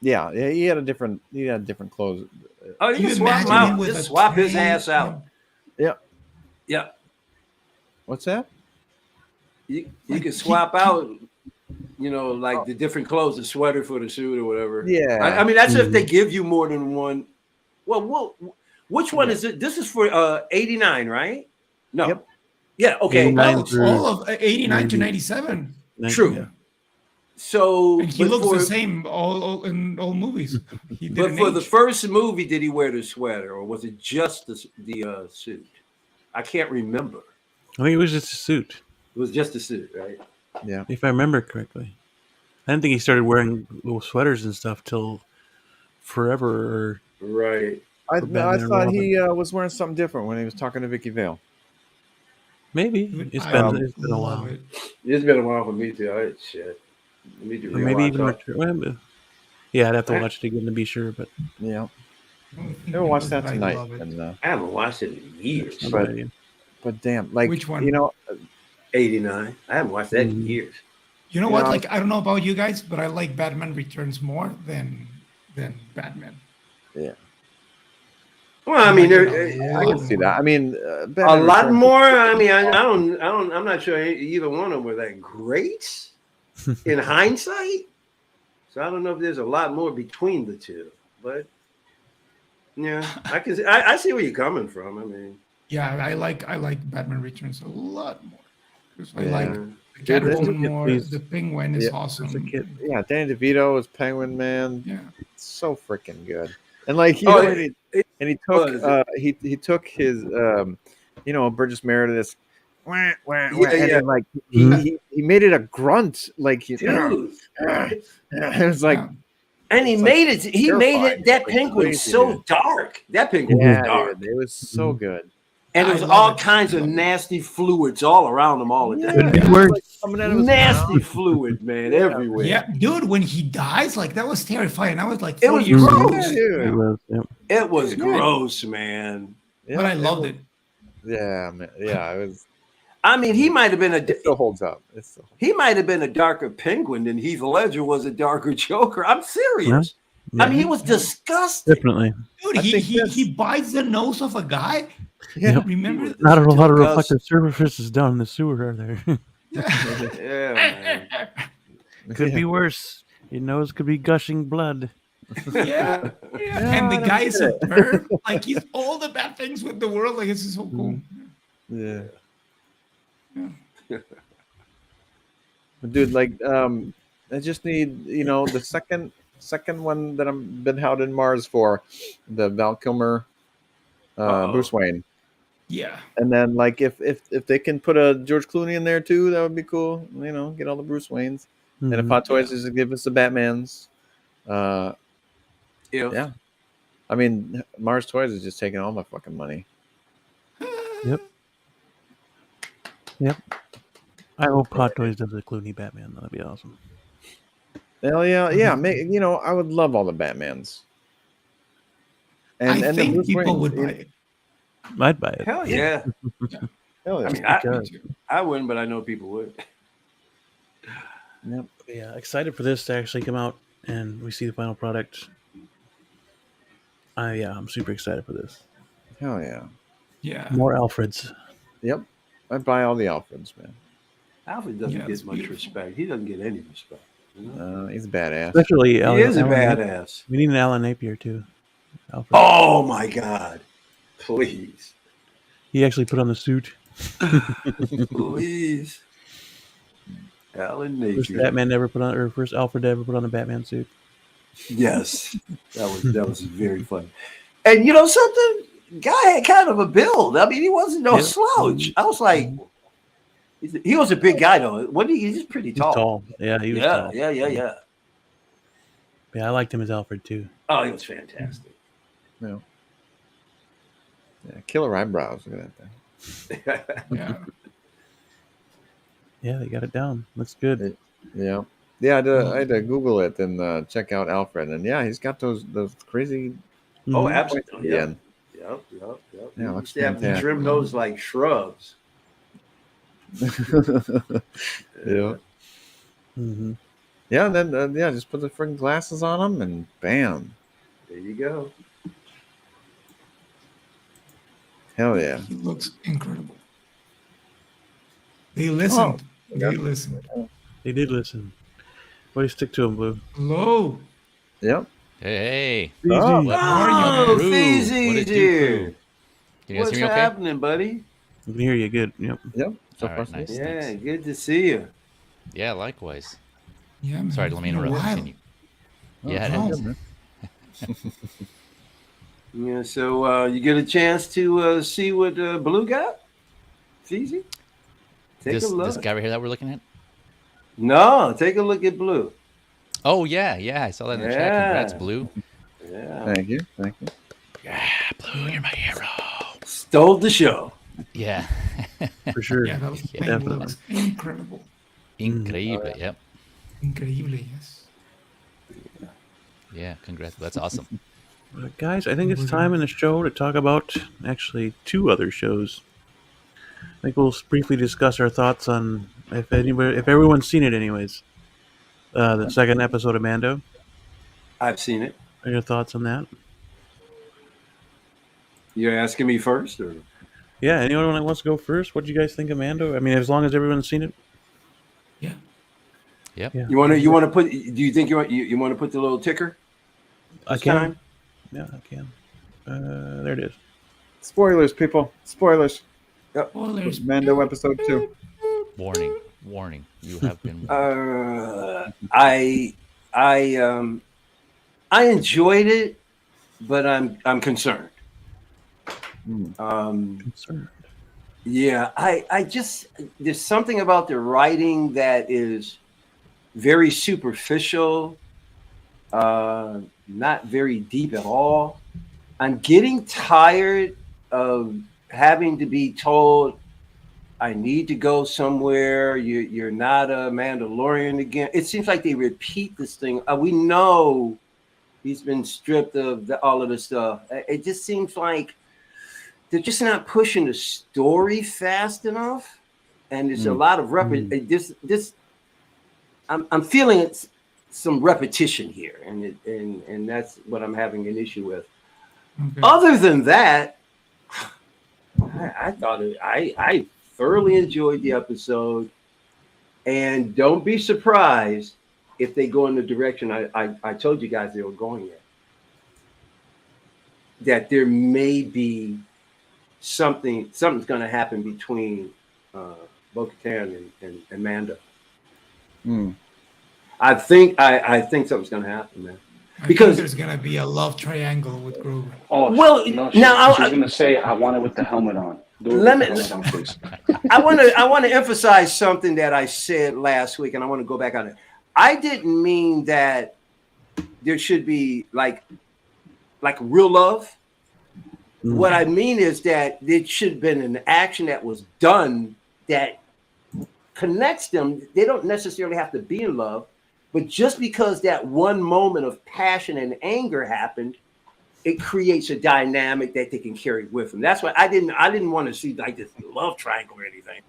yeah, he had different clothes. Oh, you can swap him out. Just swap his ass out. Yeah. What's that? You can swap out, like the different clothes, the sweater for the suit or whatever. Yeah. I mean, that's if they give you more than one. Well, which one is it? This is for 89, right? No. Yep. Yeah. Okay. All of 89 to 97. True. Yeah. So and he looks the same all in all movies. But for the first movie, did he wear the sweater, or was it just the suit? I can't remember. I think it was just a suit. It was just a suit, right? Yeah. If I remember correctly. I didn't think he started wearing little sweaters and stuff till forever. Right. I thought he was wearing something different when he was talking to Vicky Vale. Maybe. It's been a while. It's been a while for me too. Shit. Maybe even yeah, I'd have to watch it again to be sure, but yeah. Never watched that tonight. I haven't watched it in years. But damn, like which one? 89. I haven't watched that in years. You know what? Like I don't know about you guys, but I like Batman Returns more than Batman. Yeah. Well, I mean, I can see that. I mean, a lot more. I mean, I don't. I'm not sure either one of them were that great in hindsight. So I don't know if there's a lot more between the two, but yeah, I can. I see where you're coming from. I mean, yeah, I like Batman Returns a lot more. I like Catwoman more. The Penguin is awesome. Yeah, Danny DeVito is Penguin, man. Yeah, it's so freaking good. And like he took his Burgess Meredith. And like he made it a grunt, like it was like, and he made it. He made it. That penguin was so dark. That penguin was dark. It was so good, and there was all kinds of nasty fluids all around him all the time. Nasty fluid, man, everywhere. Yeah, dude, when he dies, like that was terrifying. I was like, it was gross. It was gross, man. But I loved it. Yeah, man. Yeah, it was. I mean, he might have been it still holds up. He might have been a darker penguin than Heath Ledger was a darker Joker. I'm serious. Yeah. I mean, he was disgusting. Definitely. Dude, he bites the nose of a guy. Yeah. Remember? Not a lot of reflective surfaces down in the sewer, are there? Yeah, man. Could be worse. Your nose could be gushing blood. Yeah. And the guy is a perv. Like he's all the bad things with the world. Like it's so cool. Yeah. But dude, like I just need the second one that I've been out in Mars for, the Val Kilmer Bruce Wayne. Yeah. And then like if they can put a George Clooney in there too, that would be cool. Get all the Bruce Waynes. And if Hot Toys is to give us the Batmans. Yeah. I mean, Mars Toys is just taking all my fucking money. Yep. I hope Hot Toys does a Clooney Batman. That'd be awesome. Hell yeah, yeah. I would love all the Batmans. And I think people would buy it. I'd buy it. Hell yeah. Hell yeah. I mean, I wouldn't, but I know people would. Yep. Yeah, excited for this to actually come out and we see the final product. I'm super excited for this. Hell yeah. Yeah. More Alfreds. Yep. I'd buy all the Alfreds, man. Alfred doesn't get much respect. He doesn't get any respect. You know? He's a badass. Especially he is a badass. We need an Alan Napier too. Alfred. Oh my God! Please. He actually put on the suit. Please. Alan Napier. First Batman never put on, or first Alfred to ever put on the Batman suit. Yes, that was very funny. And you know something? Guy had kind of a build. I mean, he wasn't no slouch. I was like, he was a big guy though. He's pretty tall. He's tall. Yeah, he was tall. Yeah. Yeah, I liked him as Alfred too. Oh, he was fantastic. Yeah. Yeah, killer eyebrows. Look at that thing. Yeah. Yeah, they got it down. Looks good. Yeah. I had to Google it and check out Alfred, and yeah, he's got those crazy. Oh, absolutely. Yeah. Yep. Yeah, looks They have to fantastic. trim those like shrubs. Yeah. Mm-hmm. Yeah, and then just put the freaking glasses on him, and bam. There you go. Hell yeah. He looks incredible. They listened. They listened. They did listen. Why do you stick to him, Blue? Hello. Yep. Hey. Oh, What Oh, What Feezys it do, here. crew? Can you guys What's hear me okay? happening, buddy? I can hear you good. Yep. So All far, right, so nice. good. Yeah, Thanks. good to see you. Yeah, likewise. Yeah, man. Sorry, let me It's been a interrupt. while. Continue. Yeah, no. it is. man. Yeah, so you get a chance to see what Blue got? Feezy? Take a look. This guy right here that we're looking at? No, take a look at Blue. Oh, yeah. I saw that in the chat. Congrats, Blue. Yeah. Thank you. Yeah, Blue, you're my hero. Stole the show. Yeah. For sure. Yeah, that thing Definitely. looks incredible. Increíble, yep. Increíble, yes. Yeah, congrats. That's awesome. Guys, I think it's time in the show to talk about actually two other shows. I think we'll briefly discuss our thoughts on if everyone's seen it, anyways. The second episode of Mando. I've seen it. What are your thoughts on that? You're asking me first, or? Yeah, anyone that wants to go first? What do you guys think of Mando? I mean, as long as everyone's seen it. Yeah. Yep. Yeah. You want to put? Do you think you want to put the little ticker? I can. Yeah, I can. There it is. Spoilers, people. Spoilers. Yep. Spoilers. Mando episode 2. Warning. You have been. I enjoyed it, but I'm concerned. Concerned. Yeah, I just there's something about the writing that is very superficial, not very deep at all. I'm getting tired of having to be told I need to go somewhere. You're not a Mandalorian again. It seems like they repeat this thing. We know he's been stripped of all of this stuff. It just seems like they're just not pushing the story fast enough, and there's a lot of I'm feeling it's some repetition here, and that's what I'm having an issue with. Okay. Other than that, I thought I thoroughly enjoyed the episode, and don't be surprised if they go in the direction I told you guys they were going in. That there may be something's going to happen between Bo-Katan and Mando. I think something's going to happen, man. Because there's going to be a love triangle with Grogu. Oh, well, no, now she's going to say, "I want it with the helmet on." I want to emphasize something that I said last week, and I want to go back on it. I didn't mean that there should be like real love. What I mean is that it should have been an action that was done that connects them. They don't necessarily have to be in love, but just because that one moment of passion and anger happened, it creates a dynamic that they can carry with them. That's why I didn't want to see like this love triangle or anything,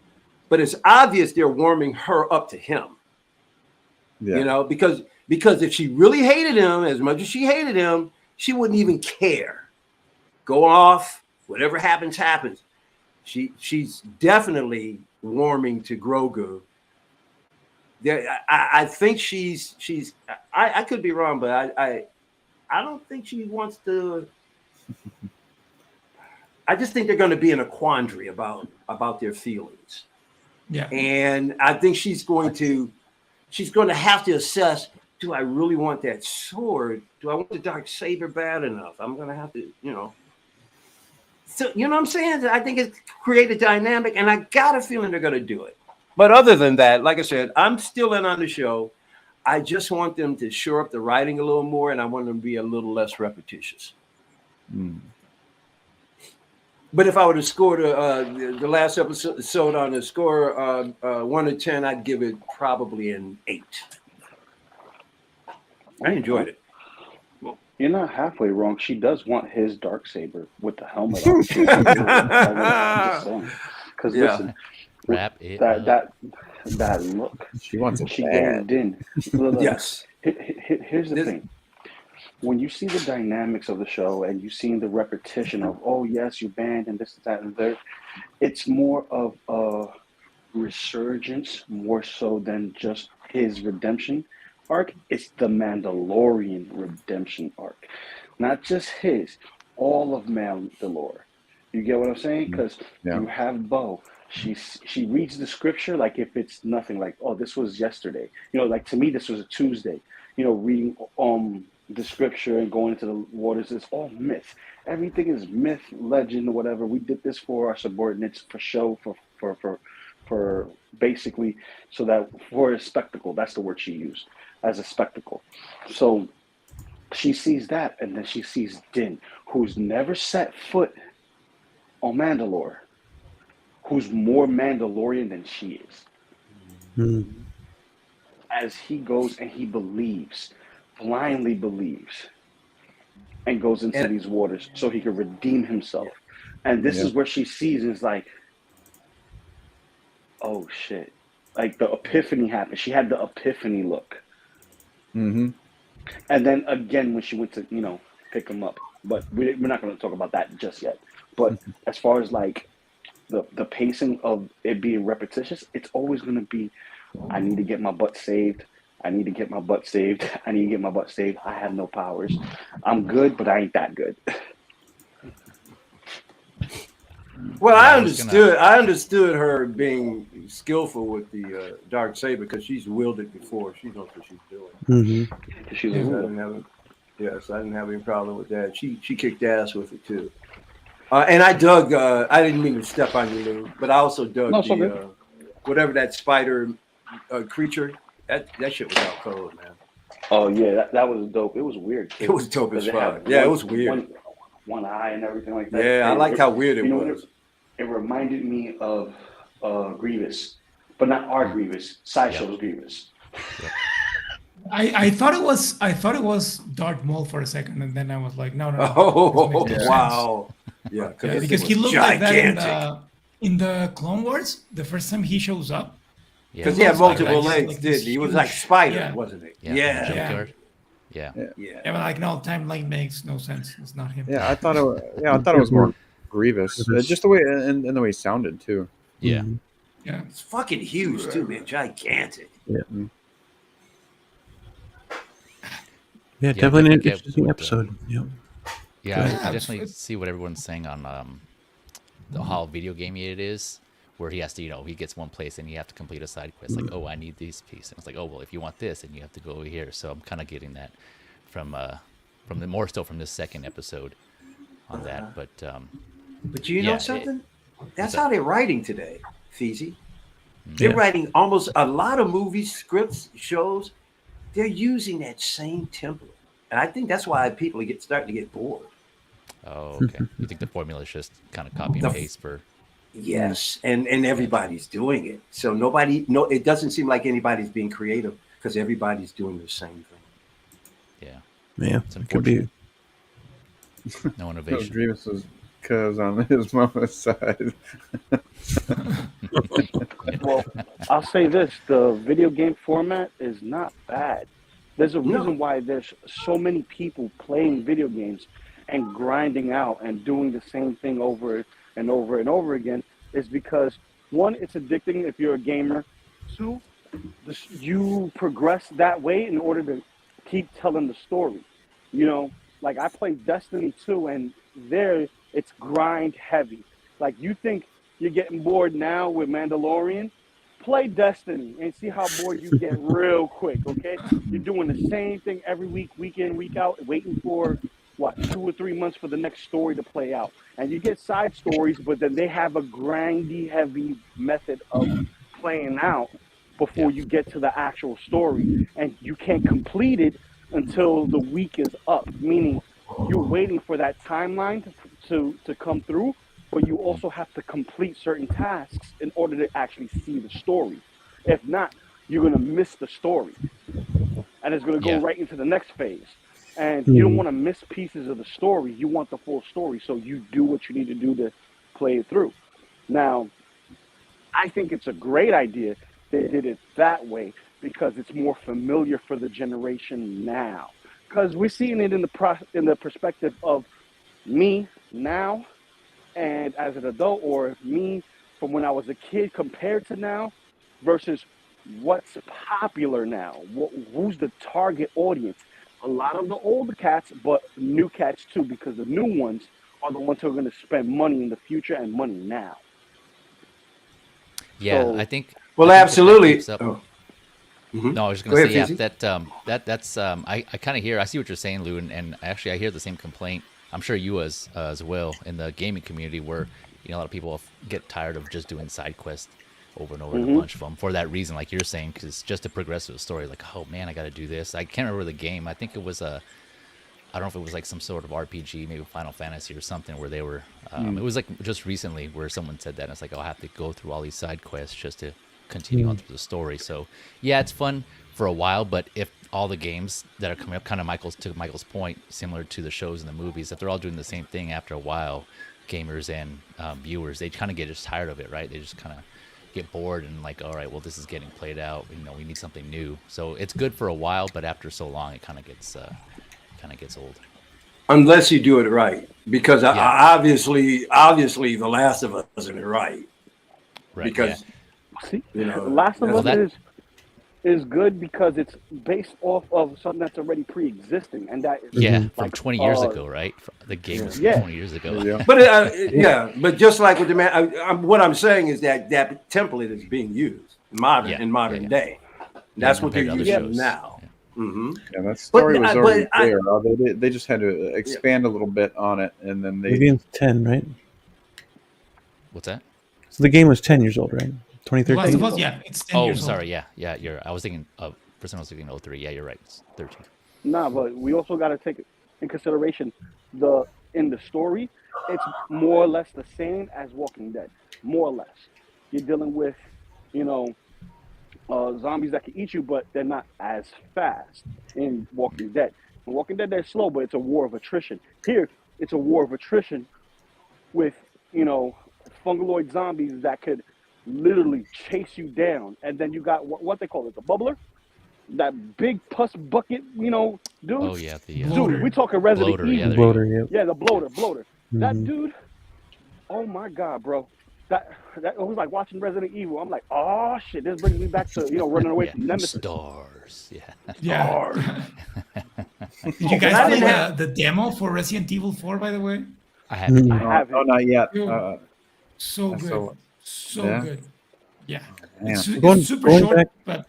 but it's obvious they're warming her up to him. Yeah. You know, because if she really hated him as much as she hated him, she wouldn't even care. Go off, whatever happens, happens. She's definitely warming to Grogu. I think she's. I could be wrong, but I don't think she wants to. I just think they're going to be in a quandary about their feelings. Yeah, and I think she's going to have to assess: do I really want that sword? Do I want the dark saber bad enough? I'm going to have to, So, you know what I'm saying? I think it's created dynamic, and I got a feeling they're going to do it. But other than that, like I said, I'm still in on the show. I just want them to shore up the writing a little more, and I want them to be a little less repetitious. Mm. But if I were to score the last episode on the score 1 to 10, I'd give it probably an 8. I enjoyed it. You're not halfway wrong. She does want his darksaber with the helmet on. Because listen, wrap it that look. She wants it. She gave in. Look, yes. Here's the thing. When you see the dynamics of the show and you see the repetition of, oh yes, you banned and this, that, and that, it's more of a resurgence more so than just his redemption arc. It's the Mandalorian redemption arc, not just his, all of Mandalore. You get what I'm saying? Because you have Bo. She reads the scripture like if it's nothing, like, oh, this was yesterday. Like to me, this was a Tuesday. Reading the scripture and going into the waters is all myth. Everything is myth, legend, whatever. We did this for our subordinates, for show, for basically, so that for a spectacle. That's the word she used, as a spectacle. So she sees that, and then she sees Din, who's never set foot on Mandalore, who's more Mandalorian than she is. Mm. As he goes and he believes, blindly believes, and goes into these waters so he can redeem himself. And this is where she sees and is like, oh shit. Like the epiphany happened. She had the epiphany look. Mm-hmm. And then again when she went to, pick him up. But we're not going to talk about that just yet. But as far as like the pacing of it being repetitious, it's always going to be, I need to get my butt saved. I need to get my butt saved. I need to get my butt saved. I have no powers. I'm good, but I ain't that good. Well, I understood her being skillful with the dark saber because she's wielded it before. She knows what she's doing. Mm-hmm. I didn't have any problem with that. She kicked ass with it too. And I dug. I didn't mean to step on you, Lou, but I also dug whatever that spider creature. That shit was out cold, man. Oh yeah, that was dope. It was weird. It was dope as fuck. Yeah, it was weird. One eye and everything like that. Yeah, I liked how weird it was. It reminded me of Grievous, but not our Grievous. Sideshow's Grievous. I thought it was Darth Maul for a second, and then I was like, no. Oh wow! Yeah, because he looked gigantic. Like that in the Clone Wars. The first time he shows up. Because he had multiple legs, didn't he? He was like Spider, wasn't he? Yeah. But like, no, timeline makes no sense. It's not him. Yeah, I thought it was more Grievous. Just the way and the way he sounded too. Yeah. Mm-hmm. Yeah. It's fucking huge too, man. Gigantic. Yeah. Yeah, definitely an interesting episode. Yeah, I definitely see what everyone's saying on how video gamey it is. Where he has to, he gets one place and you have to complete a side quest. Like, oh, I need this piece. And it's like, oh, well, if you want this, then you have to go over here. So I'm kind of getting that from this second episode on that. But you know something? That's how they're writing today, Feezy. They're writing almost a lot of movies, scripts, shows. They're using that same template. And I think that's why people starting to get bored. Oh, okay. You think the formula is just kind of copy and paste for... Yes, and everybody's doing it. So it doesn't seem like anybody's being creative because everybody's doing the same thing. Yeah, it could be. No innovation. Grievous was because on his mama's side. Well, I'll say this: the video game format is not bad. There's a reason why there's so many people playing video games and grinding out and doing the same thing over and over and over again is because, one, it's addicting if you're a gamer. Two, you progress that way in order to keep telling the story. You know, like I played Destiny 2, and there it's grind heavy. Like, you think you're getting bored now with Mandalorian? Play Destiny and see how bored you get real quick, okay? You're doing the same thing every week, week in, week out, waiting for, 2 or 3 months for the next story to play out. And you get side stories, but then they have a grindy, heavy method of playing out before you get to the actual story. And you can't complete it until the week is up, meaning you're waiting for that timeline to come through, but you also have to complete certain tasks in order to actually see the story. If not, you're going to miss the story. And it's going to go right into the next phase. And you don't want to miss pieces of the story. You want the full story, so you do what you need to do to play it through. Now, I think it's a great idea they did it that way because it's more familiar for the generation now. Because we're seeing it in the perspective of me now and as an adult, or me from when I was a kid compared to now versus what's popular now. Who's the target audience? A lot of the older cats, but new cats too, because the new ones are the ones who are going to spend money in the future and money now. Yeah, so, I think. Well, I think absolutely. No, I was going to say, that's I kind of hear. I see what you're saying, Lou, and actually I hear the same complaint. I'm sure you as well in the gaming community, where a lot of people get tired of just doing side quests over and over and a bunch of them for that reason, like you're saying, because just to progress with the story, like, oh man, I got to do this. I can't remember the game. I think it was I don't know if it was like some sort of RPG, maybe Final Fantasy or something, where they were. It was like just recently where someone said that, and it's like, I'll have to go through all these side quests just to continue on through the story. So yeah, it's fun for a while, but if all the games that are coming up, kind of Michael's point, similar to the shows and the movies, if they're all doing the same thing after a while, gamers and viewers, they kind of get just tired of it, right? They just kind of get bored and like, all right, well, this is getting played out. We need something new. So it's good for a while, but after so long, it kind of gets old. Unless you do it right, because obviously, The Last of Us isn't it right. Because Last of Us is good because it's based off of something that's already pre-existing, and that is from 20 years ago, right? The game was 20 years ago. But but just like with the man, what I'm saying is that template is being used in modern day. That's what they're using now. Yeah, that story was already there. They just had to expand a little bit on it, and then the game's 10, right? What's that? So the game was 10 years old, right? 2013. Last of Us, yeah, it's 10 years old. Sorry, yeah. I was thinking for some I was thinking 03. Yeah, you're right. It's 13. Nah, but we also got to take in consideration in the story, it's more or less the same as Walking Dead. More or less, you're dealing with, zombies that can eat you, but they're not as fast in Walking Dead. In Walking Dead, they're slow, but it's a war of attrition. Here, it's a war of attrition with, fungaloid zombies that could literally chase you down. And then you got what they call it, the bubbler? That big pus bucket, dude. Oh, yeah. Dude, we talking Resident Evil. Bloater, yeah, the bloater. That dude, oh my God, bro. That it was like watching Resident Evil. I'm like, oh shit, this brings me back to running away from Nemesis. Stars, Stars. Did you guys play the demo for Resident Evil 4? By the way, I haven't. Oh, not yet. So good, so good. Yeah, it's super going short, back, but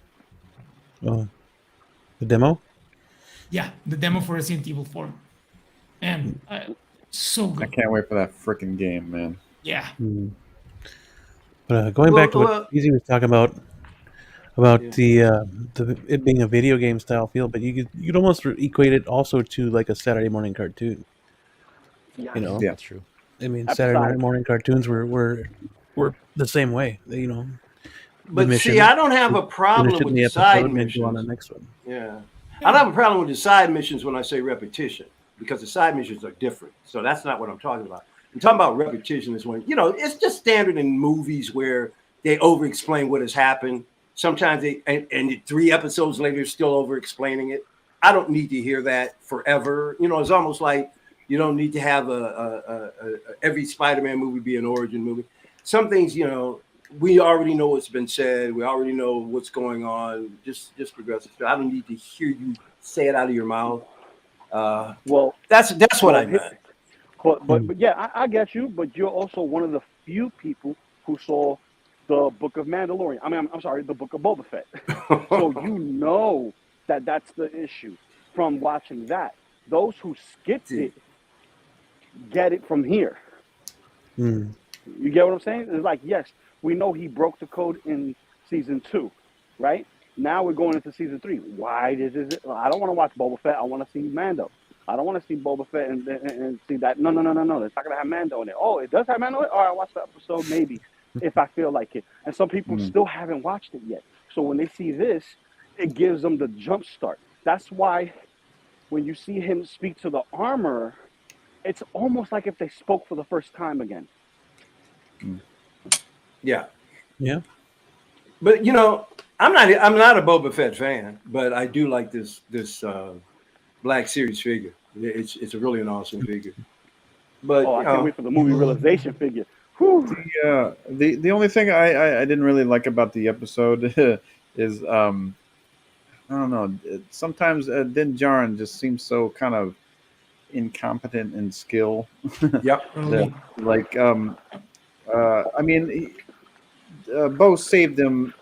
the demo. Yeah, the demo for Resident Evil 4, and so good. I can't wait for that freaking game, man. Yeah. But going back to what Feezy was talking about the it being a video game style feel, but you could almost equate it also to like a Saturday morning cartoon. Yeah, yeah, that's true. I mean, Saturday morning cartoons were the same way. But see, I don't have a problem with the side missions. On the next one. Yeah, I don't have a problem with the side missions when I say repetition, because the side missions are different. So that's not what I'm talking about. I'm talking about repetition is when, it's just standard in movies where they over-explain what has happened. Sometimes and 3 episodes later, still over-explaining it. I don't need to hear that forever. It's almost like You don't need to have every Spider-Man movie be an origin movie. Some things, we already know what's been said. We already know what's going on. Just progress. I don't need to hear you say it out of your mouth. Well, that's what I meant. But yeah, I get you. But you're also one of the few people who saw the Book of Mandalorian. I mean, I'm sorry, the Book of Boba Fett. So you know that's the issue from watching that. Those who skipped it get it from here. You get what I'm saying? It's like, yes, we know he broke the code in season 2, right? Now we're going into season 3. Why is it? I don't want to watch Boba Fett. I want to see Mando. I don't want to see Boba Fett and see that. No. It's not going to have Mando in it. Oh, it does have Mando in it? All right, I'll watch the episode maybe if I feel like it. And some people still haven't watched it yet. So when they see this, it gives them the jump start. That's why when you see him speak to the armor, it's almost like if they spoke for the first time again. Yeah. But I'm not a Boba Fett fan, but I do like this Black Series figure. It's really an awesome figure. But I can't wait for the movie realization figure. The only thing I didn't really like about the episode is I don't know. Sometimes Din Djarin just seems so kind of incompetent in skill. Yep. I mean, Bo saved him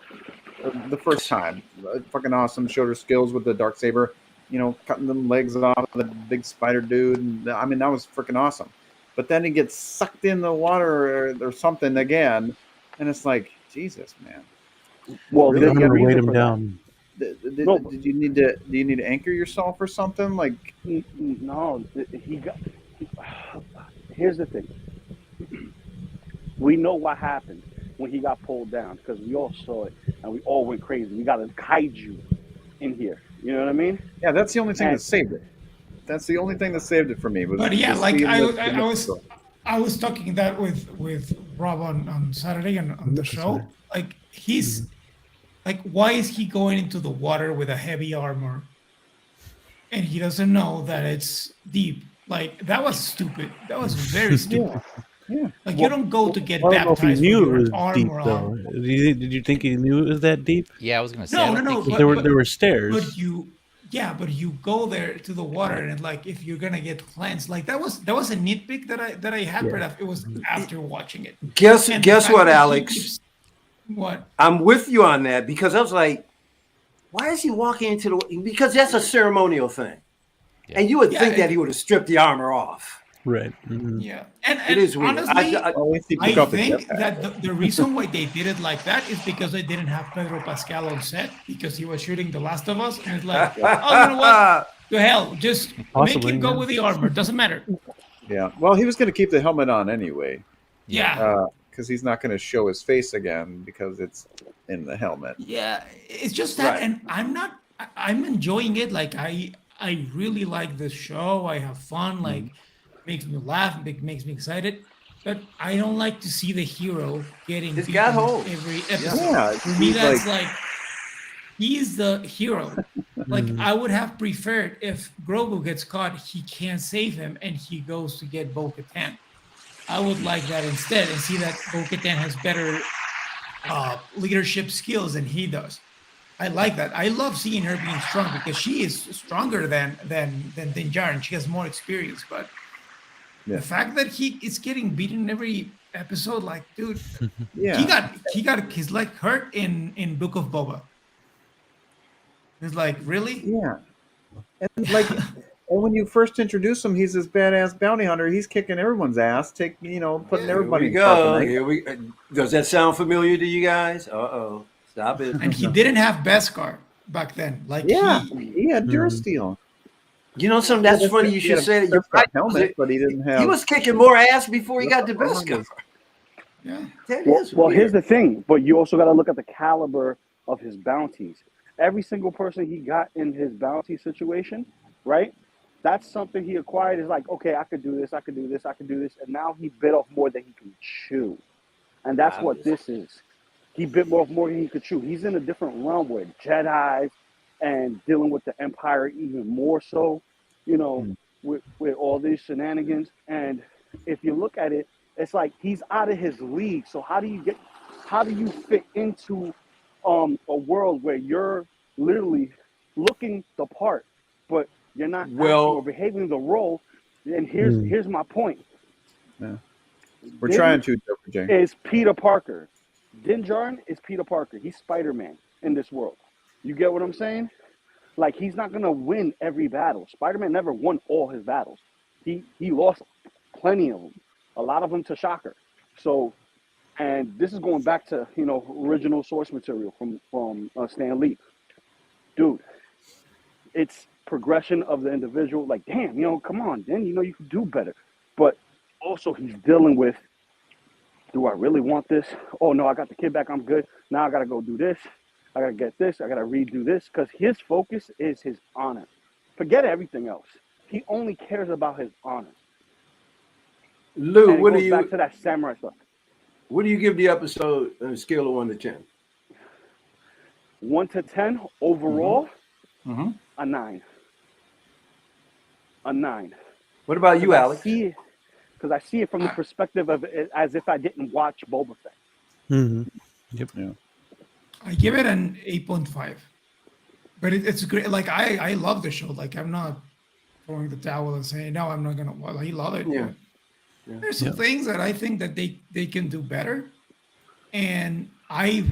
the first time. Fucking awesome. Showed her skills with the Darksaber. Cutting them legs off of the big spider dude. And, I mean, that was freaking awesome. But then he gets sucked in the water or something again, and it's like, Jesus, man. Well, really going to weight him down. Do you need to anchor yourself or something? Like, no, here's the thing. We know what happened when he got pulled down because we all saw it and we all went crazy. We got a kaiju in here. You know what I mean? Yeah, that's the only thing that saved it. That's the only thing that saved it for me. But yeah, like I was talking that with Rob on Saturday on the show. Like he's like, why is he going into the water with a heavy armor, and he doesn't know that it's deep? Like that was stupid. That was very stupid. Yeah. Like you don't go to get I don't know if baptized he knew with it your was deep, armor though. on. Did you think he knew it was that deep? Yeah, I was gonna say. No. But there were stairs. But you go there to the water and like if you're gonna get cleansed, like that was a nitpick that I had, but it was after watching it. Guess what, Alex? What? I'm with you on that because I was like, why is he walking into the? Because that's a ceremonial thing, and you would think that he would have stripped the armor off. Right. Yeah, and it is weird. Honestly, I think that the reason why they did it like that is because they didn't have Pedro Pascal on set because he was shooting The Last of Us, and it's like, oh, you know what? To hell, just make him go with the armor. Doesn't matter. Yeah. Well, he was going to keep the helmet on anyway. Yeah. Because he's not going to show his face again because it's in the helmet. Yeah, it's just that, and I'm enjoying it. Like I really like this show. I have fun. Like. Makes me laugh, makes me excited, but I don't like to see the hero getting beaten every episode. Yeah, for me, that's like he's the hero. Like I would have preferred if Grogu gets caught, he can't save him, and he goes to get Bo-Katan. I would like that instead, and see that Bo-Katan has better leadership skills than he does. I like that. I love seeing her being strong because she is stronger than Din Djarin. She has more experience, but. The fact that he is getting beaten every episode, like, dude, he got his leg hurt in Book of Boba. It's like, really? Yeah. And like, and when you first introduce him, he's this badass bounty hunter. He's kicking everyone's ass, putting everybody. Here we go. Does that sound familiar to you guys? Stop it. And he didn't have Beskar back then. Like, he had Durasteel. You know something? That's funny. You should say that. Right. Helmet, but he didn't have. He was kicking more ass before he got to Beskar. Yeah. Well, here's the thing. But you also got to look at the caliber of his bounties. Every single person he got in his bounty situation, right? That's something he acquired. Is like, okay, I could do this, I could do this, I could do this, and now he bit off more than he can chew, and that's what this is. He bit off more than he could chew. He's in a different realm with Jedi's and dealing with the Empire even more so. with all these shenanigans. And if you look at it, it's like he's out of his league. So how do you fit into a world where you're literally looking the part, but you're not acting or behaving the role? And here's my point. Yeah. We're trying to, Jay. Is Peter Parker. Din Djarin is Peter Parker. He's Spider-Man in this world. You get what I'm saying? Like, he's not going to win every battle. Spider-Man never won all his battles. He lost plenty of them. A lot of them to Shocker. So, and this is going back to, original source material from Stan Lee. Dude, it's progression of the individual. Like, damn, come on, Din, you can do better. But also he's dealing with, do I really want this? Oh, no, I got the kid back. I'm good. Now I got to go do this. I got to get this. I got to redo this. Because his focus is his honor. Forget everything else. He only cares about his honor. Lou, what do you... back to that samurai stuff. What do you give the episode on a scale of 1 to 10? 1 to 10 overall? Mm-hmm. A 9. A 9. What about you, Alex? Because I see it from the perspective of it as if I didn't watch Boba Fett. Mm-hmm. Yep. Yeah. I give it an 8.5. But it's great. Like, I love the show. Like, I'm not throwing the towel and saying, no, I'm not going to. Well, I love it. Yeah. There's some things that I think that they can do better. And I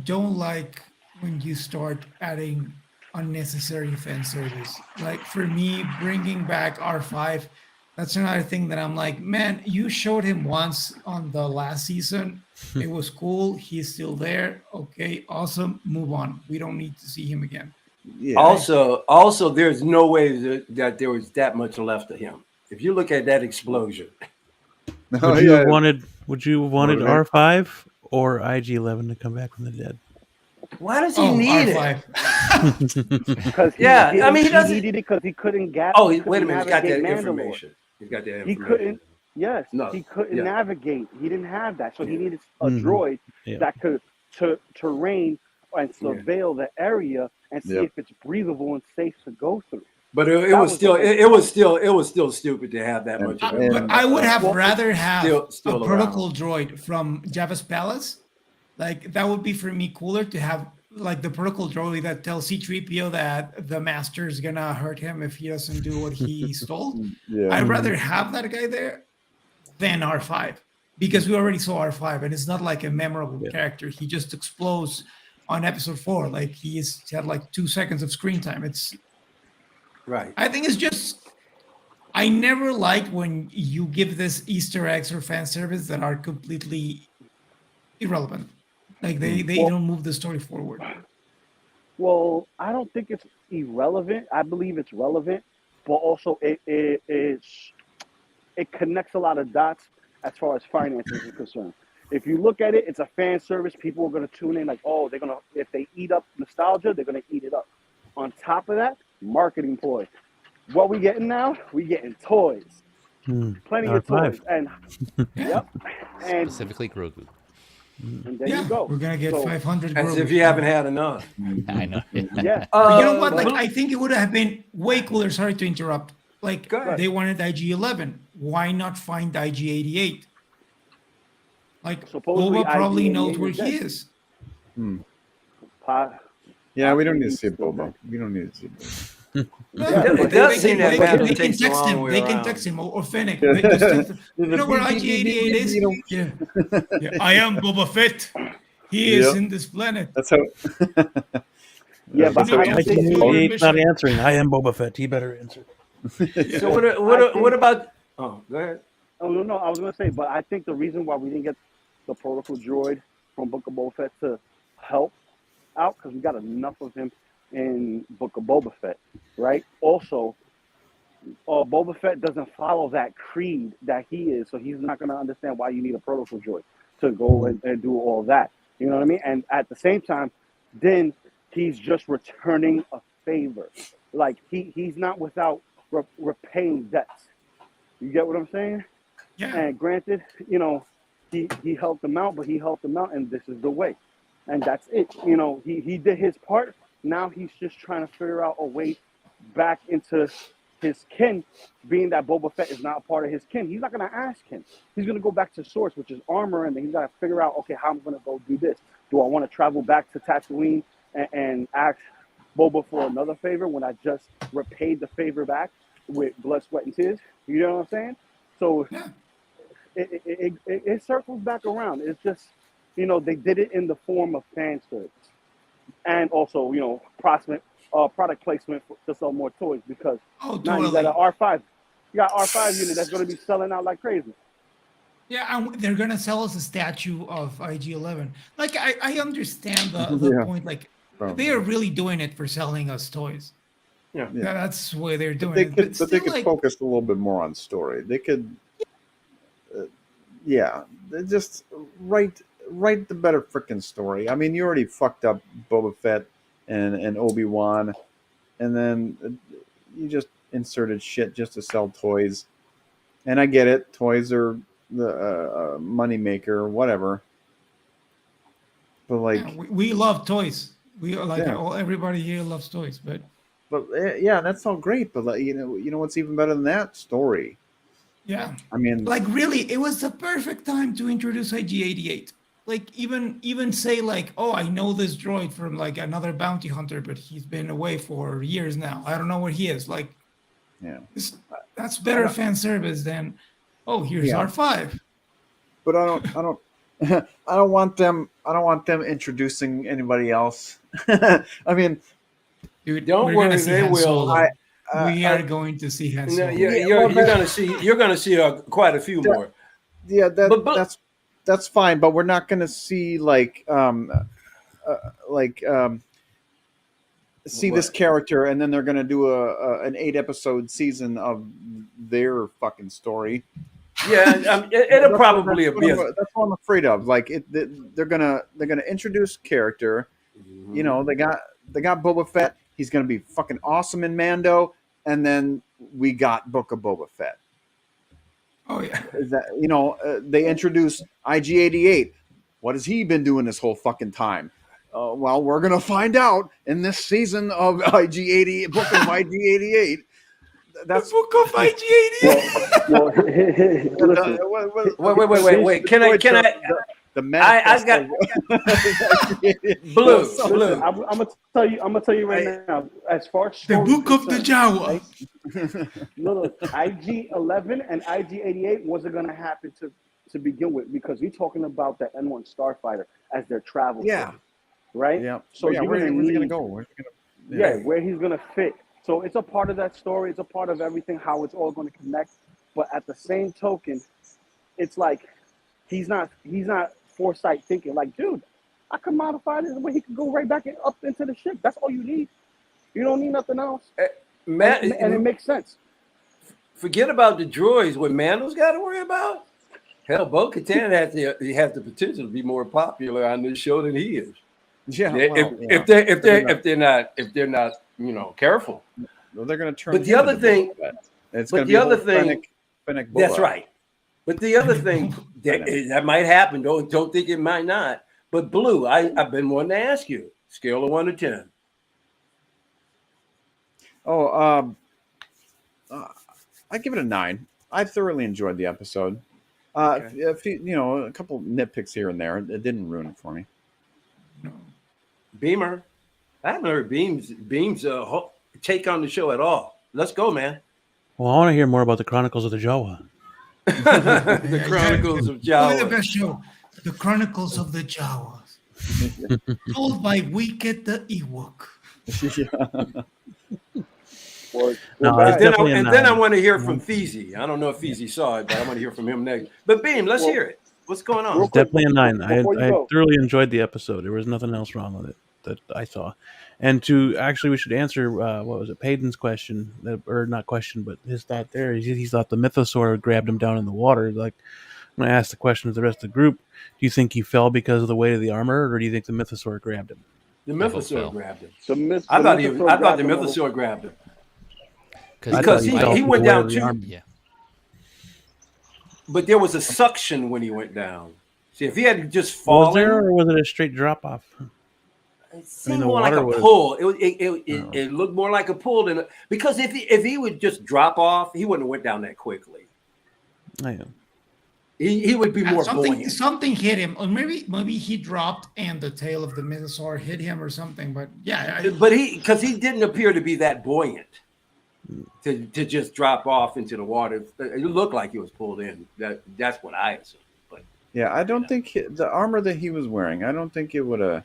don't like when you start adding unnecessary fan service. Like, for me, bringing back R5, that's another thing that I'm like, man, you showed him once on the last season. It was cool. He's still there. Okay, awesome. Move on. We don't need to see him again. Yeah. Also, there's no way that there was that much left of him. If you look at that explosion, would you have wanted R5 or IG-11 to come back from the dead? Why does he need R5. Because he needed it because he couldn't get. Oh, wait a minute! He's got that information. He's got that information. He couldn't. Yes, he couldn't navigate. He didn't have that, so he needed a droid that could terrain and surveil the area and see if it's breathable and safe to go through. But it was still stupid to have that much. But I would have rather have a protocol droid from Jabba's palace. Like, that would be for me cooler to have, like, the protocol droid that tells C-3PO that the master is gonna hurt him if he doesn't do what he stole. I'd rather have that guy there than R5, because we already saw R5 and it's not like a memorable character. He just explodes on episode 4. Like, he had like 2 seconds of screen time. It's right. I think it's just, I never like when you give this Easter eggs or fan service that are completely irrelevant. Like, they don't move the story forward. Well, I don't think it's irrelevant. I believe it's relevant, but also it connects a lot of dots as far as finances is concerned. If you look at it, it's a fan service. People are going to tune in like, oh, if they eat up nostalgia, they're going to eat it up. On top of that, marketing ploy. What we getting now? We getting toys. Plenty of toys. And and specifically Grogu. And there you go. We're gonna get 500. As if you haven't had enough. I know. Yeah. But you know what? Like, I think it would have been way cooler. Sorry to interrupt. Like, they wanted IG-11. Why not find IG-88? Like, Boba probably knows where he is. Yeah, we don't need to see Boba. We don't need to see Boba. It does seem that they can text him. They can text him or Fennec. You know where IG-88 is? Yeah. I am Boba Fett. He is in this planet. That's how. Yeah, but IG-88's not answering. I am Boba Fett. He better answer. So what about? Oh, go ahead. Oh no, I was gonna say, but I think the reason why we didn't get the protocol droid from Book of Boba Fett to help out because we got enough of him in Book of Boba Fett, right? Also, Boba Fett doesn't follow that creed that he is, so he's not going to understand why you need a protocol droid to go and do all that. You know what I mean? And at the same time, then he's just returning a favor. Like, he's not without repaying debts. You get what I'm saying? Yeah. And granted, he helped them out, but he helped them out, and this is the way. And that's it. He did his part. Now he's just trying to figure out a way back into his kin, being that Boba Fett is not a part of his kin, he's not going to ask him. He's going to go back to source, which is armor, and then he's got to figure out, okay, how I'm going to go do this. Do I want to travel back to Tatooine and ask Boba for another favor when I just repaid the favor back with blood, sweat, and tears? You know what I'm saying? So it circles back around. It's just, they did it in the form of fan service. And also, product placement to sell more toys, because now you got an R5. You got R5 unit that's going to be selling out like crazy. Yeah, and they're going to sell us a statue of IG-11. Like, I understand the point. Like, they are really doing it for selling us toys. Yeah, that's the way they're doing it. But they could focus a little bit more on story. They could, just write the better freaking story. I mean, you already fucked up Boba Fett and Obi-Wan, and then you just inserted shit just to sell toys. And I get it, toys are the money maker or whatever. But like, we love toys. We like everybody here loves toys, but that's all great. But like, you know what's even better than that? Story. Yeah, I mean, like really, it was the perfect time to introduce IG-88. Like even say like, oh, I know this droid from like another bounty hunter, but he's been away for years now. I don't know where he is. Like, that's better fan service than, oh, here's R5. But I don't want them introducing anybody else. I mean, dude, don't worry, they will. We are going to see Han Solo. You're going to see quite a few more. Yeah, that's fine, but we're not going to see see this character, and then they're going to do an 8-episode season of their fucking story. Yeah, it'll probably be. That's what I'm afraid of. Like they're gonna introduce character. Mm-hmm. They got Boba Fett. He's gonna be fucking awesome in Mando, and then we got Book of Boba Fett. Oh yeah. They introduced IG-88. What has he been doing this whole fucking time? Well, we're gonna find out in this season of IG-88, Book of IG-88. That's Book of IG-88. Wait. Can I? I got Blue. I'm gonna tell you right now. As far as the Book of the Jawa. Look, IG-11 and IG-88 wasn't gonna happen to begin with, because you're talking about the N1 Starfighter as their travel. Yeah. Thing, right. Yeah. So where's he gonna go? Where he's gonna fit. So it's a part of that story. It's a part of everything, how it's all going to connect. But at the same token, it's like he's not foresight thinking. Like, dude, I could modify this where he could go right back up into the ship. That's all you need. You don't need nothing else. Matt, and it makes sense. Forget about the droids. What Mando's got to worry about? Hell, Bo-Katan has the potential to be more popular on this show than he is. Yeah. If they're not careful. Well, they're going to turn. But the other thing, it's going to be the other thing. That's right. But the other thing that might happen. Don't think it might not. But Blue, I've been wanting to ask you. Scale of 1 to 10. Oh, I give it a 9. I thoroughly enjoyed the episode. A couple nitpicks here and there. It didn't ruin it for me. Beamer, I haven't heard Beam's take on the show at all. Let's go, man. Well, I want to hear more about the Chronicles of the Jawa. The Chronicles of Jawa. The best show, the Chronicles of the Jawas, told by Wicket the Ewok. Then I want to hear from Feezy. I don't know if Feezy saw it, but I want to hear from him next. But Beam, let's hear it. What's going on? It's definitely a 9. I thoroughly enjoyed the episode. There was nothing else wrong with it that I saw. And we should answer what was it, Payton's question, or not question, but his thought there. He thought the mythosaur grabbed him down in the water. Like, I'm going to ask the question to the rest of the group. Do you think he fell because of the weight of the armor, or do you think the mythosaur grabbed him? The mythosaur grabbed him. I thought the mythosaur grabbed him. Because he went down too. Yeah. But there was a suction when he went down. See, if he had just fallen, was there, or was it a straight drop off? It seemed more like a pull. It looked more like a pull than because if he would just drop off, he wouldn't have went down that quickly. I know. He would be more buoyant. Something hit him, or maybe he dropped and the tail of the mythosaur hit him or something. But yeah, but because he didn't appear to be that buoyant to just drop off into the water. It looked like he was pulled in. That's what I assumed. But yeah, I don't think the armor that he was wearing, I don't think it would have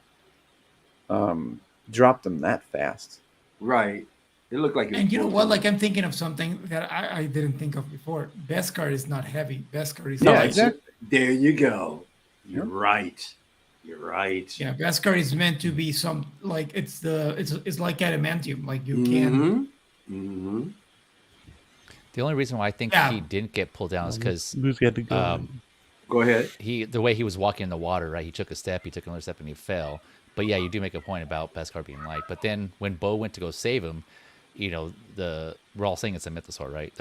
dropped him that fast. Right. It looked like. And you know what? Like I'm thinking of something that I didn't think of before. Beskar is not heavy. Beskar is exactly. There you go. You're right. You're right. Yeah, Beskar is meant to be some like it's like adamantium. Like you can. Mm-hmm. The only reason why I think he didn't get pulled down is because go ahead. The way he was walking in the water, right? He took a step, he took another step, and he fell. But yeah, you do make a point about Beskar being light. But then when Bo went to go save him, you know, we're all saying it's a mythosaur, right?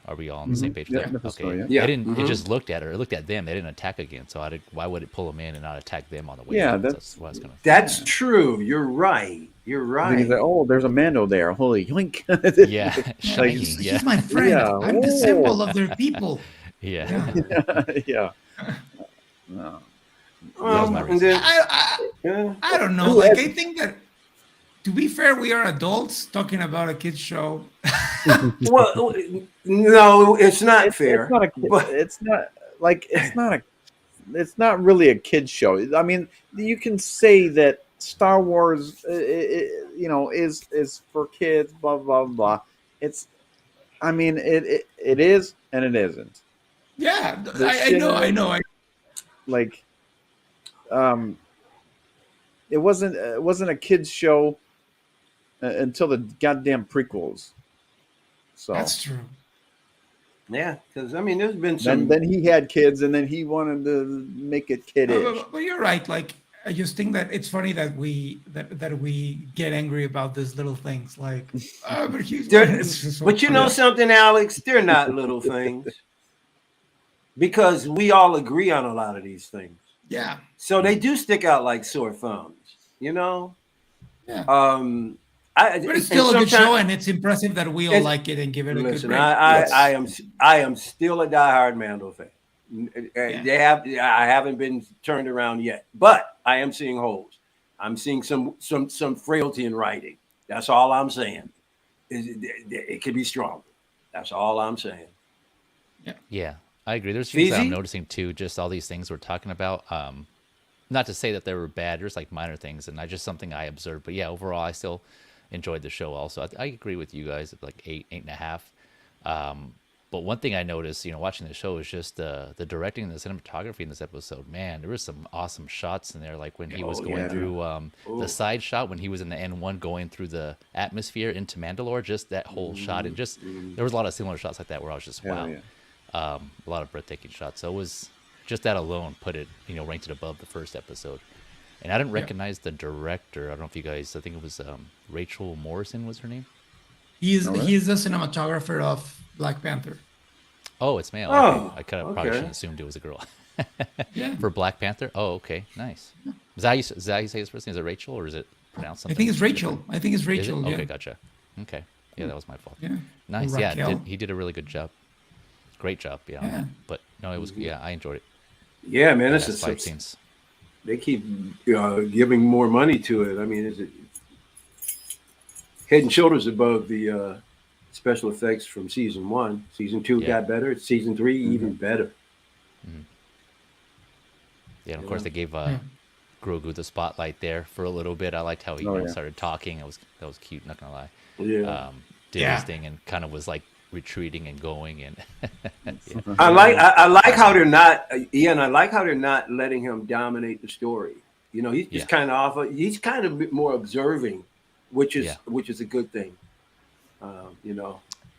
Are we all on the same page? Yeah, okay. Yeah. It just looked at her. It looked at them. They didn't attack again. So why would it pull them in and not attack them on the way? Yeah, that's what I was gonna. That's true. You're right. You're right. He's like, oh, there's a Mando there. Holy yoink! Yeah, he's my friend. Yeah. I'm the symbol of their people. Yeah. Yeah. No. Well, and then, I don't know. Like I think that. To be fair, we are adults talking about a kids show. Well, no, it's not fair. It's not a kid. It's not really a kids show. I mean, you can say that Star Wars, is for kids. Blah blah blah. I mean, it is and it isn't. Yeah, I know. It wasn't a kids show until the goddamn prequels. So that's true. Yeah, because I mean, there's been some. Then he had kids, and then he wanted to make it kiddish. Well, you're right. Like I just think that it's funny that we get angry about these little things. Like, but you know something, Alex? They're not little things because we all agree on a lot of these things. Yeah. So they do stick out like sore thumbs, you know. Yeah. But it's still a good show, and it's impressive that we all like it and give it a good rate. I am still a diehard Mando fan. I haven't been turned around yet, but I am seeing holes. I'm seeing some frailty in writing. That's all I'm saying. It could be stronger. That's all I'm saying. Yeah, I agree. There's things that I'm noticing too. Just all these things we're talking about. Not to say that they were bad. There's like minor things, and just something I observed. But yeah, overall, I still enjoyed the show. Also, I agree with you guys at like 8.5. But one thing I noticed, watching the show is just the directing and the cinematography in this episode. Man, there was some awesome shots in there. Like when he was going through the side shot, when he was in the N1 going through the atmosphere into Mandalore, just that whole shot. And just there was a lot of similar shots like that where I was just wow. A lot of breathtaking shots. So it was just that alone put it, ranked it above the first episode. And I didn't recognize the director. I don't know if you guys, I think it was Rachel Morrison was her name. He's the cinematographer of Black Panther. Oh, it's male. Okay. I kind of probably should have assumed it was a girl. For Black Panther? Oh, okay. Nice. Is that how you say his first name? Is it Rachel or is it pronounced something? I think it's Rachel. Yeah. Okay, gotcha. Okay. Yeah, that was my fault. Yeah. Nice. Yeah, he did a really good job. Great job. Yeah. But no, it was, I enjoyed it. Yeah, man. This is fight scenes. They keep giving more money to it. I mean, is it head and shoulders above the special effects from season 1. Season 2 got better. Season 3 even better. Mm-hmm. Yeah, and of course they gave Grogu the spotlight there for a little bit. I liked how he started talking. That was cute. Not gonna lie. Yeah. Did his thing and kind of was like retreating and going and I like how they're not Ian. I like how they're not letting him dominate the story. He's just kind of off. He's kind of more observing, which is a good thing.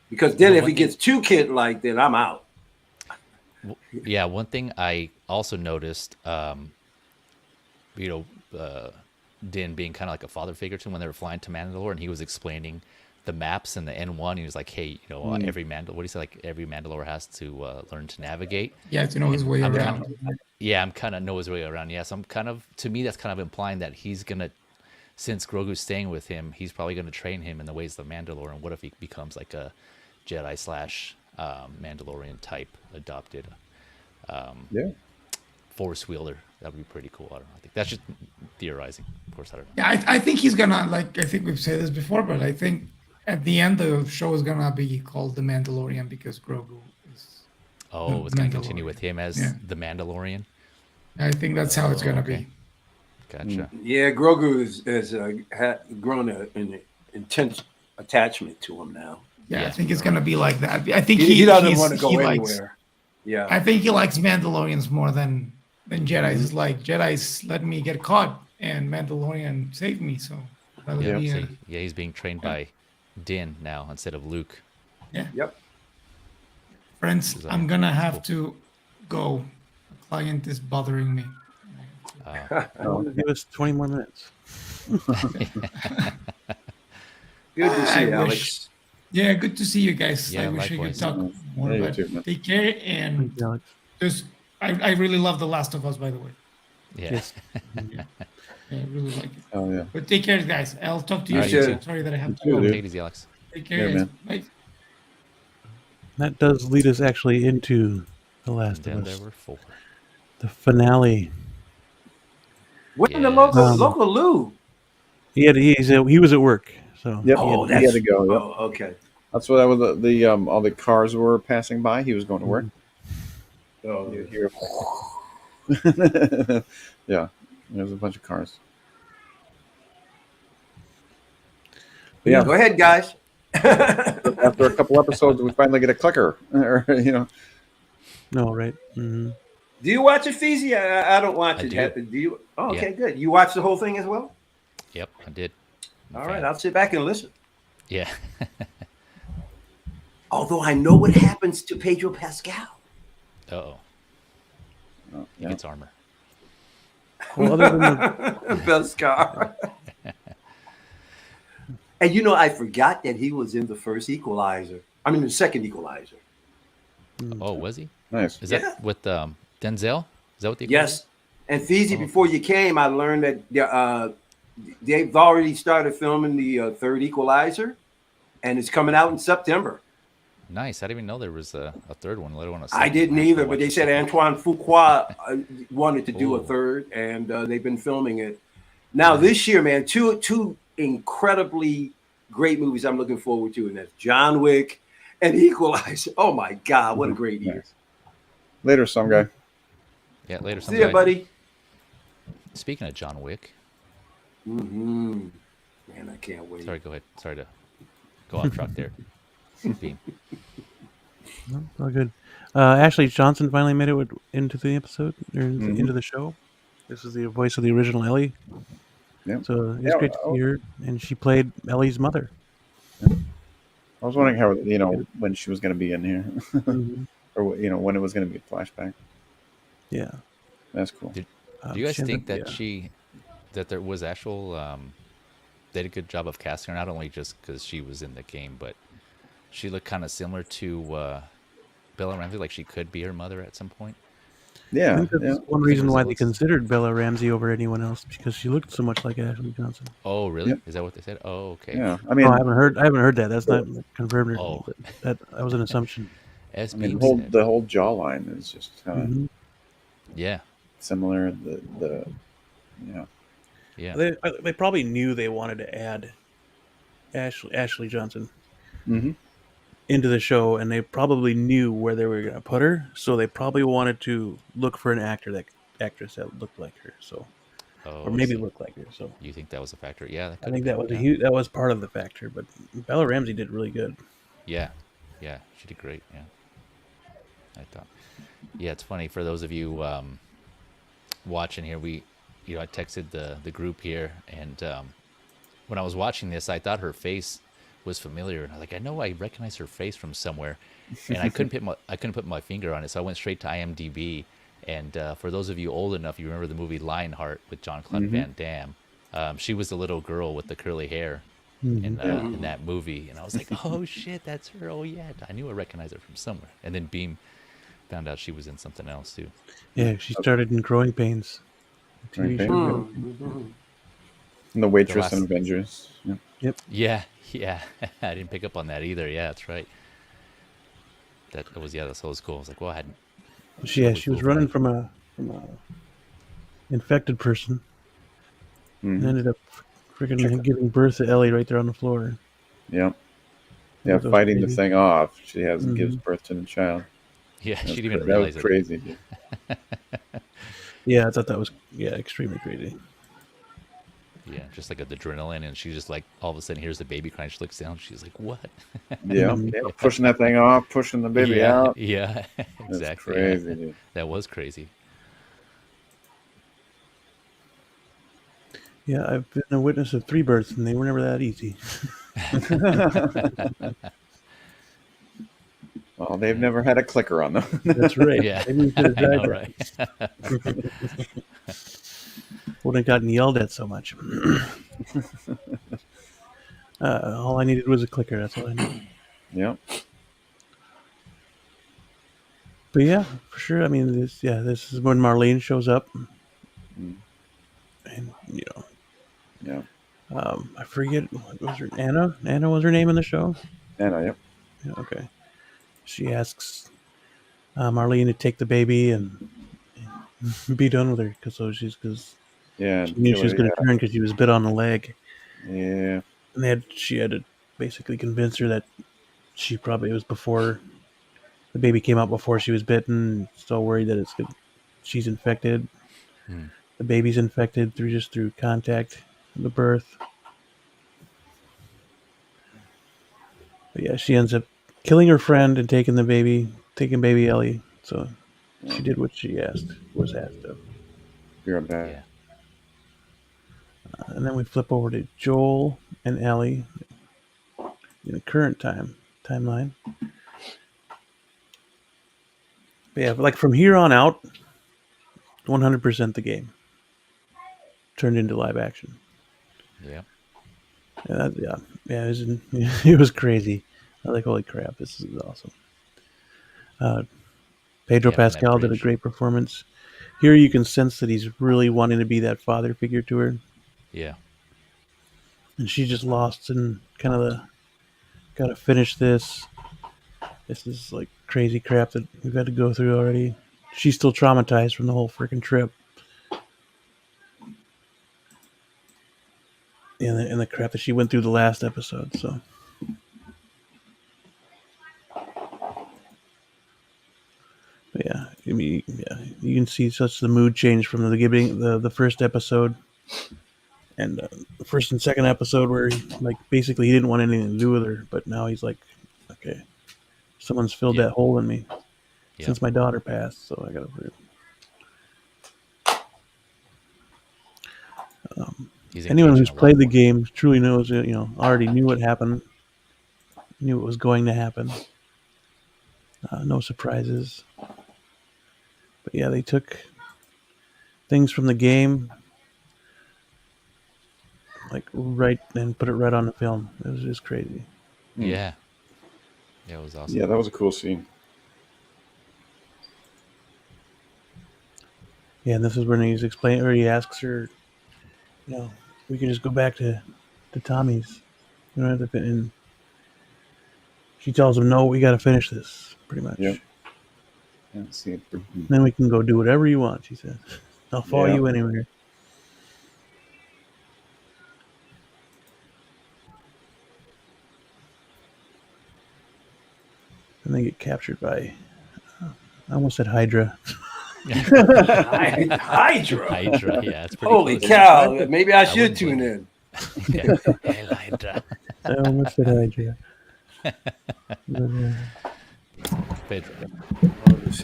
Because then if he gets too kid-like, then I'm out. Yeah, one thing I also noticed, Din being kind of like a father figure to him when they were flying to Mandalore, and he was explaining the maps in the N1. He was like, "Hey, every every Mandalore has to learn to navigate. Yeah, to know his way around." I'm kind of know his way around. Yeah, so I'm kind of, to me, that's kind of implying that he's gonna since Grogu's staying with him, he's probably going to train him in the ways of the Mandalorian. What if he becomes like a Jedi / Mandalorian type adopted Force wielder? That would be pretty cool. I don't know. I think that's just theorizing. Of course, I don't know. Yeah, I think he's gonna, like, I think we've said this before, but I think at the end the show is gonna be called The Mandalorian because Grogu is. Oh, it's going to continue with him as the Mandalorian. I think that's how it's gonna be. Gotcha. Yeah, Grogu has grown an intense attachment to him now. Yeah, I think it's gonna be like that. I think he doesn't want to go anywhere. Yeah, I think he likes Mandalorians more than Jedi's. It's like Jedi's let me get caught, and Mandalorian saved me. So he's being trained by Din now instead of Luke. Yeah. Yep. Friends, I'm gonna have to go. A client is bothering me. Give us 20 more minutes. Good to see you, Alex. Yeah, good to see you guys. Yeah, I wish likewise. I could talk more about it. Take care, and just I really love The Last of Us, by the way. Yeah. Yes. Yeah, I really like it. Oh yeah. But take care, guys. I'll talk to you All right, soon. you too. Sorry that I have to You go. too, Take it easy, Alex. Take care, Yeah, guys. man. Bye. That does lead us actually into The Last And of then Us, there were 4. the finale. When the Yes. local Lou? He was at work, so Yep. Oh, he had to go. Yep. Oh, okay. That's what the all the cars were passing by. He was going to work. Oh, You hear, yeah, there's a bunch of cars. But yeah, Go ahead, guys. after a couple episodes, we finally get a clicker. No, right? Mm-hmm. Do you watch it, Feezy? I don't watch it. do. Do you? Oh, okay, Yeah. good. You watch the whole thing as well? Yep, I did. All right, I'll sit back and listen. Yeah. Although I know what happens to Pedro Pascal. Uh-oh. He yeah. gets armor. Well, other than the, Pascal. And you know, I forgot that he was in the first Equalizer. I mean, the second Equalizer. Oh, was he? Nice. Is Yeah. that with Denzel? Is that what they Yes. And Feezy, before you came, I learned that they've already started filming the third Equalizer, and it's coming out in September. Nice. I didn't even know there was a third one, let alone a I second. didn't I'll have to either, but watch they the said second. Antoine Fuqua wanted to do a Ooh. third, and they've been filming it. Now this year, man, two incredibly great movies I'm looking forward to, and that's John Wick and Equalizer. Oh my God, what a great year! Later, some guy. Yeah, later. See ya, buddy. Speaking of John Wick. Man, I can't wait. Sorry, go ahead. Sorry to go off track there. Beam. no, all good. Ashley Johnson finally made it into the episode, or into the show. This is the voice of the original Ellie. Yeah. So it's great to see her, and she played Ellie's mother. I was wondering how when she was going to be in here, or when it was going to be a flashback. Yeah, that's cool. Do you guys think that there was actual? They did a good job of casting her, not only just because she was in the game, but she looked kind of similar to Bella Ramsey, like she could be her mother at some point. Yeah, I think that's one reason why they considered Bella Ramsey over anyone else, because she looked so much like Ashley Johnson. Oh, really? Yep. Is that what they said? Oh, okay. Yeah, I mean, I haven't heard that. That's not confirmed. Oh. That was an assumption. As I mean, Beam said. the whole jawline is just kind of yeah, similar. Yeah. They probably knew they wanted to add Ashley Johnson into the show, and they probably knew where they were going to put her. So they probably wanted to look for an actress that looked like her. So, or maybe looked like her. So you think that was a factor? Yeah, I think that was that was part of the factor. But Bella Ramsey did really good. Yeah, she did great. Yeah, I thought. Yeah, it's funny for those of you watching here. I texted the group here, and when I was watching this, I thought her face was familiar, and I know I recognize her face from somewhere, and I couldn't put my finger on it, so I went straight to IMDb. And for those of you old enough, you remember the movie Lionheart with Jean-Claude Van Damme. She was the little girl with the curly hair in that movie, and I was like, oh shit, that's her. Oh yeah, I knew I recognized her from somewhere. And then Beam found out she was in something else too. Yeah, she started in Growing Pains. TV show. And the waitress and Avengers. Yeah. Yep. Yeah. I didn't pick up on that either. Yeah, that's right. That was that was cool. I was like, well, I hadn't. She was running from a infected person, and ended up freaking giving birth to Ellie right there on the floor. Yeah. Yeah, fighting the thing off. She gives birth to the child. Yeah, she didn't even realize that was crazy. Dude. Yeah, I thought that was extremely crazy. Yeah, just like the adrenaline, and she just like all of a sudden hears the baby crying. She looks down. She's like, "What?" Yeah, pushing that thing off, pushing the baby out. Yeah, exactly. That's crazy, dude. That was crazy. Yeah, I've been a witness of 3 births, and they were never that easy. Well, they've never had a clicker on them. That's right. Yeah, I know, right? Wouldn't have gotten yelled at so much. All I needed was a clicker. That's all I needed. Yeah. But yeah, for sure. I mean, this is when Marlene shows up, and yeah. I forget what was her Anna. Anna was her name in the show. Anna, yep. Yeah, okay. She asks Marlene to take the baby and be done with her because she knew she was going to turn because she was bit on the leg. Yeah. And she had to basically convince her that it was before the baby came out, before she was bitten. Still worried that she's infected. The baby's infected through contact of the birth. But yeah, she ends up killing her friend and taking baby Ellie. So she did what she was asked of. You're bad. Yeah. And then we flip over to Joel and Ellie in the current timeline. But yeah, like from here on out, 100% the game turned into live action. Yeah. It was crazy. I was like, holy crap, this is awesome. Pedro Pascal did a great performance. Here you can sense that he's really wanting to be that father figure to her. Yeah. And she just lost in kind of gotta finish this. This is like crazy crap that we've had to go through already. She's still traumatized from the whole freaking trip. And the crap that she went through the last episode, so. But yeah, I mean, you can see such the mood change from the beginning, the first episode, and the first and second episode, where basically he didn't want anything to do with her, but now he's like, okay, someone's filled that hole in me since my daughter passed, so I gotta. Anyone who's played the game truly knows, already knew what happened, knew what was going to happen. No surprises. But yeah, they took things from the game, and put it right on the film. It was just crazy. Yeah. Yeah, it was awesome. Yeah, that was a cool scene. Yeah, and this is when he's explaining, or he asks her, we can just go back to Tommy's. You don't have to. And she tells him, no, we got to finish this, pretty much. Yep. Yeah, see it. Then we can go do whatever you want, she says. I'll follow you anywhere. And they get captured by, I almost said Hydra. Hydra. Hydra, yeah, it's pretty. Holy cow! Maybe I should tune in. Hell, Hydra. I almost said Hydra. Pedro.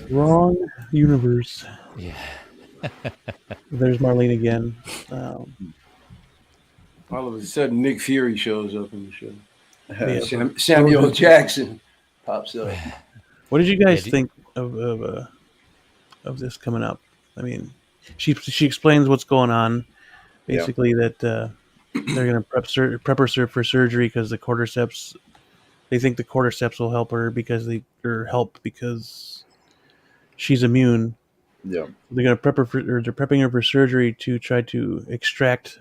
Wrong universe. Yeah. There's Marlene again. All of a sudden, Nick Fury shows up in the show. Yeah. Samuel Jackson pops up. What did you guys think of this coming up? I mean, she explains what's going on. Basically, that they're going to prep her for surgery because the cordyceps. They think the cordyceps will help her because she's immune. Yeah, they're going to prep her they're prepping her for surgery to try to extract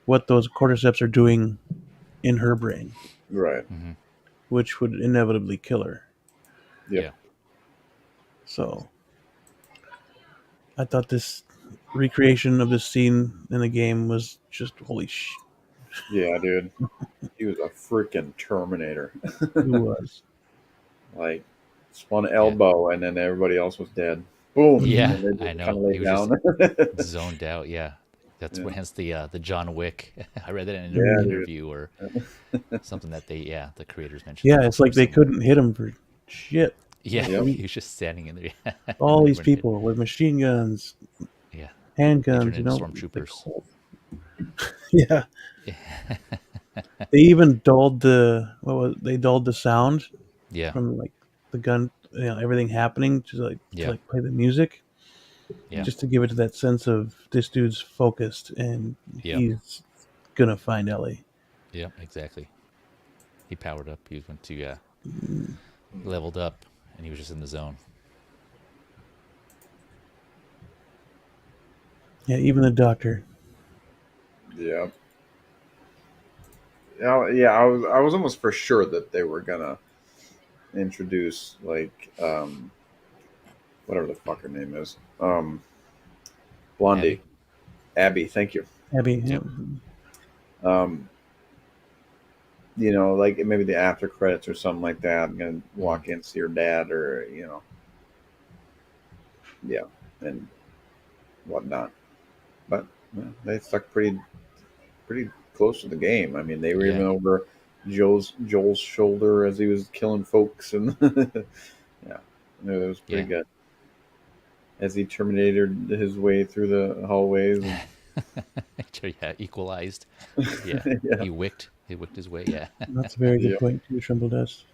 what those cordyceps are doing in her brain, right? Which would inevitably kill her. Yep. Yeah. So I thought this recreation of this scene in the game was just holy sh. Yeah, dude. He was a freaking Terminator. He was. Like, spun elbow, and then everybody else was dead. Boom. Yeah, And they just I know. kind of laid He was down. just zoned out. Yeah, that's what, hence the John Wick. I read that in Yeah, an dude. interview or something that the creators mentioned. Yeah, it's like they couldn't hit him for shit. Yeah, Like, he was just standing in there. all these Everyone did. people with machine guns, Yeah, handguns, turned you into know. stormtroopers. Yeah. They even dulled they dulled the sound. Yeah. From like the gun, you know, everything happening to play the music. Yeah. Just to give it to that sense of this dude's focused and he's gonna find Ellie. Yep, exactly. He powered up. He went to leveled up, and he was just in the zone. Yeah, even the doctor. Yeah. Yeah, I was almost for sure that they were gonna introduce like whatever the fuck her name is. Blondie. Abby, thank you. Abby. Yep. You know, like maybe the after credits or something like that. I'm gonna walk in, see her dad, or you know, yeah, and whatnot. But they stuck pretty close to the game. I mean, they were even over Joel's shoulder as he was killing folks, and yeah, it was pretty good. As he terminated his way through the hallways. Yeah, equalized. Yeah. He wicked his way. Yeah, that's a very good point too. Tremble Dust.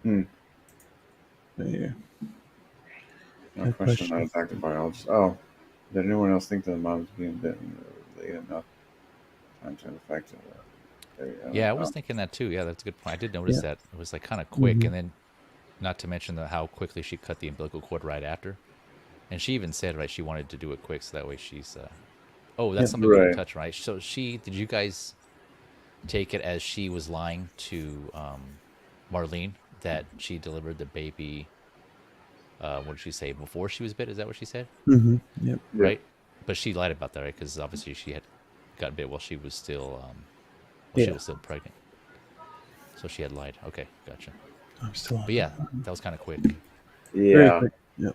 Hmm. Yeah. No question. Not attacked by biologist. Oh, did anyone else think that the mom was being bitten? They had enough time to affect it. Yeah, I was thinking that too. Yeah, that's a good point. I did notice that it was like kind of quick, and then not to mention how quickly she cut the umbilical cord right after. And she even said, right, she wanted to do it quick so that way she's. Oh, that's something we didn't touch, right? So did you guys take it as she was lying to Marlene that she delivered the baby? What did she say before she was bit? Is that what she said? Mm-hmm. Yep. Right, but she lied about that, right? Because obviously she had got bit while she was still she was still pregnant. So she had lied. Okay, gotcha. I'm still on. But yeah, that was kind of quick. Yeah. Yep.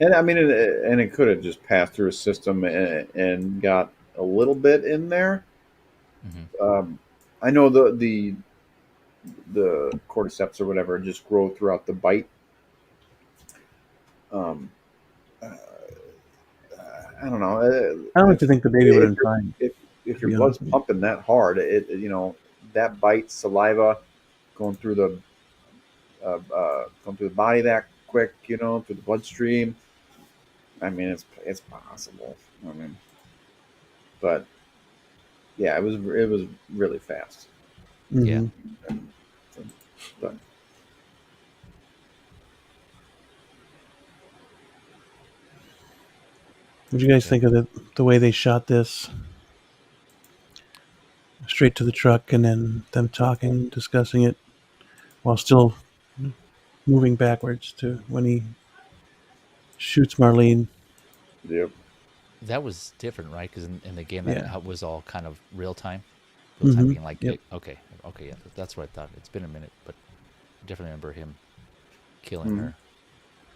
And I mean, it could have just passed through a system and got a little bit in there. I know the cordyceps or whatever just grow throughout the bite. I don't know. I don't like to think the baby would have been fine. If your blood's pumping that hard, that bite, saliva going through the body that quick, through the bloodstream. I mean, it's possible. I mean, but yeah, it was really fast. Yeah. But what do you guys think of the way they shot this? Straight to the truck, and then them talking, discussing it, while still moving backwards to when he shoots Marlene. Yep. That was different, right? Because in the game, that was all kind of real time. Being like, okay, yeah, that's what I thought. It's been a minute, but I definitely remember him killing her.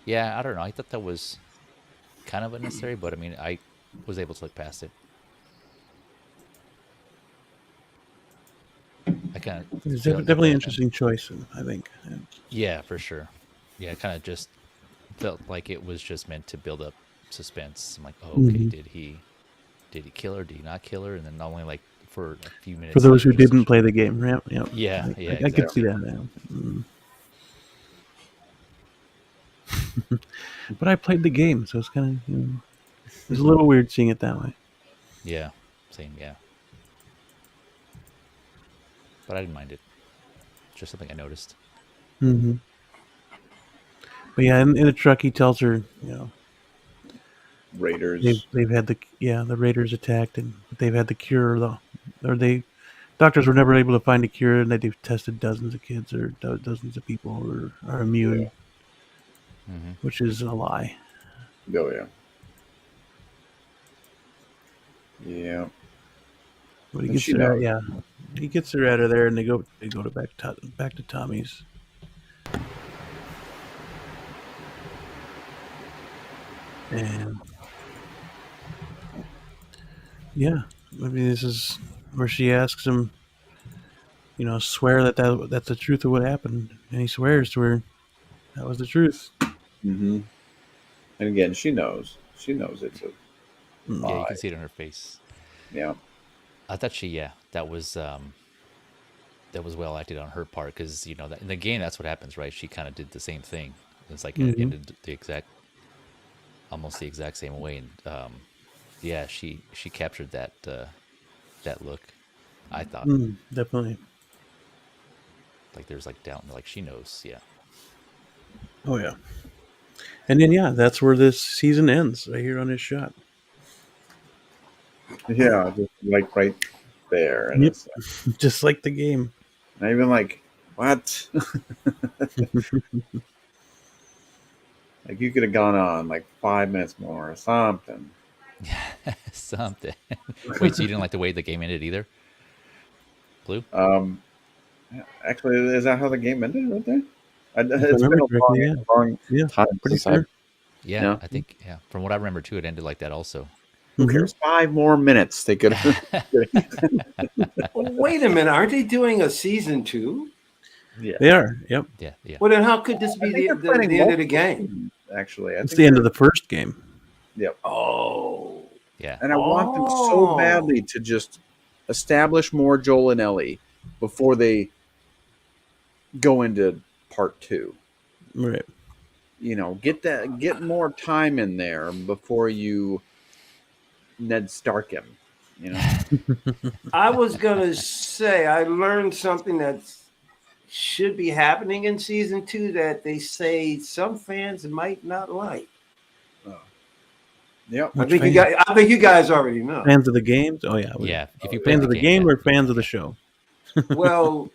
Yeah, I don't know. I thought that was kind of unnecessary, but I mean, I was able to look past it. It's definitely an interesting choice, I think. Yeah, for sure. Yeah, it kind of just felt like it was just meant to build up suspense. I'm like, oh, okay, did he kill her? Did he not kill her? And then only like for a few minutes. For those who didn't play the game, right? Yep. Yeah, I could see that now. But I played the game, so it's kind of it was a little weird seeing it that way. Yeah, same. Yeah, but I didn't mind it. Just something I noticed. But yeah, in the truck, he tells her, Raiders. They've had the Raiders attacked, and they've had the cure though, or doctors were never able to find a cure, and they've tested dozens of kids or dozens of people are immune, which is a lie. Oh yeah. Yeah. But he gets her, he gets her out of there, and they go to back to Tommy's. And yeah, I mean, this is where she asks him, swear that's the truth of what happened, and he swears to her that was the truth. Mm-hmm. And again, she knows it's a lie. Yeah, you can see it on her face. Yeah, I thought that was well acted on her part, because that in the game that's what happens, right? She kind of did the same thing. It's like it ended almost the exact same way, and she captured that look. I thought definitely. Like there's like doubt, like she knows, yeah. Oh yeah, and then that's where this season ends, right here on his shot. Yeah, just like right there, and it's just like the game. Not even like what? Like you could have gone on like 5 minutes more or something. Something. Wait, so you didn't like the way the game ended either? Blue? Actually, is that how the game ended right there? It's been a long time pretty sure. Yeah, I think, from what I remember too, it ended like that also. Who cares? 5 more minutes they could have. Wait a minute, aren't they doing a season 2? Yeah, they are. Yep. Yeah. Well, then how could this be the end of the game? Actually, it's the end of the first game. Yep. Oh. Yeah. And I want them so badly to just establish more Joel and Ellie before they go into part 2. Right. Get more time in there before you Ned Stark him. I was gonna say I learned something that should be happening in season 2 that they say some fans might not like. Yep. I think you guys already know. Fans of the games? Oh yeah. Yeah. If you fans of the game or fans of the show? Well,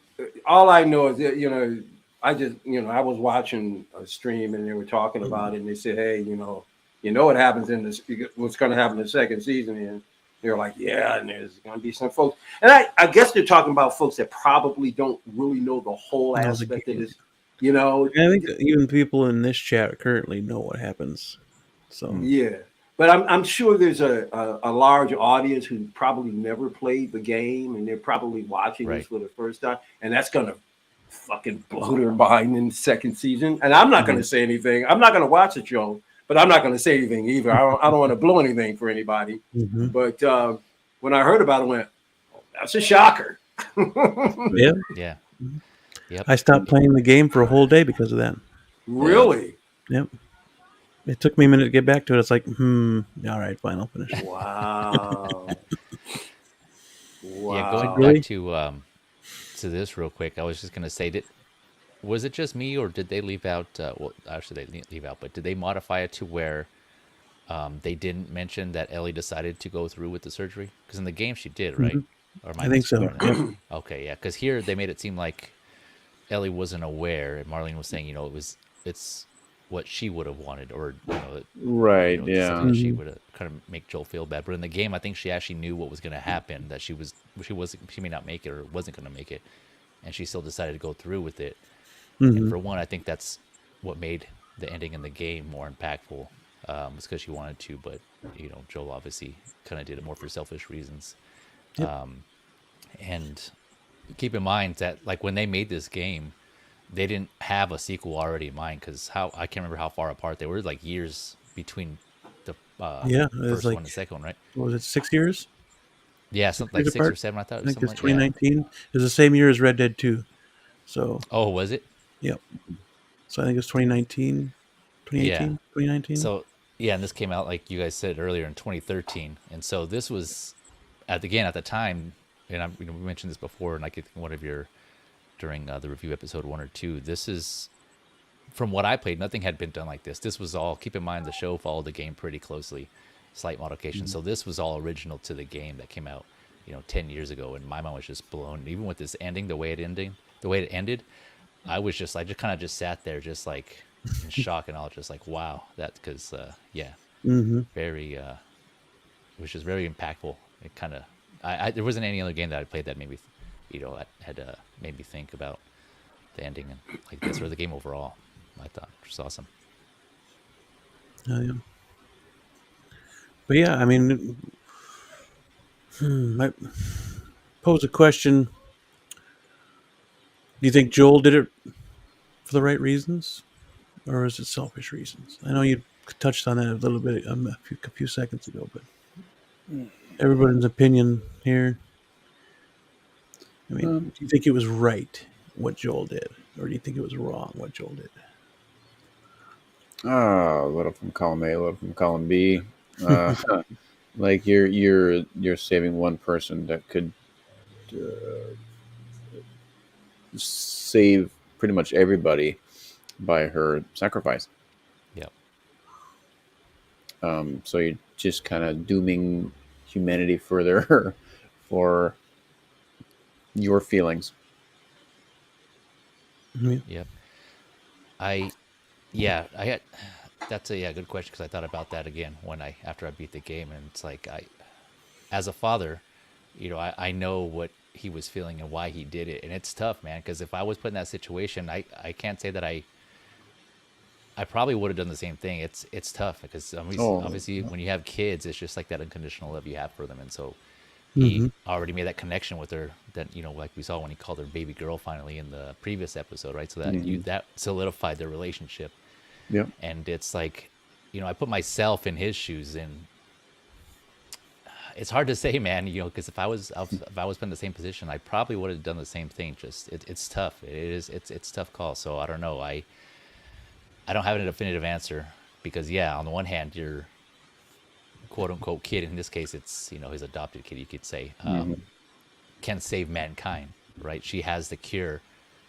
all I know is that, I just, I was watching a stream and they were talking about it, and they said, hey, what happens in this, what's going to happen in the second season. And they're like, yeah, and there's going to be some folks. And I guess they're talking about folks that probably don't really know the whole aspect of this, I think even people in this chat currently know what happens. So yeah. But I'm sure there's a large audience who probably never played the game, and they're probably watching this for the first time, and that's going to fucking blow their mind in the second season. And I'm not going to say anything. I'm not going to watch the show, but I'm not going to say anything either. I don't want to blow anything for anybody. But when I heard about it, I went, oh, that's a shocker. Yeah. Yep. I stopped playing the game for a whole day because of that. Really? Yep. It took me a minute to get back to it. It's like, all right, fine, I'll finish. Wow. Yeah, going back to this real quick, I was just gonna say, was it just me, or did they leave out? Well, actually, they didn't leave out, but did they modify it to where they didn't mention that Ellie decided to go through with the surgery? Because in the game she did, right? Or I think so. Yep. Okay, yeah, because here they made it seem like Ellie wasn't aware, and Marlene was saying, it's what she would have wanted, or right, yeah, that she would have kind of make Joel feel bad. But in the game, I think she actually knew what was going to happen, that she may not make it, or wasn't going to make it, and she still decided to go through with it. And for one, I think that's what made the ending in the game more impactful. It's because she wanted to, but Joel obviously kind of did it more for selfish reasons. Yep. And keep in mind that, like, when they made this game, they didn't have a sequel already in mind, because I can't remember how far apart they were. Like years between the first one and the second one, right? What was it, 6 years? Yeah, something like 6 or 7. I thought. I think it's 2019. It was the same year as Red Dead 2. So. Oh, was it? Yep. So I think it's 2019, 2018, 2019. So yeah, and this came out, like you guys said earlier, in 2013, and so this was at the time, and we mentioned this before, and I think one of your during the review episode 1 or 2. This is from what I played, nothing had been done like this. This was all, keep in mind, the show followed the game pretty closely, slight modification. So this was all original to the game that came out, 10 years ago. And my mind was just blown. Even with this ending, the way it ended, I just kind of just sat there just like in shock, and I was just like, wow, because very, it was just very impactful. It kind of, there wasn't any other game that I played that made me, had made me think about the ending and like this, or the game overall. I thought it was awesome. Yeah. But yeah, I mean, I pose a question. Do you think Joel did it for the right reasons, or is it selfish reasons? I know you touched on that a little bit a few seconds ago, but everybody's opinion here. I mean, do you think it was right what Joel did, or do you think it was wrong what Joel did? A little from column A, a little from column B. Like you're saving one person that could save pretty much everybody by her sacrifice. Yep. So you're just kind of dooming humanity further for your feelings. Yep. That's a good question, because I thought about that again after I beat the game, and it's like as a father, I know what he was feeling and why he did it, and it's tough, man. Because if I was put in that situation, I can't say that I probably would have done the same thing. It's tough because obviously when you have kids, it's just like that unconditional love you have for them, and so he already made that connection with her that like we saw when he called her baby girl finally in the previous episode, right? So that that solidified their relationship. Yeah. And it's like, I put myself in his shoes, and it's hard to say, man, because if I was put in the same position, I probably would have done the same thing. Just it's tough. It's a tough call. So I don't know. I don't have a definitive answer, because on the one hand, your quote unquote kid, in this case it's his adopted kid, you could say, can save mankind, right? She has the cure,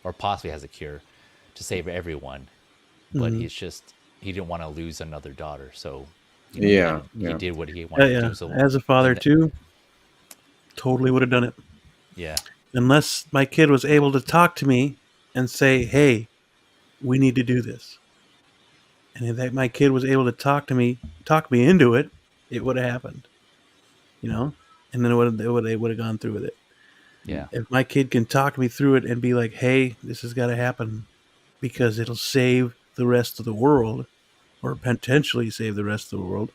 or possibly has the cure to save everyone, but he didn't want to lose another daughter, so he did what he wanted to do. So as a father too, totally would have done it. Yeah. Unless my kid was able to talk to me and say, "Hey, we need to do this," and if my kid was able to talk me into it, it would have happened. And then they would have gone through with it. Yeah. If my kid can talk me through it and be like, "Hey, this has got to happen because it'll save the rest of the world, or potentially save the rest of the world,"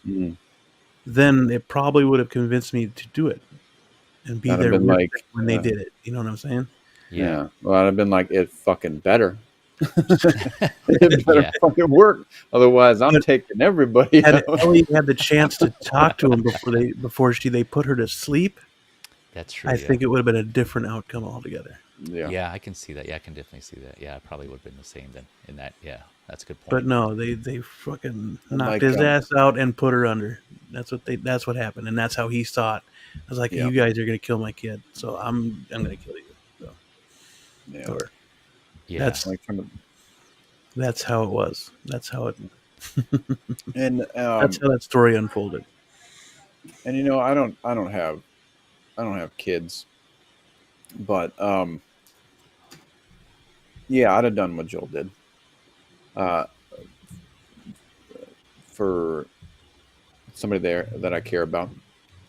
then it probably would have convinced me to do it and be there when they did it. You know what I'm saying? Yeah. Well, I'd have been like, it fucking better. It better fucking work. Otherwise, I'm taking everybody. Had Ellie had the chance to talk to him before they put her to sleep, that's true. I think it would have been a different outcome altogether. Yeah, I can see that. Yeah, I can definitely see that. Yeah, it probably would have been the same then. In that, that's a good point. But no, they fucking knocked his ass out and put her under. That's what happened, and that's how he saw it. I was like, "You guys are gonna kill my kid, so I'm gonna kill you." So, that's how it was. That's how it. And that's how that story unfolded. And I don't have kids, but I'd have done what Joel did. For somebody there that I care about,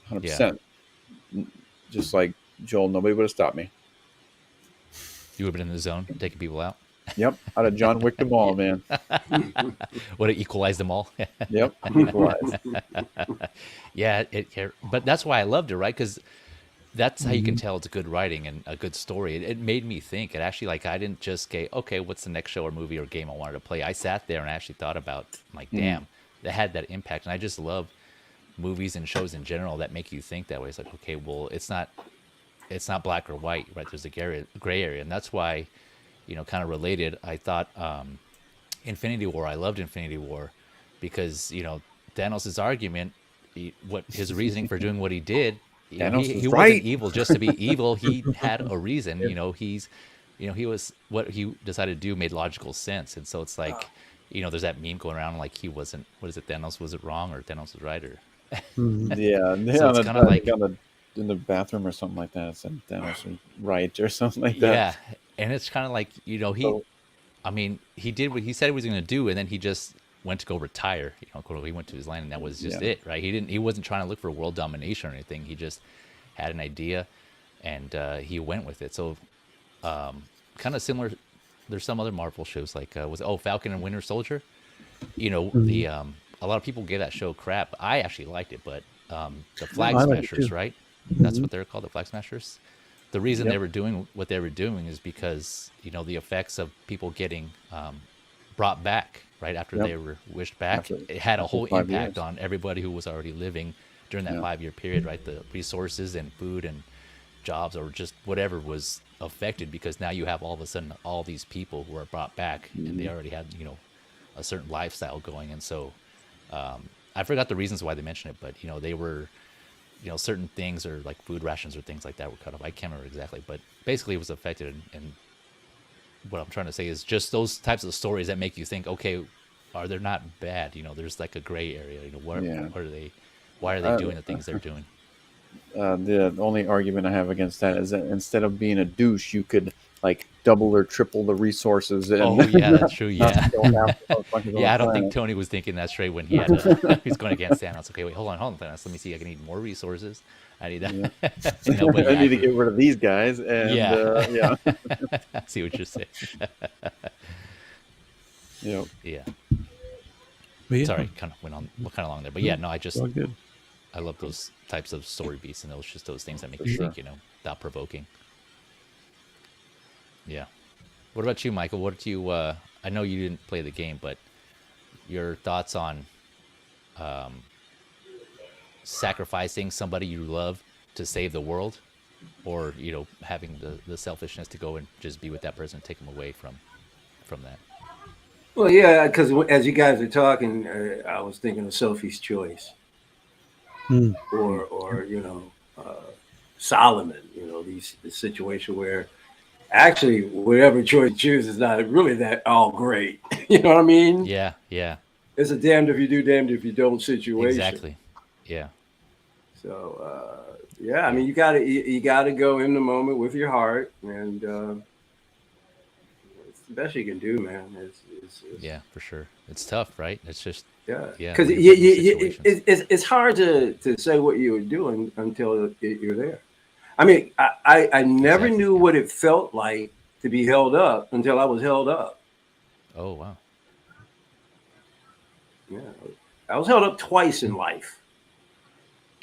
100%. Just like Joel, nobody would have stopped me. You would have been in the zone, taking people out. Yep, I'd have John Wick them all, man. Would have equalized them all. Yep, equalized. But that's why I loved it, right? Because that's how you can tell it's good writing and a good story. It made me think. It actually, I didn't just go, okay, what's the next show or movie or game I wanted to play? I sat there and actually thought about, damn, that had that impact. And I just love movies and shows in general that make you think that way. It's like, okay, well, it's not black or white, right? There's a gray area, and that's why, kind of related. I thought Infinity War. I loved Infinity War because Thanos' argument, his reasoning for doing what he did. He wasn't evil just to be evil. He had a reason. He's you know, what he decided to do made logical sense. And so it's like, you know, there's that meme going around like he wasn't, what is it, Thanos was it wrong or Thanos was right, or yeah, so it's kind of like in the bathroom or something like that. It said Thanos was right or something like that. Yeah, and it's kind of like, you know, I mean, he did what he said he was going to do, and then he just went to go retire. You know, he went to his land, and that was just it, right? He wasn't trying to look for world domination or anything. He just had an idea, and he went with it. So, kind of similar. There's some other Marvel shows like Falcon and Winter Soldier. You know, a lot of people give that show crap. I actually liked it, but the Flag Smashers, right? That's what they're called, the Flag Smashers. The reason they were doing what they were doing is because, you know, the effects of people getting brought back right after they were wished back, it had a whole impact on everybody who was already living during that 5-year period, right? The resources and food and jobs or just whatever was affected, because now you have all of a sudden all these people who are brought back and they already had, you know, a certain lifestyle going. And so I forgot the reasons why they mentioned it, but, you know, they were, you know, certain things or like food rations or things like that were cut off. I can't remember exactly, but basically it was affected. And what I'm trying to say is just those types of stories that make you think, okay, are they not bad? You know, there's like a gray area. You know, what are they? Why are they doing the things they're doing? The only argument I have against that is that instead of being a douche, you could like double or triple the resources. And that's true. Yeah, I don't think Tony was thinking that straight when he had he's going against Thanos. Okay, wait, hold on, Thanos. Let me see. I can need more resources. I need that. I need to get rid of these guys. And, I see what you're saying. Yeah. Sorry, kind of went on kind of long there, but yeah, no, I love those types of story beats and those things that make you think, you know, thought provoking. Yeah. What about you, Michael? What did you? I know you didn't play the game, but your thoughts on sacrificing somebody you love to save the world, or, you know, having the selfishness to go and just be with that person, take them away from that. Well, yeah, because as you guys are talking, I was thinking of Sophie's Choice, or you know, Solomon. You know, the situation where actually whatever choice you choose is not really that all great. You know what I mean? Yeah. It's a damned if you do, damned if you don't situation. Exactly. Yeah. So I mean, you gotta go in the moment with your heart, and it's the best you can do, man. It's yeah, for sure. It's tough, right? It's just because it's hard to say what you were doing until you're there. I mean, I never knew what it felt like to be held up until I was held up. Oh, wow. Yeah, I was held up twice in life.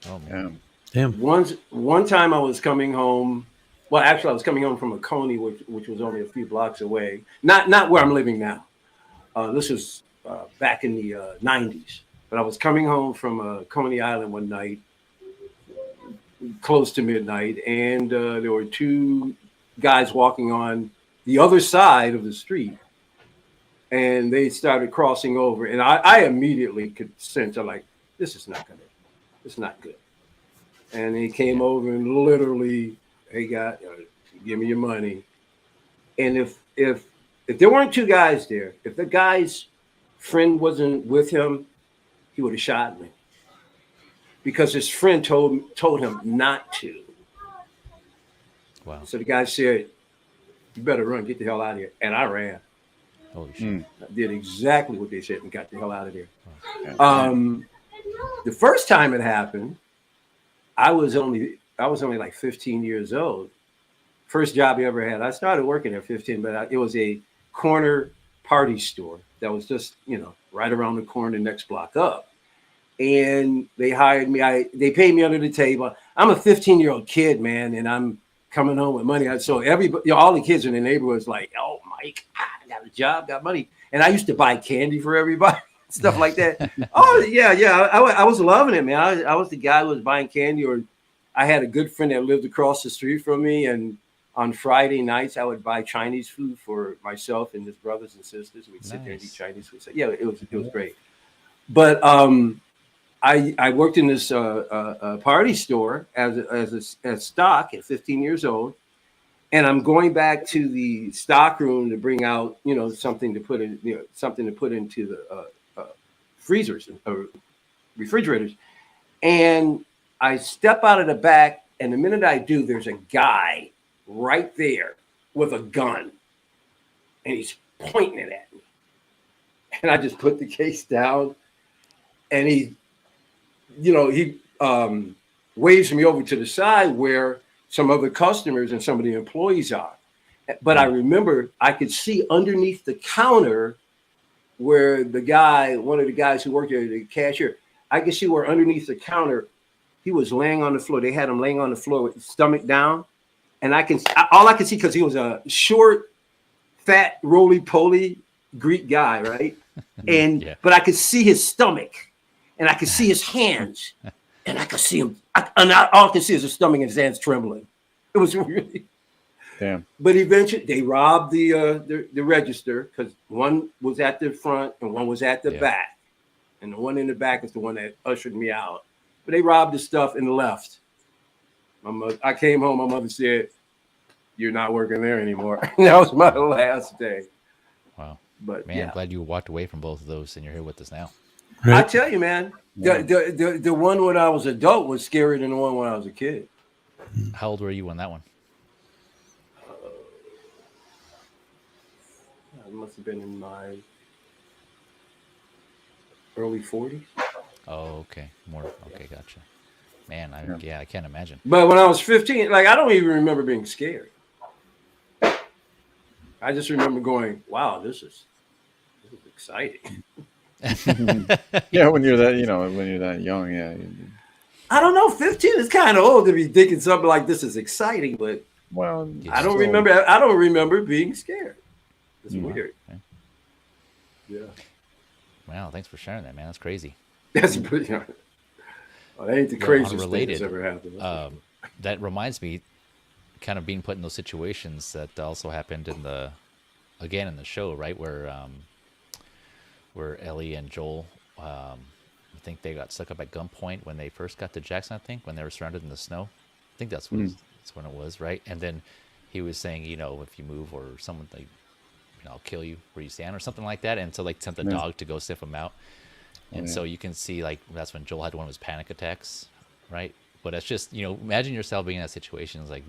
Oh, man. Damn. One time I was coming home. Well, actually, I was coming home from a Coney, which was only a few blocks away. Not where I'm living now. This was back in the 90s. But I was coming home from Coney Island one night, close to midnight, and there were two guys walking on the other side of the street, and they started crossing over, and I immediately could sense, I'm like, this is not good. And they came over and literally, hey, guy, give me your money. And if there weren't two guys there, if the guy's friend wasn't with him, he would have shot me, because his friend told him not to. Wow. So the guy said, you better run, get the hell out of here. And I ran. Holy shit. I did exactly what they said and got the hell out of there. The first time it happened, I was only like 15 years old. First job I ever had. I started working at 15, but it was a corner party store that was just, you know, right around the corner, next block up. And they hired me. They paid me under the table. I'm a 15-year-old kid, man, and I'm coming home with money. So everybody, you know, all the kids in the neighborhood was like, "Oh, Mike, I got a job, got money," and I used to buy candy for everybody, stuff like that. Oh yeah, I was loving it, man. I was the guy who was buying candy. Or I had a good friend that lived across the street from me, and on Friday nights I would buy Chinese food for myself and his brothers and sisters. We'd sit there and eat Chinese food. So yeah, it was great. But I worked in this party store as stock at 15 years old, and I'm going back to the stock room to bring out, something to put in, something to put into the freezers or refrigerators. And I step out of the back, and the minute I do, there's a guy right there with a gun, and he's pointing it at me. And I just put the case down, and he waves me over to the side where some other customers and some of the employees are. But I remember I could see underneath the counter where one of the guys who worked there, the cashier, I could see where underneath the counter, he was laying on the floor. They had him laying on the floor with his stomach down. And all I could see, because he was a short, fat, roly-poly Greek guy, right? But I could see his stomach, and I could see his hands, and I could see him. All I could see is his stomach and his hands trembling. It was really... Damn. But eventually, they robbed the register, because one was at the front and one was at the back. And the one in the back is the one that ushered me out. But they robbed the stuff and left. I came home. My mother said, "You're not working there anymore." That was my last day. Wow. But man, I'm glad you walked away from both of those and you're here with us now. Right. I tell you, man, the one when I was adult was scarier than the one when I was a kid. How old were you on that one? I must have been in my early 40s. Oh, okay. Okay, gotcha. Man, I can't imagine. But when I was 15, I don't even remember being scared. I just remember going, "Wow, this is exciting." Yeah, when you're that young, yeah. I don't know. 15 is kind of old to be thinking something like this is exciting, but I don't remember being scared. It's weird. Okay. Yeah. Wow, thanks for sharing that, man. That's crazy. That's pretty. That ain't the craziest thing that's ever happened. That reminds me, kind of being put in those situations that also happened in the show, right, where Ellie and Joel, I think they got stuck up at gunpoint when they first got to Jackson. I think when they were surrounded in the snow. I think that's when it was, right? And then he was saying, if you move or someone I'll kill you where you stand or something like that. And so sent the dog to go sniff him out. And so you can see that's when Joel had one of his panic attacks, right? But it's just, imagine yourself being in that situation. It's like,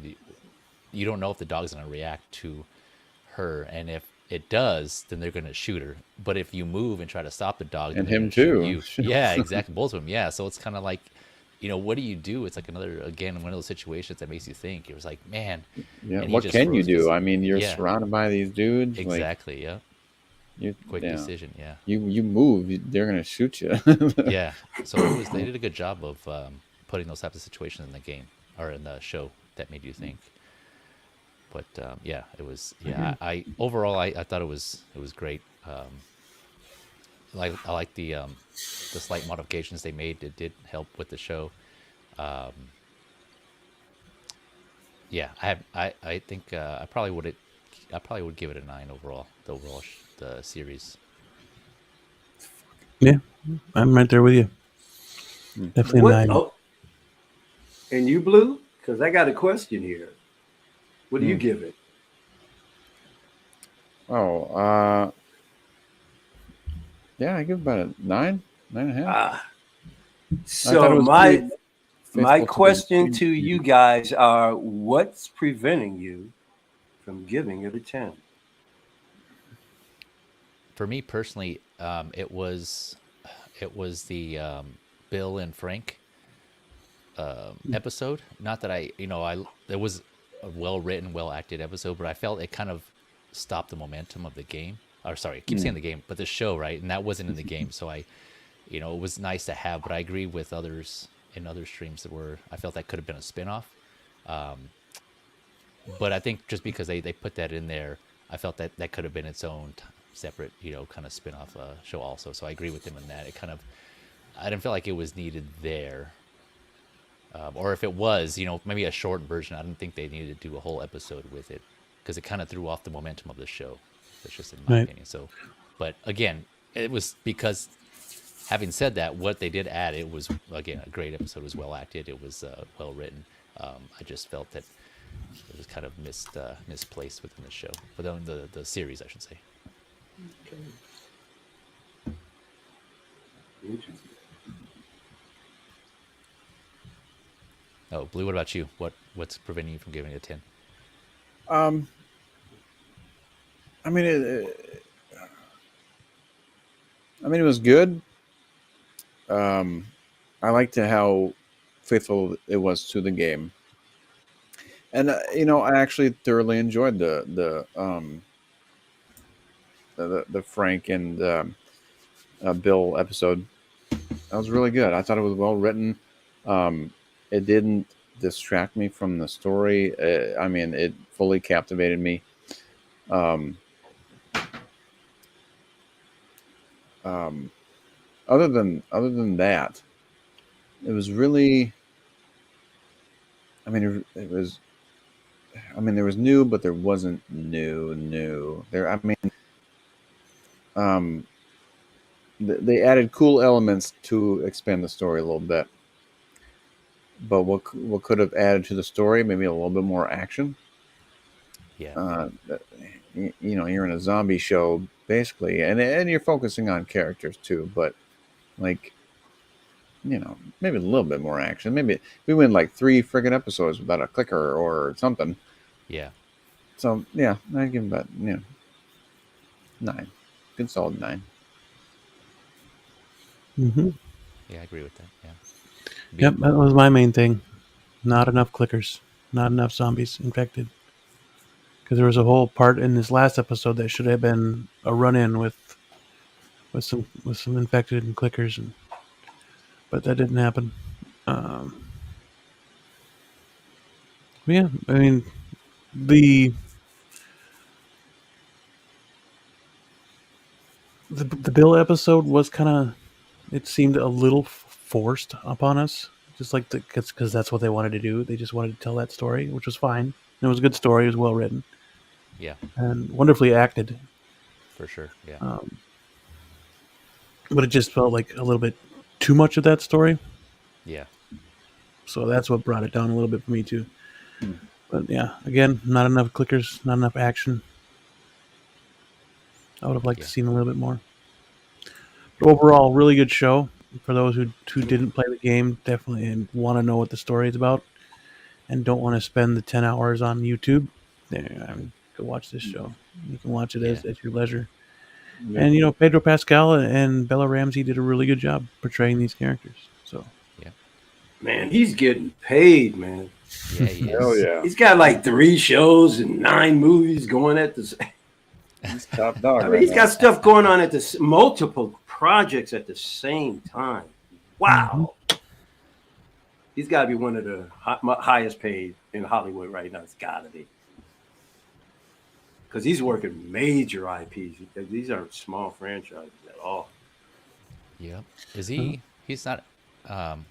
you don't know if the dog's going to react to her. And if it does, then they're going to shoot her. But if you move and try to stop the dog, and him too. Yeah, exactly. Both of them. Yeah. So it's kind of like, what do you do? It's like one of those situations that makes you think. It was like, man. Yeah. What can you do? I mean, you're surrounded by these dudes. Exactly. Quick decision. Yeah. You move, they're going to shoot you. Yeah. So they did a good job of putting those types of situations in the game or in the show that made you think. But it was. Yeah. I thought it was great. I like the slight modifications they made. It did help with the show. I think I probably would give it a 9 overall. The series. Yeah, I'm right there with you. Definitely a 9. Oh, and you, Blue? Because I got a question here. What do you give it? Yeah, I give about a 9, 9.5. So my question to you guys are: what's preventing you from giving it a 10? For me personally, it was the Bill and Frank episode. Not that it was a well written, well acted episode, but I felt it kind of stopped the momentum of the game. Or sorry, I keep saying the game, but the show, right? And that wasn't in the game, so it was nice to have. But I agree with others in other streams I felt that could have been a spinoff. But I think just because they put that in there, I felt that could have been its own separate, kind of spinoff show also. So I agree with them in that. I didn't feel like it was needed there. Or if it was, maybe a shortened version. I didn't think they needed to do a whole episode with it because it kind of threw off the momentum of the show. That's just in my opinion. So, but again, it was because, having said that, what they did add, it was again a great episode. It was well acted. It was well written. I just felt that It was kind of misplaced within the show, but then the series, I should say. Okay. Interesting. Oh, Blue, what about you? What's preventing you from giving it a 10? I mean, it was good. I liked how faithful it was to the game, and I actually thoroughly enjoyed the Frank and Bill episode. That was really good. I thought it was well written. It didn't distract me from the story. I mean, it fully captivated me. Other than that, it was really. I mean, it was. I mean, there was new, but there wasn't new. There. I mean, they added cool elements to expand the story a little bit. But what could have added to the story? Maybe a little bit more action. Yeah. You're in a zombie show basically, and you're focusing on characters too. But like, maybe a little bit more action. Maybe we went like 3 friggin' episodes without a clicker or something. Yeah. So yeah, I'd give him about 9. Good solid 9. Mm-hmm. Yeah, I agree with that. Yeah. Yep, that was my main thing. Not enough clickers. Not enough zombies infected. Because there was a whole part in this last episode that should have been a run-in with some infected and clickers, but that didn't happen. Yeah, I mean the Bill episode was kind of, it seemed a little forced upon us, just like because that's what they wanted to do. They just wanted to tell that story, which was fine. It was a good story. It was well written. Yeah. And wonderfully acted. For sure. Yeah. But it just felt like a little bit too much of that story. Yeah. So that's what brought it down a little bit for me too. But yeah, again, not enough clickers, not enough action. I would have liked to see a little bit more. But overall, really good show. For those who didn't play the game, definitely, and want to know what the story is about, and don't want to spend the 10 hours on YouTube, go watch this show. You can watch it at your leisure. Yeah. And Pedro Pascal and Bella Ramsey did a really good job portraying these characters. So yeah, man, he's getting paid, man. Yeah, he is. Oh yeah, he's got like 3 shows and 9 movies going at the. He's top dog. I mean, he's got stuff going on at the multiple projects at the same time. Wow. Mm-hmm. He's got to be one of the highest paid in Hollywood right now. It's got to be. Because he's working major IPs. These aren't small franchises at all. Yeah. Is he? He's not in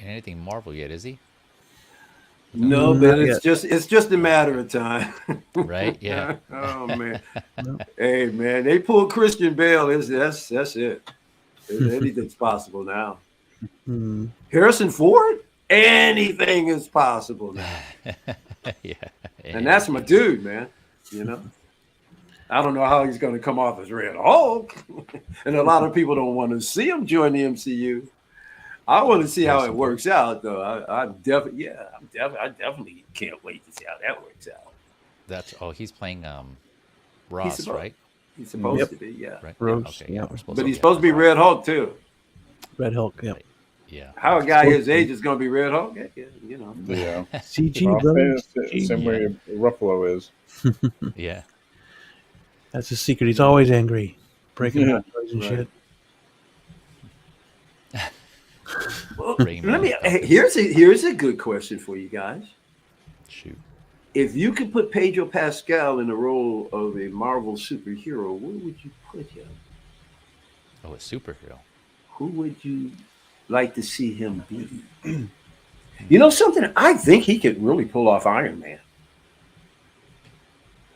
anything Marvel yet, is he? No, but it's just a matter of time. Right? Yeah. Oh man. Hey man, they pulled Christian Bale. That's it. Anything's possible now. Mm-hmm. Harrison Ford? Anything is possible now. Yeah. And that's my dude, man. I don't know how he's going to come off as Red Hulk. And a lot of people don't want to see him join the MCU. I want to see how it works out, though. I definitely can't wait to see how that works out. He's playing Ross, right? He's supposed to be, yeah. Right. Rose, okay, yeah. But he's supposed to be Red Hulk too. Red Hulk, yeah. Right. Yeah. How a guy his age is going to be Red Hulk? Yeah. Yeah. CG, brother. Same way Ruffalo is. Yeah. That's his secret. He's always angry, breaking out and shit. Well, here's a good question for you guys. Shoot. If you could put Pedro Pascal in the role of a Marvel superhero, where would you put him? Oh, a superhero. Who would you like to see him be? Something? I think he could really pull off Iron Man.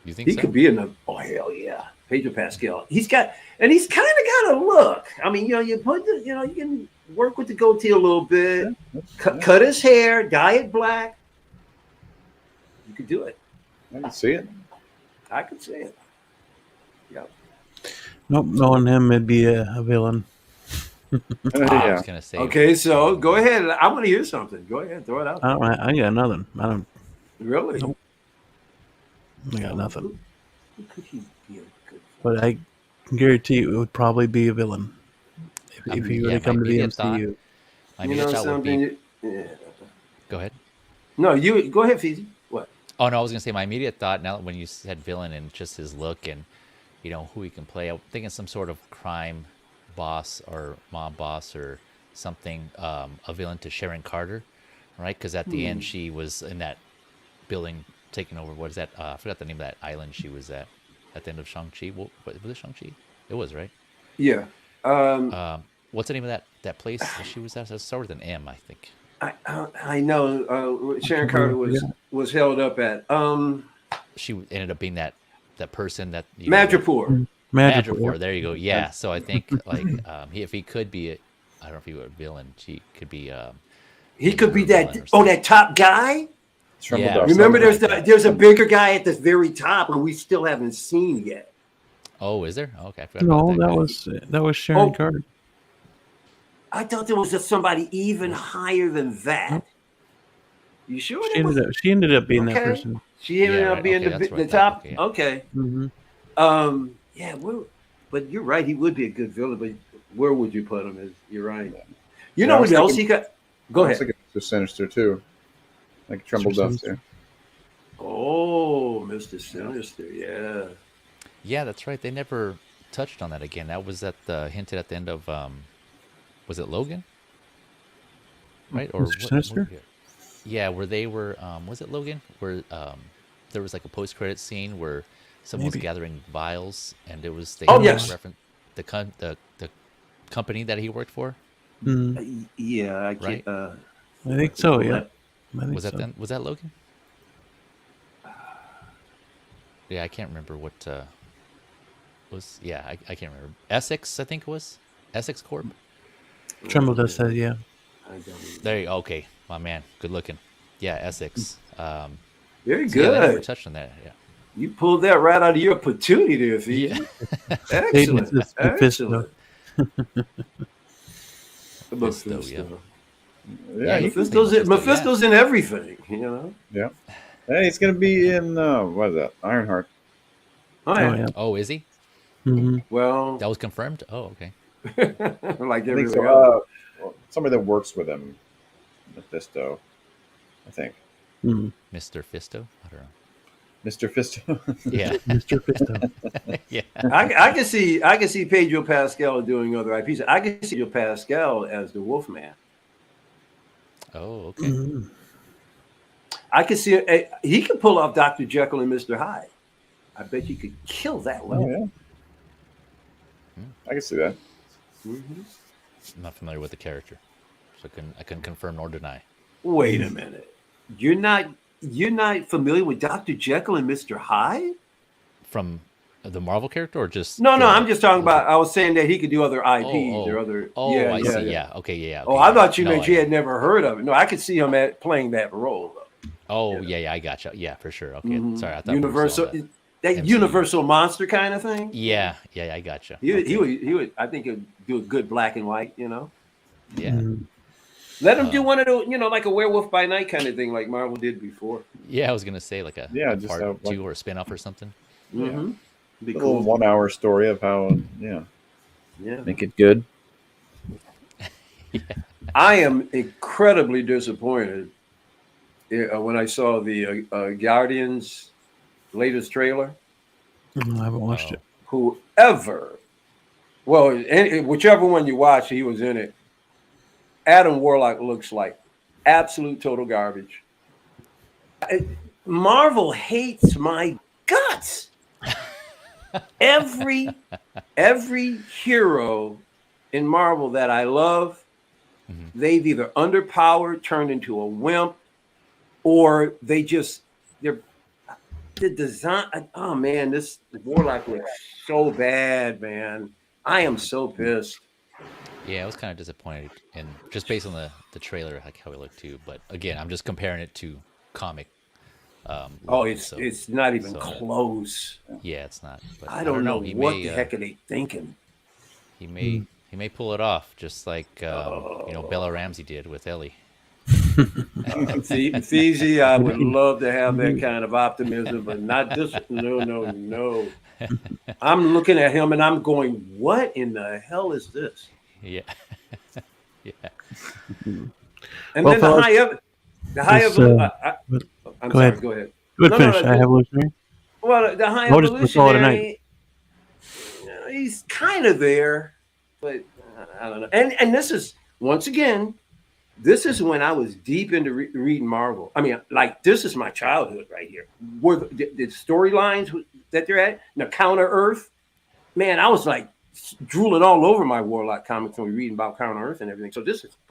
You think he could be in the? Oh hell yeah, Pedro Pascal. He's kind of got a look. I mean, you put you can work with the goatee a little bit, cut his hair, dye it black. You could do it. I can see it. I could see it. Yep. Nope, knowing him, it'd be a villain. I was gonna say. Okay, so go ahead. I want to hear something. Go ahead, throw it out. I got nothing. I don't. Really? Nope. I got nothing. Who could he be a good? But I can guarantee you it would probably be a villain if he really come to the MCU. My immediate thought would be. Go ahead. No, you go ahead, Feezy. What? Oh no, I was gonna say my immediate thought now when you said villain and just his look and who he can play. I'm thinking some sort of crime boss or mob boss or something, a villain to Sharon Carter, right? Because at the end she was in that building taking over. What is that? I forgot the name of that island she was at the end of Shang-Chi. Was it Shang-Chi? It was, right? Yeah. What's the name of that place that she was at? It started with an M, I think. I know Sharon Carter was held up at. She ended up being that person that Madripoor. Madripoor. There you go. Yeah. So I think if he could be, I don't know if he were a villain. She could be. He could be that. Oh, that top guy. Yeah. Remember, there's a bigger guy at the very top, and we still haven't seen yet. Oh, is there? Oh, okay. No, that was Sharon Carter. I thought there was just somebody even higher than that. You sure? She ended up being that person. She ended up being the top. Okay. Mm-hmm. Yeah. But you're right. He would be a good villain. But where would you put him? You're right. You know what else he got? Go ahead. Mr. Sinister too. Like Tremble Dust there. Oh, Mr. Sinister. Yeah. Yeah, that's right. They never touched on that again. That was hinted at the end of. Was it Logan? Right? Or Mr. Sinister? Yeah, where they were. Was it Logan? Where there was like a post-credit scene where someone was gathering vials, and it was reference the company that he worked for. Yeah, I can't. Right? I think so. Yeah. Was that Logan? Yeah, I can't remember what was. Yeah, I can't remember. Essex, I think it was Essex Corp. Tremble Dust said, yeah. There you go. Okay, my man, good looking. Yeah, Essex. Very good. Yeah, they never touched on that. Yeah. You pulled that right out of your patootie there, Fee. Yeah. Excellent. Excellent. Mephisto, yeah. Mephisto's in everything, Yeah. Hey, he's gonna be in what is that? Ironheart. Oh, is he? Mm-hmm. Well, that was confirmed. Oh, okay. Like everything else. Somebody that works with him, Mephisto, I think. Mm-hmm. Mr. Fisto? I don't know. Mr. Fisto. Yeah. Mr. Fisto. Yeah. I can see Pedro Pascal doing other IPs. I can see Pedro Pascal as the Wolfman. Oh, okay. Mm-hmm. I can see he could pull off Dr. Jekyll and Mr. Hyde. I bet you could kill that one. Oh, yeah. I can see that. Mm-hmm. I'm not familiar with the character, so I couldn't confirm nor deny. Wait a minute. You're not familiar with Dr. Jekyll and Mr. Hyde? From the Marvel character or just No, I'm just talking about I was saying that he could do other IPs or other I see. Yeah. Okay, yeah. Okay, I thought you meant you had never heard of it. No, I could see him playing that role though. Oh, yeah, I gotcha. Yeah, for sure. Okay. Mm-hmm. Sorry, I thought Universal that Universal monster kind of thing. Yeah, I gotcha. He would. I think he'd do a good black and white. Yeah. Mm-hmm. Let him do one of those, like a Werewolf by Night kind of thing, like Marvel did before. Yeah, I was gonna say like a part 2 or a spin-off or something. Mm-hmm. Be cool. A little 1 hour story of how make it good. Yeah. I am incredibly disappointed when I saw the Guardians latest trailer. I haven't watched it. Whichever one you watch, he was in it. Adam Warlock looks like absolute total garbage. Marvel hates my guts. Every hero in Marvel that I love, they've either underpowered, turned into a wimp, or they're the design. Oh man, this Warlock looks so bad, man. I am so pissed. Yeah, I was kind of disappointed, and just based on the trailer, like how it looked too. But again, I'm just comparing it to comic It's not even close. Yeah, it's not. But I don't know he what may, the heck are they thinking. He may pull it off, just like Bella Ramsey did with Ellie. Feezy, I would love to have that kind of optimism, but not this. No. I'm looking at him and I'm going, "What in the hell is this?" Yeah, yeah. And then the high evolution. I'm go sorry. ahead. Go ahead. Good finish. High evolutionary. Well, the high evolutionary. He's kind of there, but I don't know. And this is once again. This is when I was deep into reading Marvel. I mean, like, this is my childhood right here. Where the storylines that they're at, now Counter Earth, man, I was like drooling all over my Warlock comics when we reading about Counter Earth and everything. So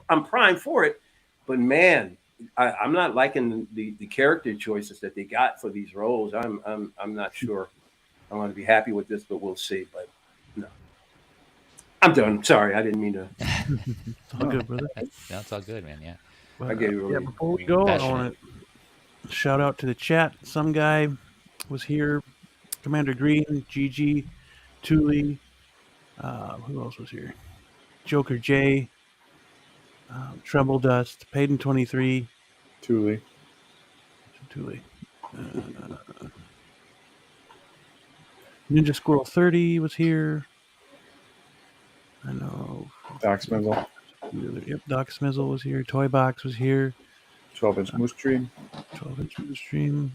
I'm primed for it. But man, I'm not liking the character choices that they got for these roles. I'm not sure I'm going to be happy with this, but we'll see. But no. I'm done. Sorry, I didn't mean to. It's all good, brother. No, it's all good, man. Yeah. Well, before we go, I want to shout out to the chat. Some guy was here. Commander Green, GG, TLOU. Who else was here? Joker J, Tremble Dust, Payton 23, TLOU. Ninja Squirrel 30 was here. I know. Doc Smizzle. Yep, Doc Smizzle was here. Toy Box was here. 12-inch Moose Stream. 12-inch Moose Stream.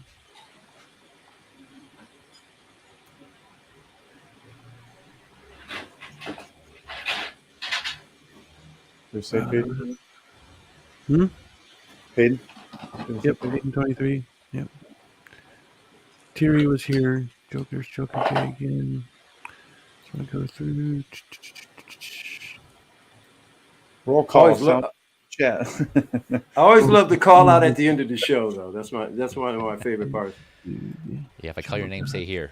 Did you say Payton? Payton? Yep, Payton 23. Yep. Terry was here. Joker J again. Just want to go through. Roll call. Chat. I always love the call out at the end of the show, though. That's one of my favorite parts. Yeah, if I call your name, say here.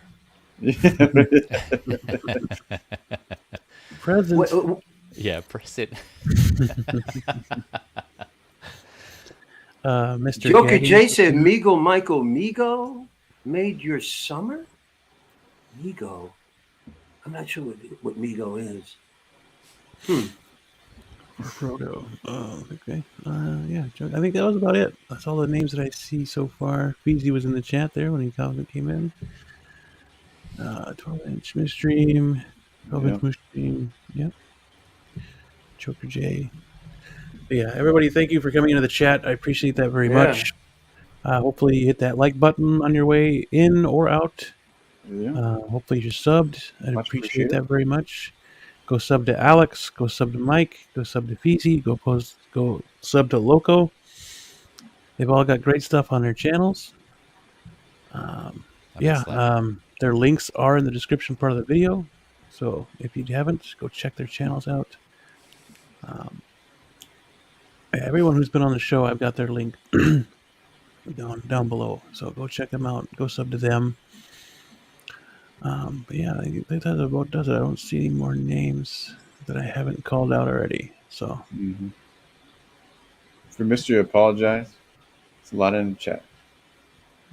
Present. Yeah, present. Mr. Joker J said, "Migo Michael Migo made your summer." Migo, I'm not sure what Migo is. Frodo. Oh, okay. Yeah, I think that was about it. That's all the names that I see so far. Feezy was in the chat there when he came in. 12-inch Midstream. 12-inch Midstream. Yep. Joker J. But yeah, everybody, thank you for coming into the chat. I appreciate that very much. Hopefully you hit that like button on your way in or out. Yeah. Hopefully you're subbed. I'd appreciate that very much. Go sub to Alex. Go sub to Mike. Go sub to Feezy. Go sub to Loco. They've all got great stuff on their channels. Their links are in the description part of the video. So if you haven't, go check their channels out. Everyone who's been on the show, I've got their link down below. So go check them out. Go sub to them. But yeah, I think that about does it. I don't see any more names that I haven't called out already. So if we missed you, I apologize. It's a lot in the chat.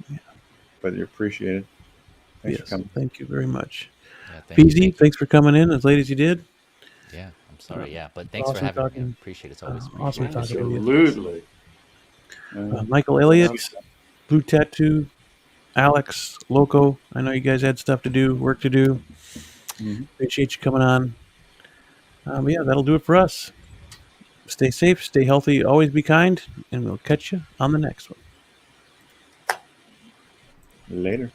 Yeah. But you're appreciated. Thanks for coming. Thank you very much. Yeah, Feezy, thanks for coming in as late as you did. Yeah, I'm sorry. Yeah, but thanks for having me. Appreciate it. It's always awesome talking to you. Absolutely. Michael Elliott, Blue Tattoo, Alex, Loco. I know you guys had stuff to do, work to do. Appreciate you coming on. Yeah, that'll do it for us. Stay safe, stay healthy, always be kind, and we'll catch you on the next one. Later.